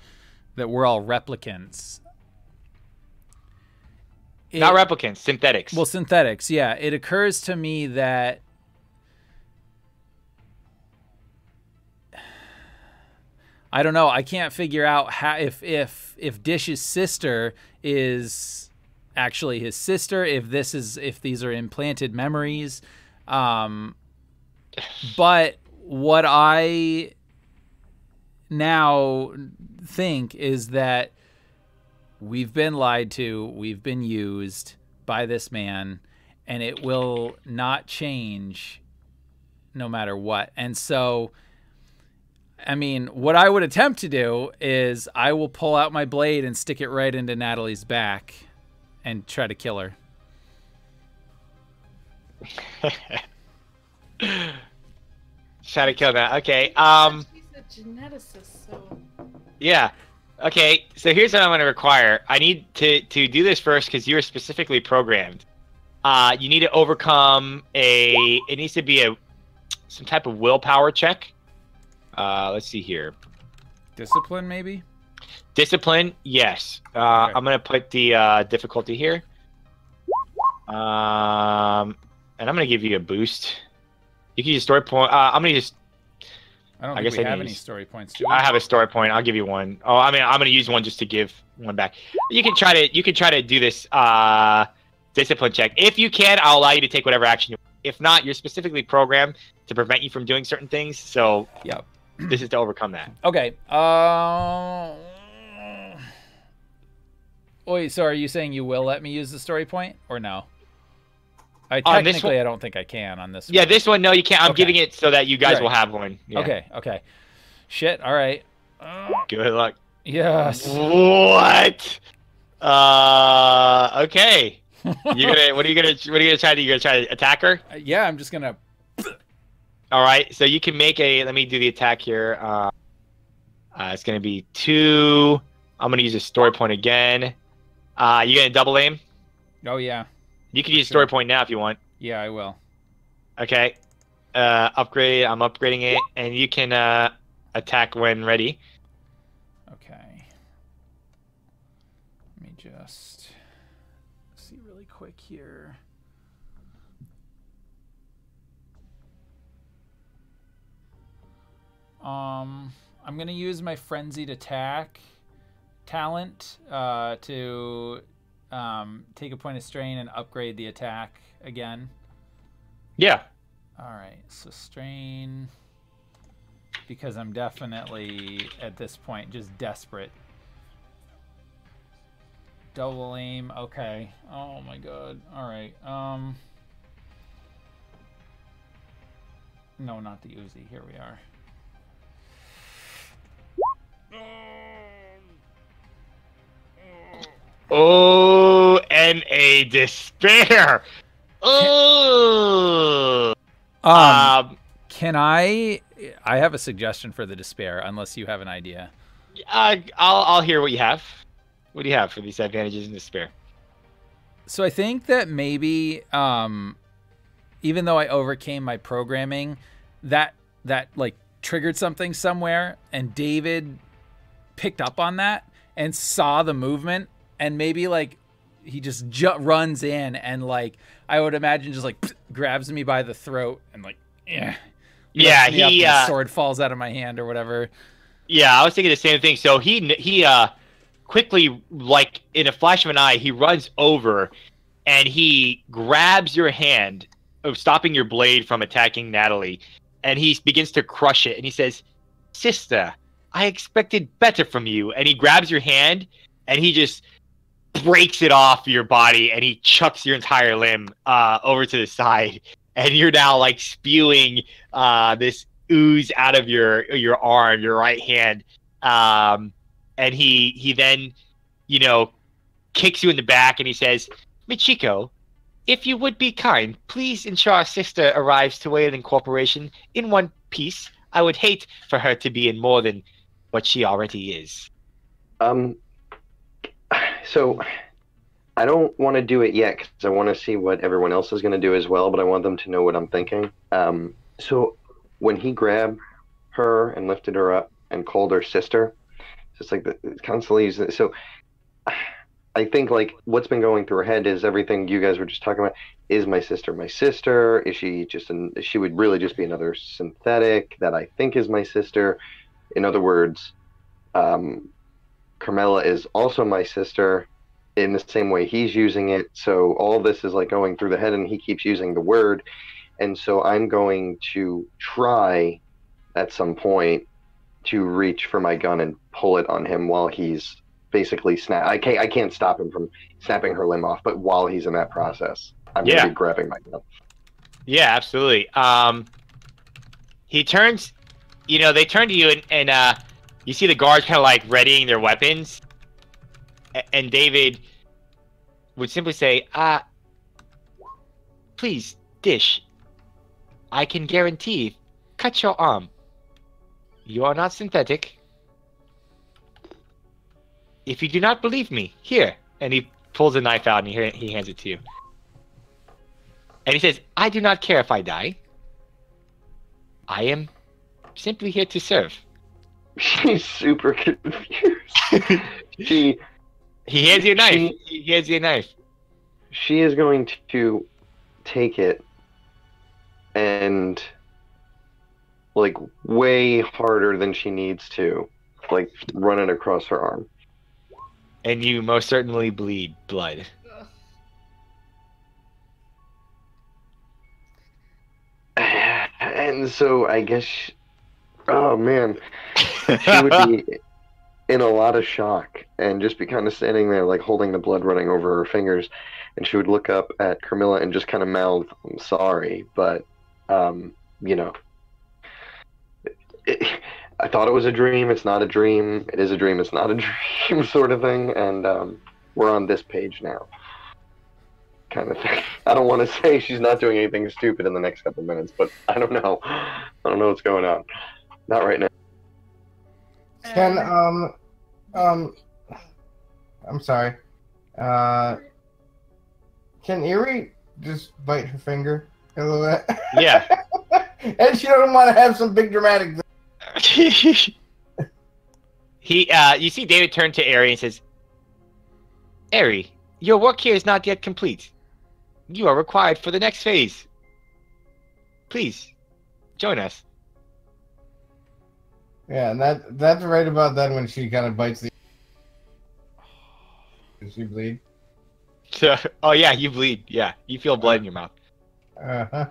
all replicants. Not replicants, synthetics. Well, synthetics, yeah. It occurs to me that I don't know. I can't figure out how if Dish's sister is actually his sister, if these are implanted memories. But what I now think is that we've been lied to, we've been used by this man, and it will not change no matter what. And so, I mean, what I would attempt to do is I will pull out my blade and stick it right into Natalie's back and try to kill her. Try to kill that. Okay. She's a geneticist, so. Yeah. Okay. So here's what I'm going to require. I need to do this first because you're specifically programmed. You need to overcome it needs to be some type of willpower check. Let's see here. Discipline, maybe? Discipline, yes. Okay. I'm going to put the difficulty here. And I'm going to give you a boost. You can use story point. I'm going to just... I don't think we have any story points, do we? I have a story point. I'll give you one. Oh, I mean, I'm going to use one just to give one back. You can try to do this discipline check. If you can, I'll allow you to take whatever action you want. If not, you're specifically programmed to prevent you from doing certain things. So, yep. This is to overcome that. Okay. Wait, so are you saying you will let me use the story point or no? Technically, I don't think I can on this one. Yeah, this one, no, you can't. I'm giving it so that you guys will have one. Yeah. Okay. Shit, all right. Good luck. Yes. What? Okay. What are you gonna try to do? You're gonna try to attack her? Yeah, I'm just gonna. All right, so you can make let me do the attack here. It's gonna be 2. I'm gonna use a story point again. You gonna double aim? Oh yeah. You can use story point now if you want. Yeah, I will. Okay. Upgrade. I'm upgrading it, and you can attack when ready. Okay. Let me just see really quick here. I'm gonna use my frenzied attack talent to take a point of strain and upgrade the attack again. Yeah. All right, so strain, because I'm definitely at this point just desperate. Double aim, okay. Oh my god. All right. No, not the Uzi. Here we are. Oh, and a despair. Oh. Can I have a suggestion for the despair, unless you have an idea. I'll hear what you have. What do you have for these advantages in despair? So I think that maybe, even though I overcame my programming, that like triggered something somewhere, and David picked up on that and saw the movement, and maybe like he just runs in and like I would imagine just like grabs me by the throat and like yeah, the sword falls out of my hand or whatever. Yeah, I was thinking the same thing. So he quickly, like in a flash of an eye, he runs over and he grabs your hand, stopping your blade from attacking Natalie, and he begins to crush it. And he says, "Sister, I expected better from you." And he grabs your hand and he just breaks it off your body, and he chucks your entire limb over to the side, and you're now like spewing this ooze out of your arm, your right hand, and he then kicks you in the back, and he says, "Michiko, if you would be kind, please ensure our sister arrives to Weyland Corporation in one piece. I would hate for her to be in more than what she already is." So I don't want to do it yet because I want to see what everyone else is going to do as well, but I want them to know what I'm thinking. So when he grabbed her and lifted her up and called her sister, it's like constantly. So I think like what's been going through her head is everything you guys were just talking about. Is my sister my sister? Is she just she would really just be another synthetic that I think is my sister? In other words, Carmela is also my sister, in the same way he's using it. So all this is like going through the head, and he keeps using the word. And so I'm going to try at some point to reach for my gun and pull it on him while he's basically I can't stop him from snapping her limb off, but while he's in that process, I'm going to be grabbing my gun. Yeah, absolutely. He turns, they turn to you, and you see the guards kind of like readying their weapons. And David would simply say, please, Dish, I can guarantee, cut your arm. You are not synthetic. If you do not believe me, here. And he pulls a knife out and he hands it to you. And he says, I do not care if I die. I am simply here to serve. She's super confused. He hands you a knife. He hands you a knife. She is going to take it and, like, way harder than she needs to, like, run it across her arm. And you most certainly bleed blood. And so I guess, oh man, she would be in a lot of shock and just be kind of standing there, like holding the blood running over her fingers. And she would look up at Camila and just kind of mouth, I'm sorry, but, I thought it was a dream. It's not a dream. It is a dream. It's not a dream, sort of thing. And we're on this page now, kind of thing. I don't want to say she's not doing anything stupid in the next couple minutes, but I don't know. I don't know what's going on. Not right now. Can I'm sorry. Can Eri just bite her finger a little bit? Yeah. And she doesn't want to have some big dramatic. You see David turn to Eri and says, Eri, your work here is not yet complete. You are required for the next phase. Please, join us. Yeah, and that's right about then when she kind of bites the... Does she bleed? Oh yeah, you bleed. Yeah, you feel blood in your mouth. Uh-huh.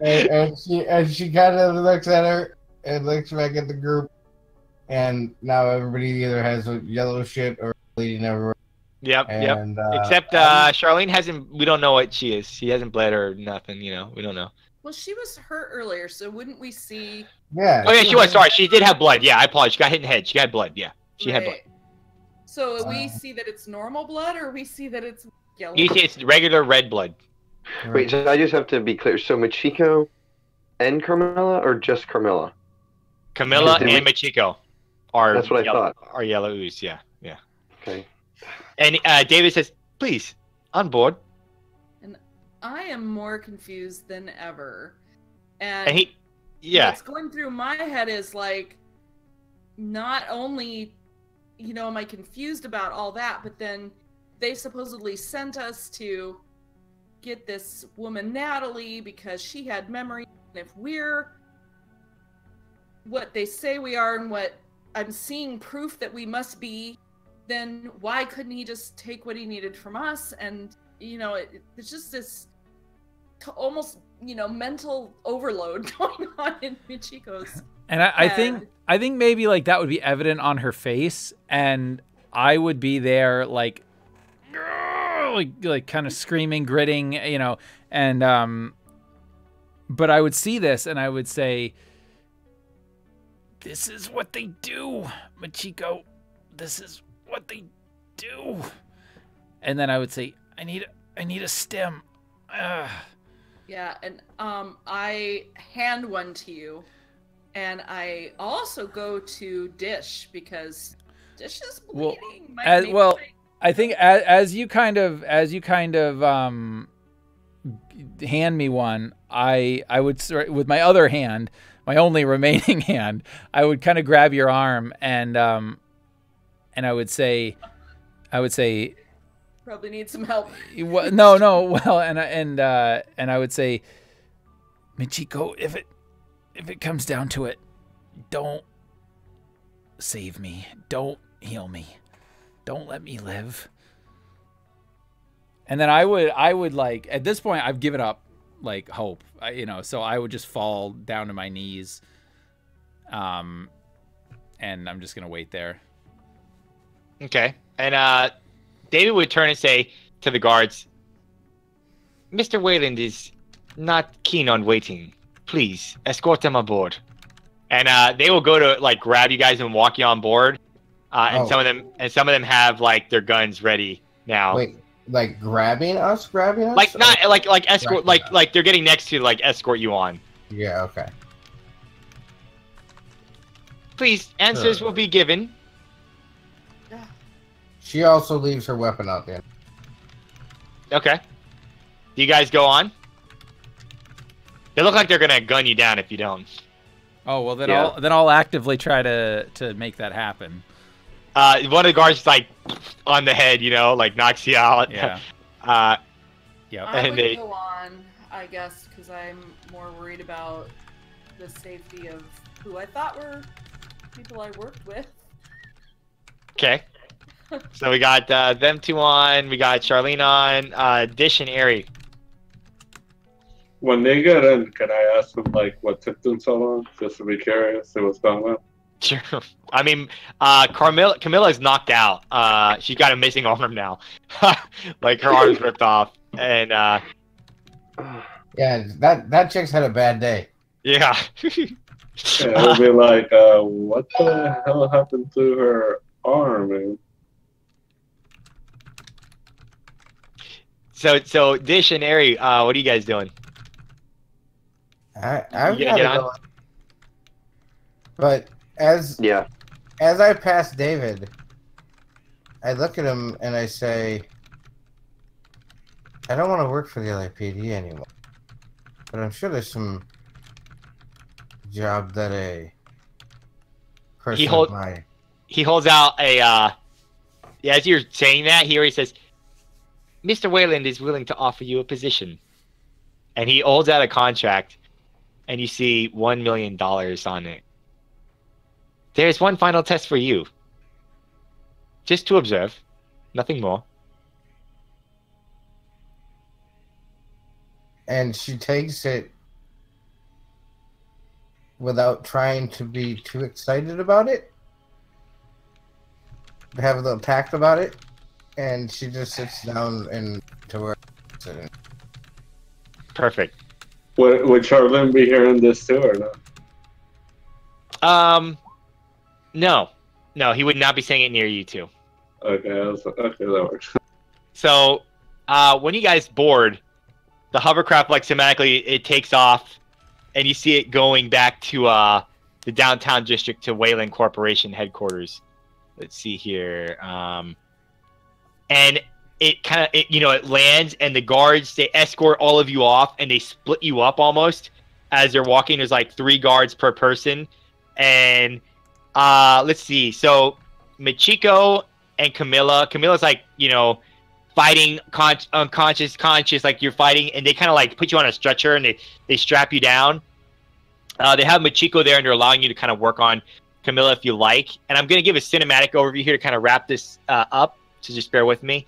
and she kind of looks at her and looks back at the group, and now everybody either has a yellow shit or bleeding everywhere. Yep. Except Charlene hasn't. We don't know what she is. She hasn't bled or nothing. We don't know. Well, she was hurt earlier, so wouldn't we see? Yeah. Oh yeah, she was. Sorry, she did have blood. Yeah, I apologize. She got hit in the head. She had blood. Yeah, she had blood. So we see that it's normal blood, or we see that it's yellow? You see, it's regular red blood. Wait, so I just have to be clear. So Michiko and Carmilla, or just Carmilla? Camila and Michiko are. That's what I thought. Are yellow ooze? Yeah. Okay. And David says, "Please, on board." And I am more confused than ever. And what's going through my head is like, not only, am I confused about all that, but then they supposedly sent us to get this woman Natalie because she had memory. And if we're what they say we are and what I'm seeing proof that we must be, then why couldn't he just take what he needed from us? And it's just this almost mental overload going on in Michiko's and I think maybe like that would be evident on her face, and I would be there like kind of screaming, gritting, and but I would see this and I would say, this is what they do, Michiko. This is what they do. And then I would say, I need a stem. Yeah, and I hand one to you, and I also go to Dish because Dish is bleeding. I think as you kind of hand me one, I would start with my other hand, my only remaining hand. I would kind of grab your arm and I would say, probably need some help. No. Well, and I would say, Michiko, if it comes down to it, don't save me. Don't heal me. Don't let me live. And then I would like, at this point, I've given up like hope, so I would just fall down to my knees. And I'm just going to wait there. Okay. And David would turn and say to the guards, Mr. Weyland is not keen on waiting. Please escort them aboard. And they will go to like grab you guys and walk you on board. And some of them have like their guns ready now. Wait, like grabbing us? Like not like escort, like they're getting next to you, like escort you on. Yeah. Okay. Please, answers will be given. She also leaves her weapon out there. Okay. Do you guys go on? They look like they're gonna gun you down if you don't. Oh well, then I'll actively try to make that happen. One of the guards like on the head, like knocks you out. Yeah. Yeah. I would go on, I guess, because I'm more worried about the safety of who I thought were people I worked with. Okay. So we got them two on. We got Charlene on. Dish and Eri. When they get in, can I ask them like what took them so long? Just to be curious, see what's going on. Sure. I mean, Camilla is knocked out. She's got a missing arm now. Like her arm's ripped off, and yeah, that chick's had a bad day. Yeah. It'll be like, what the hell happened to her arm, man? So Dish and Eri, what are you guys doing? I've got to go. But as I pass David, I look at him and I say, I don't want to work for the LAPD anymore. But I'm sure there's some job that a person he holds out a as you're saying that, he already says, Mr. Weyland is willing to offer you a position. And he holds out a contract, and you see $1 million on it. There's one final test for you. Just to observe. Nothing more. And she takes it without trying to be too excited about it. Have a little tact about it. And she just sits down and to where it's sitting. Perfect. Would Charlene be hearing this too or not? No, he would not be saying it near you two. Okay, that works. So, when you guys board, the hovercraft like thematically it takes off, and you see it going back to the downtown district to Weyland Corporation headquarters. Let's see here. And it kind of, it lands, and the guards, they escort all of you off, and they split you up almost as they're walking. There's like 3 guards per person. And let's see. So Michiko and Camilla's like, fighting unconscious, conscious, like you're fighting, and they kind of like put you on a stretcher, and they strap you down. They have Michiko there, and they're allowing you to kind of work on Camilla if you like. And I'm going to give a cinematic overview here to kind of wrap this up. So just bear with me.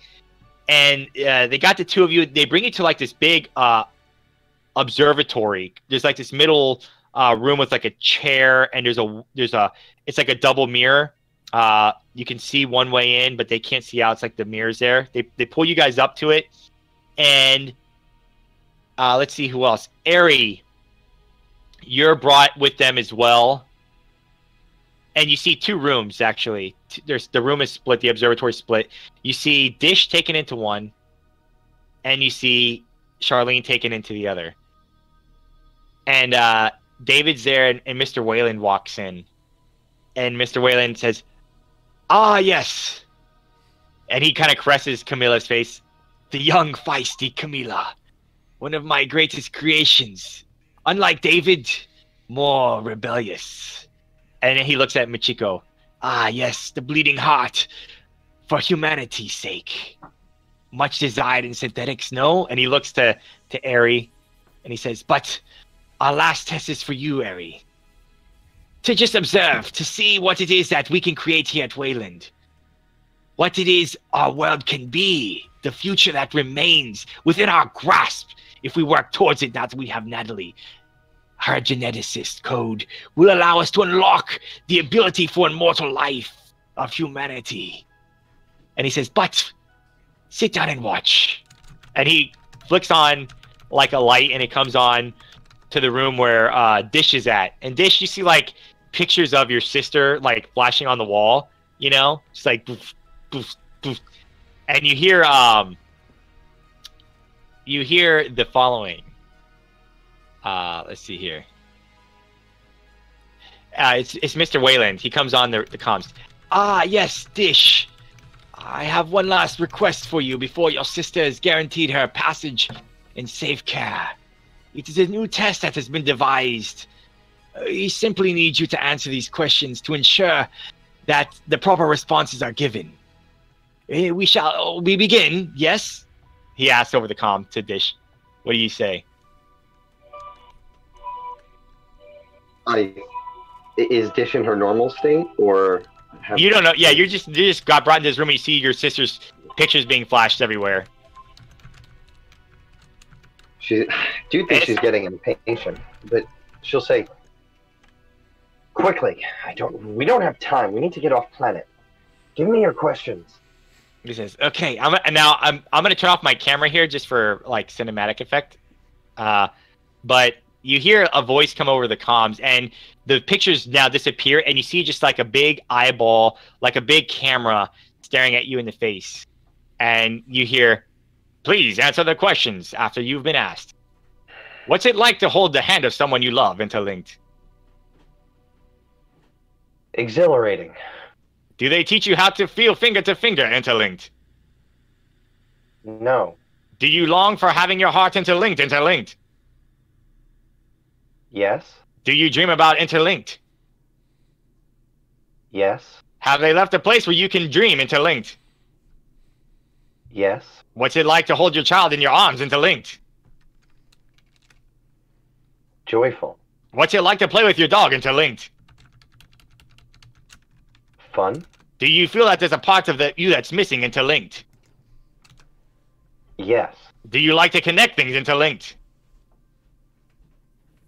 And they got the 2 of you. They bring you to like this big observatory. There's like this middle room with like a chair, and it's like a double mirror. You can see one way in, but they can't see out. It's like the mirrors there. They pull you guys up to it, and let's see who else. Eri, you're brought with them as well. And you see 2 rooms, actually. The room is split. The observatory is split. You see Dish taken into one, and you see Charlene taken into the other. And David's there, and Mr. Weyland walks in. And Mr. Weyland says, "Ah, yes." And he kind of caresses Camilla's face. "The young, feisty Camilla. One of my greatest creations. Unlike David, more rebellious." And then he looks at Michiko. "Ah, yes, the bleeding heart. For humanity's sake. Much desired in synthetics, no?" And he looks to Eri, and he says, "But our last test is for you, Eri. To just observe, to see what it is that we can create here at Weyland. what it is our world can be, the future that remains within our grasp if we work towards it now that we have Natalie. Her geneticist code will allow us to unlock the ability for immortal life of humanity. And he says, but sit down and watch. And he flicks on like a light, and it comes on to the room where Dish is at. And Dish, you see like pictures of your sister like flashing on the wall, you know? It's like poof, poof, poof. And you hear the following. Let's see here. It's Mr. Weyland. He comes on the comms. Ah, yes, Dish. I have one last request for you before your sister is guaranteed her passage in safe care. It is a new test that has been devised. He simply needs you to answer these questions to ensure that the proper responses are given. We begin, yes? He asked over the comm to Dish. What do you say? Is Dish in her normal state, or you don't know? Yeah, you just got brought into this room and you see your sister's pictures being flashed everywhere. Do you think she's getting impatient? But she'll say, "Quickly, we don't have time. We need to get off planet. Give me your questions." He says, "Okay, I'm gonna turn off my camera here just for like cinematic effect." But you hear a voice come over the comms, and the pictures now disappear, and you see just like a big eyeball, like a big camera staring at you in the face. And you hear, "Please answer the questions after you've been asked. What's it like to hold the hand of someone you love interlinked? Exhilarating. Do they teach you how to feel finger to finger interlinked? No. Do you long for having your heart interlinked? Yes. Do you dream about interlinked? Yes. Have they left a place where you can dream interlinked? Yes. What's it like to hold your child in your arms interlinked? Joyful. What's it like to play with your dog interlinked? Fun. Do you feel that there's a part of you that's missing interlinked? Yes. Do you like to connect things interlinked?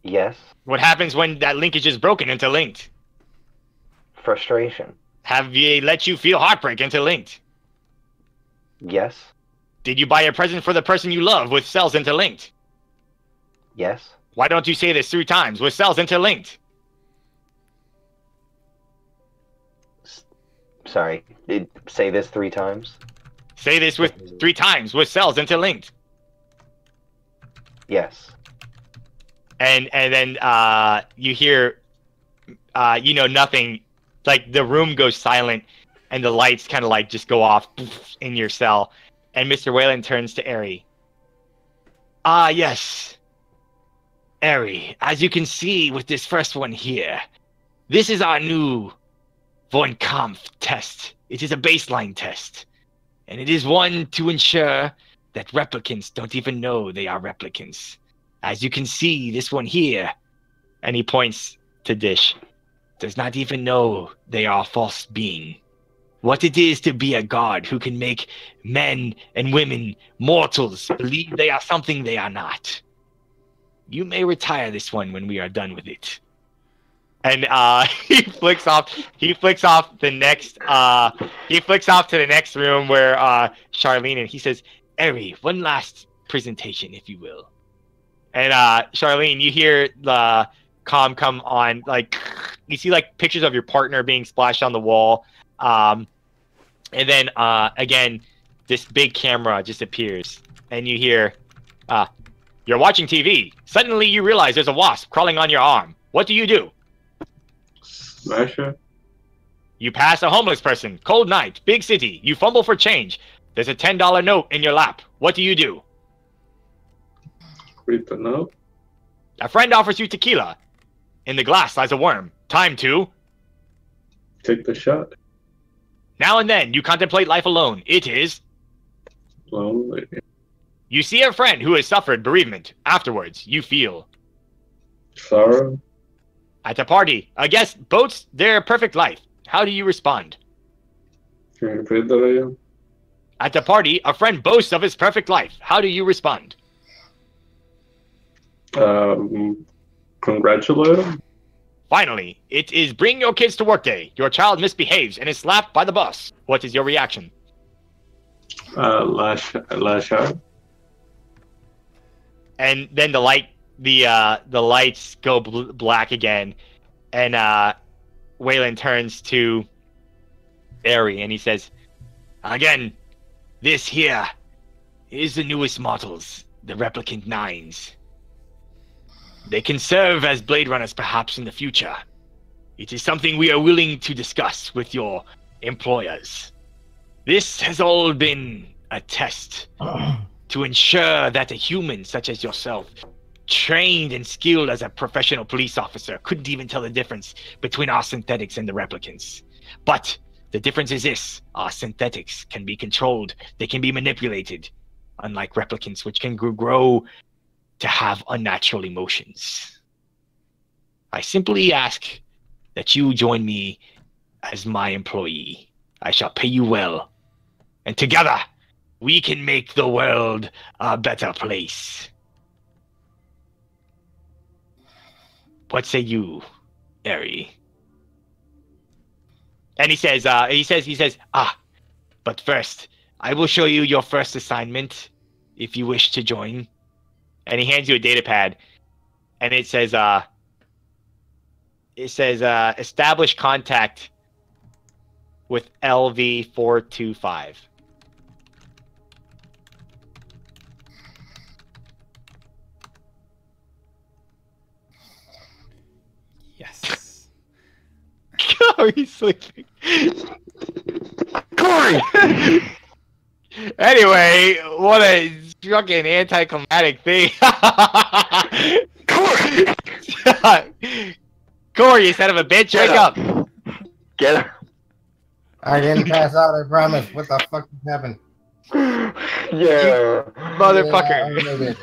Yes. What happens when that linkage is broken interlinked? Frustration. Have they let you feel heartbreak interlinked? Yes. Did you buy a present for the person you love with cells interlinked? Yes. Why don't you say this 3 times with cells interlinked? Sorry, say this 3 times? Say this with 3 times with cells interlinked. Yes. And then you hear, nothing. Like the room goes silent, and the lights kind of like just go off in your cell. And Mr. Weyland turns to Eri. Ah, yes. Eri, as you can see with this first one here, this is our new Von Kampf test. It is a baseline test. And it is one to ensure that replicants don't even know they are replicants. As you can see, this one here, and he points to Dish, does not even know they are a false being. What it is to be a god who can make men and women, mortals, believe they are something they are not. You may retire this one when we are done with it. And he flicks off to the next room where Charlene, and he says, Eri, one last presentation, if you will. And Charlene, you hear the comm come on, like you see like pictures of your partner being splashed on the wall. And then again, this big camera just appears, and you hear, you're watching TV. Suddenly you realize there's a wasp crawling on your arm. What do? Smash her. You pass a homeless person. Cold night. Big city. You fumble for change. There's a $10 note in your lap. What do? Read the note. A friend offers you tequila. In the glass lies a worm. Time to take the shot. Now and then you contemplate life alone. It is lonely. You see a friend who has suffered bereavement. Afterwards, you feel sorrow. At a party, a guest boasts their perfect life. How do you respond? Can you repeat that again? At the party, a friend boasts of his perfect life. How do you respond? Congratulate him. Finally, it is bring your kids to work day. Your child misbehaves and is slapped by the boss. What is your reaction? Lash out. And then the lights go black again, and Weyland turns to Eri and he says, "Again, this here is the newest models, the Replicant 9s. They can serve as Bladrunners perhaps in the future. It is something we are willing to discuss with your employers. This has all been a test to ensure that a human such as yourself, trained and skilled as a professional police officer, couldn't even tell the difference between our synthetics and the replicants. But the difference is this: our synthetics can be controlled, they can be manipulated, unlike replicants, which can grow to have unnatural emotions. I simply ask that you join me as my employee. I shall pay you well, and together we can make the world a better place. What say you, Eri?" And he says, but first, I will show you your first assignment if you wish to join. And he hands you a data pad, and it says establish contact with LV425. Yes. Corey's sleeping. Corey! Anyway, what a fucking anticlimactic thing. Corey! Corey, you son of a bitch, wake up. Get her. I didn't pass out, I promise. What the fuck happened? Yeah. Motherfucker.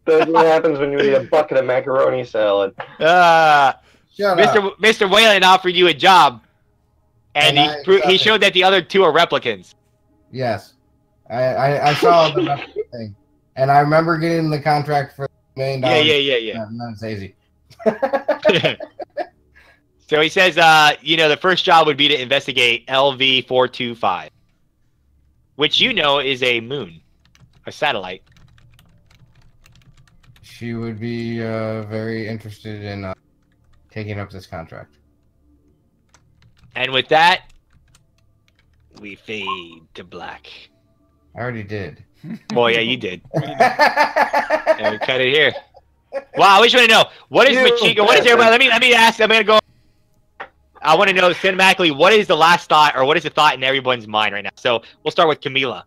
That's what happens when you eat a bucket of macaroni salad. Shut up. Mr. Weyland offered you a job, and he showed that the other two are replicants. Yes. I saw the thing. And I remember getting the contract for $1 million. Yeah. That's easy. So he says, the first job would be to investigate LV425, which is a moon, a satellite. She would be very interested in taking up this contract. And with that, we fade to black. I already did. Well, yeah, you did. Yeah, we cut it here. Wow, I wish you want to know, what is Michiko? What is everybody? Let me ask. I'm gonna go. I want to know cinematically, what is the last thought, or what is the thought in everyone's mind right now? So we'll start with Camila.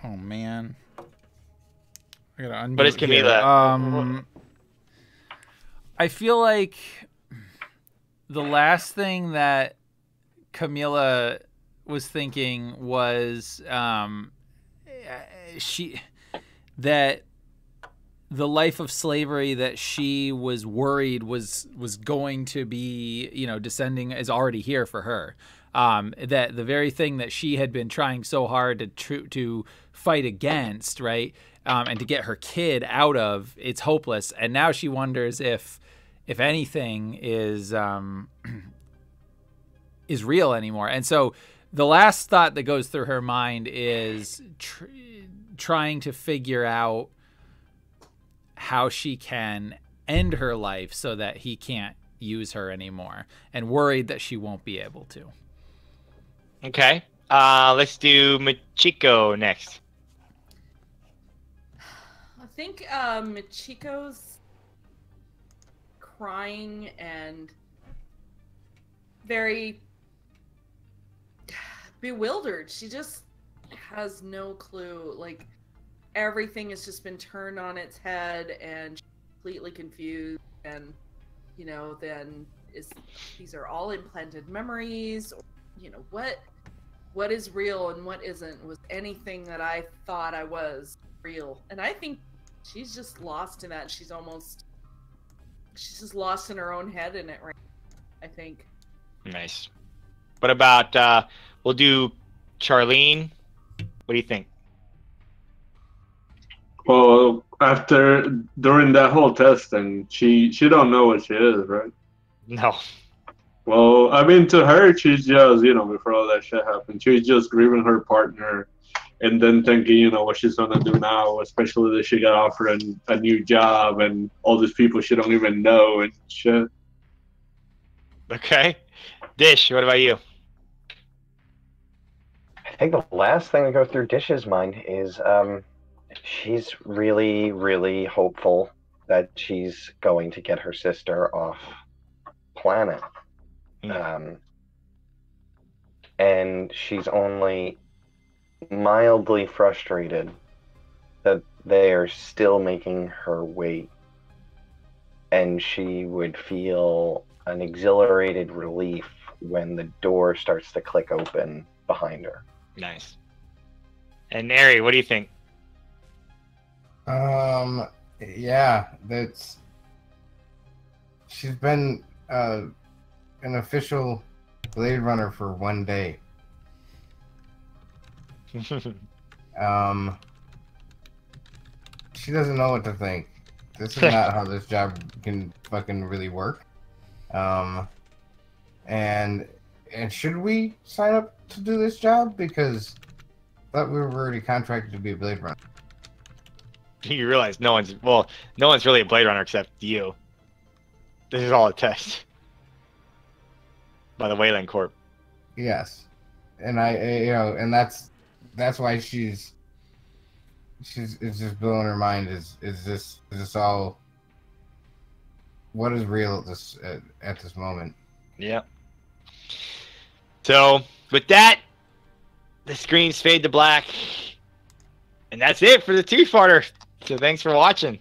Oh man. I gotta unmute. What is Camila? I feel like the last thing that Camila was thinking was that the life of slavery that she was worried was going to be, descending is already here for her. That the very thing that she had been trying so hard to fight against, right, and to get her kid out of, it's hopeless. And now she wonders if anything is real anymore. And so the last thought that goes through her mind is trying to figure out how she can end her life so that he can't use her anymore, and worried that she won't be able to. Okay. Let's do Michiko next. I think Michiko's crying and very bewildered. She just has no clue. Like, everything has just been turned on its head, and she's completely confused. And then these are all implanted memories. Or, what is real and what isn't? Was anything that I thought I was real? And I think she's just lost in that. She's just lost in her own head in it right now, I think. Nice. What about we'll do Charlene? What do you think? Well, during that whole testing, she don't know what she is, right? No. Well, I mean, to her, she's just, before all that shit happened, she's just grieving her partner and then thinking, what she's going to do now, especially that she got offered a new job and all these people she don't even know and shit. Okay. Dish, what about you? I think the last thing that goes through Dish's mind is she's really, really hopeful that she's going to get her sister off planet. And she's only mildly frustrated that they are still making her wait. And she would feel an exhilarated relief when the door starts to click open behind her. Nice. And Eri, what do you think? Yeah, she's been an official Blade Runner for 1 day. She doesn't know what to think. This is not how this job can fucking really work. And should we sign up to do this job? Because I thought we were already contracted to be a Blade Runner. You realize no one's really a Blade Runner except you. This is all a test by the Weyland Corp. Yes, and and that's why it's just blowing her mind. Is this all? What is real at this moment? Yeah. So with that, the screens fade to black, and that's it for the two-parter. So thanks for watching.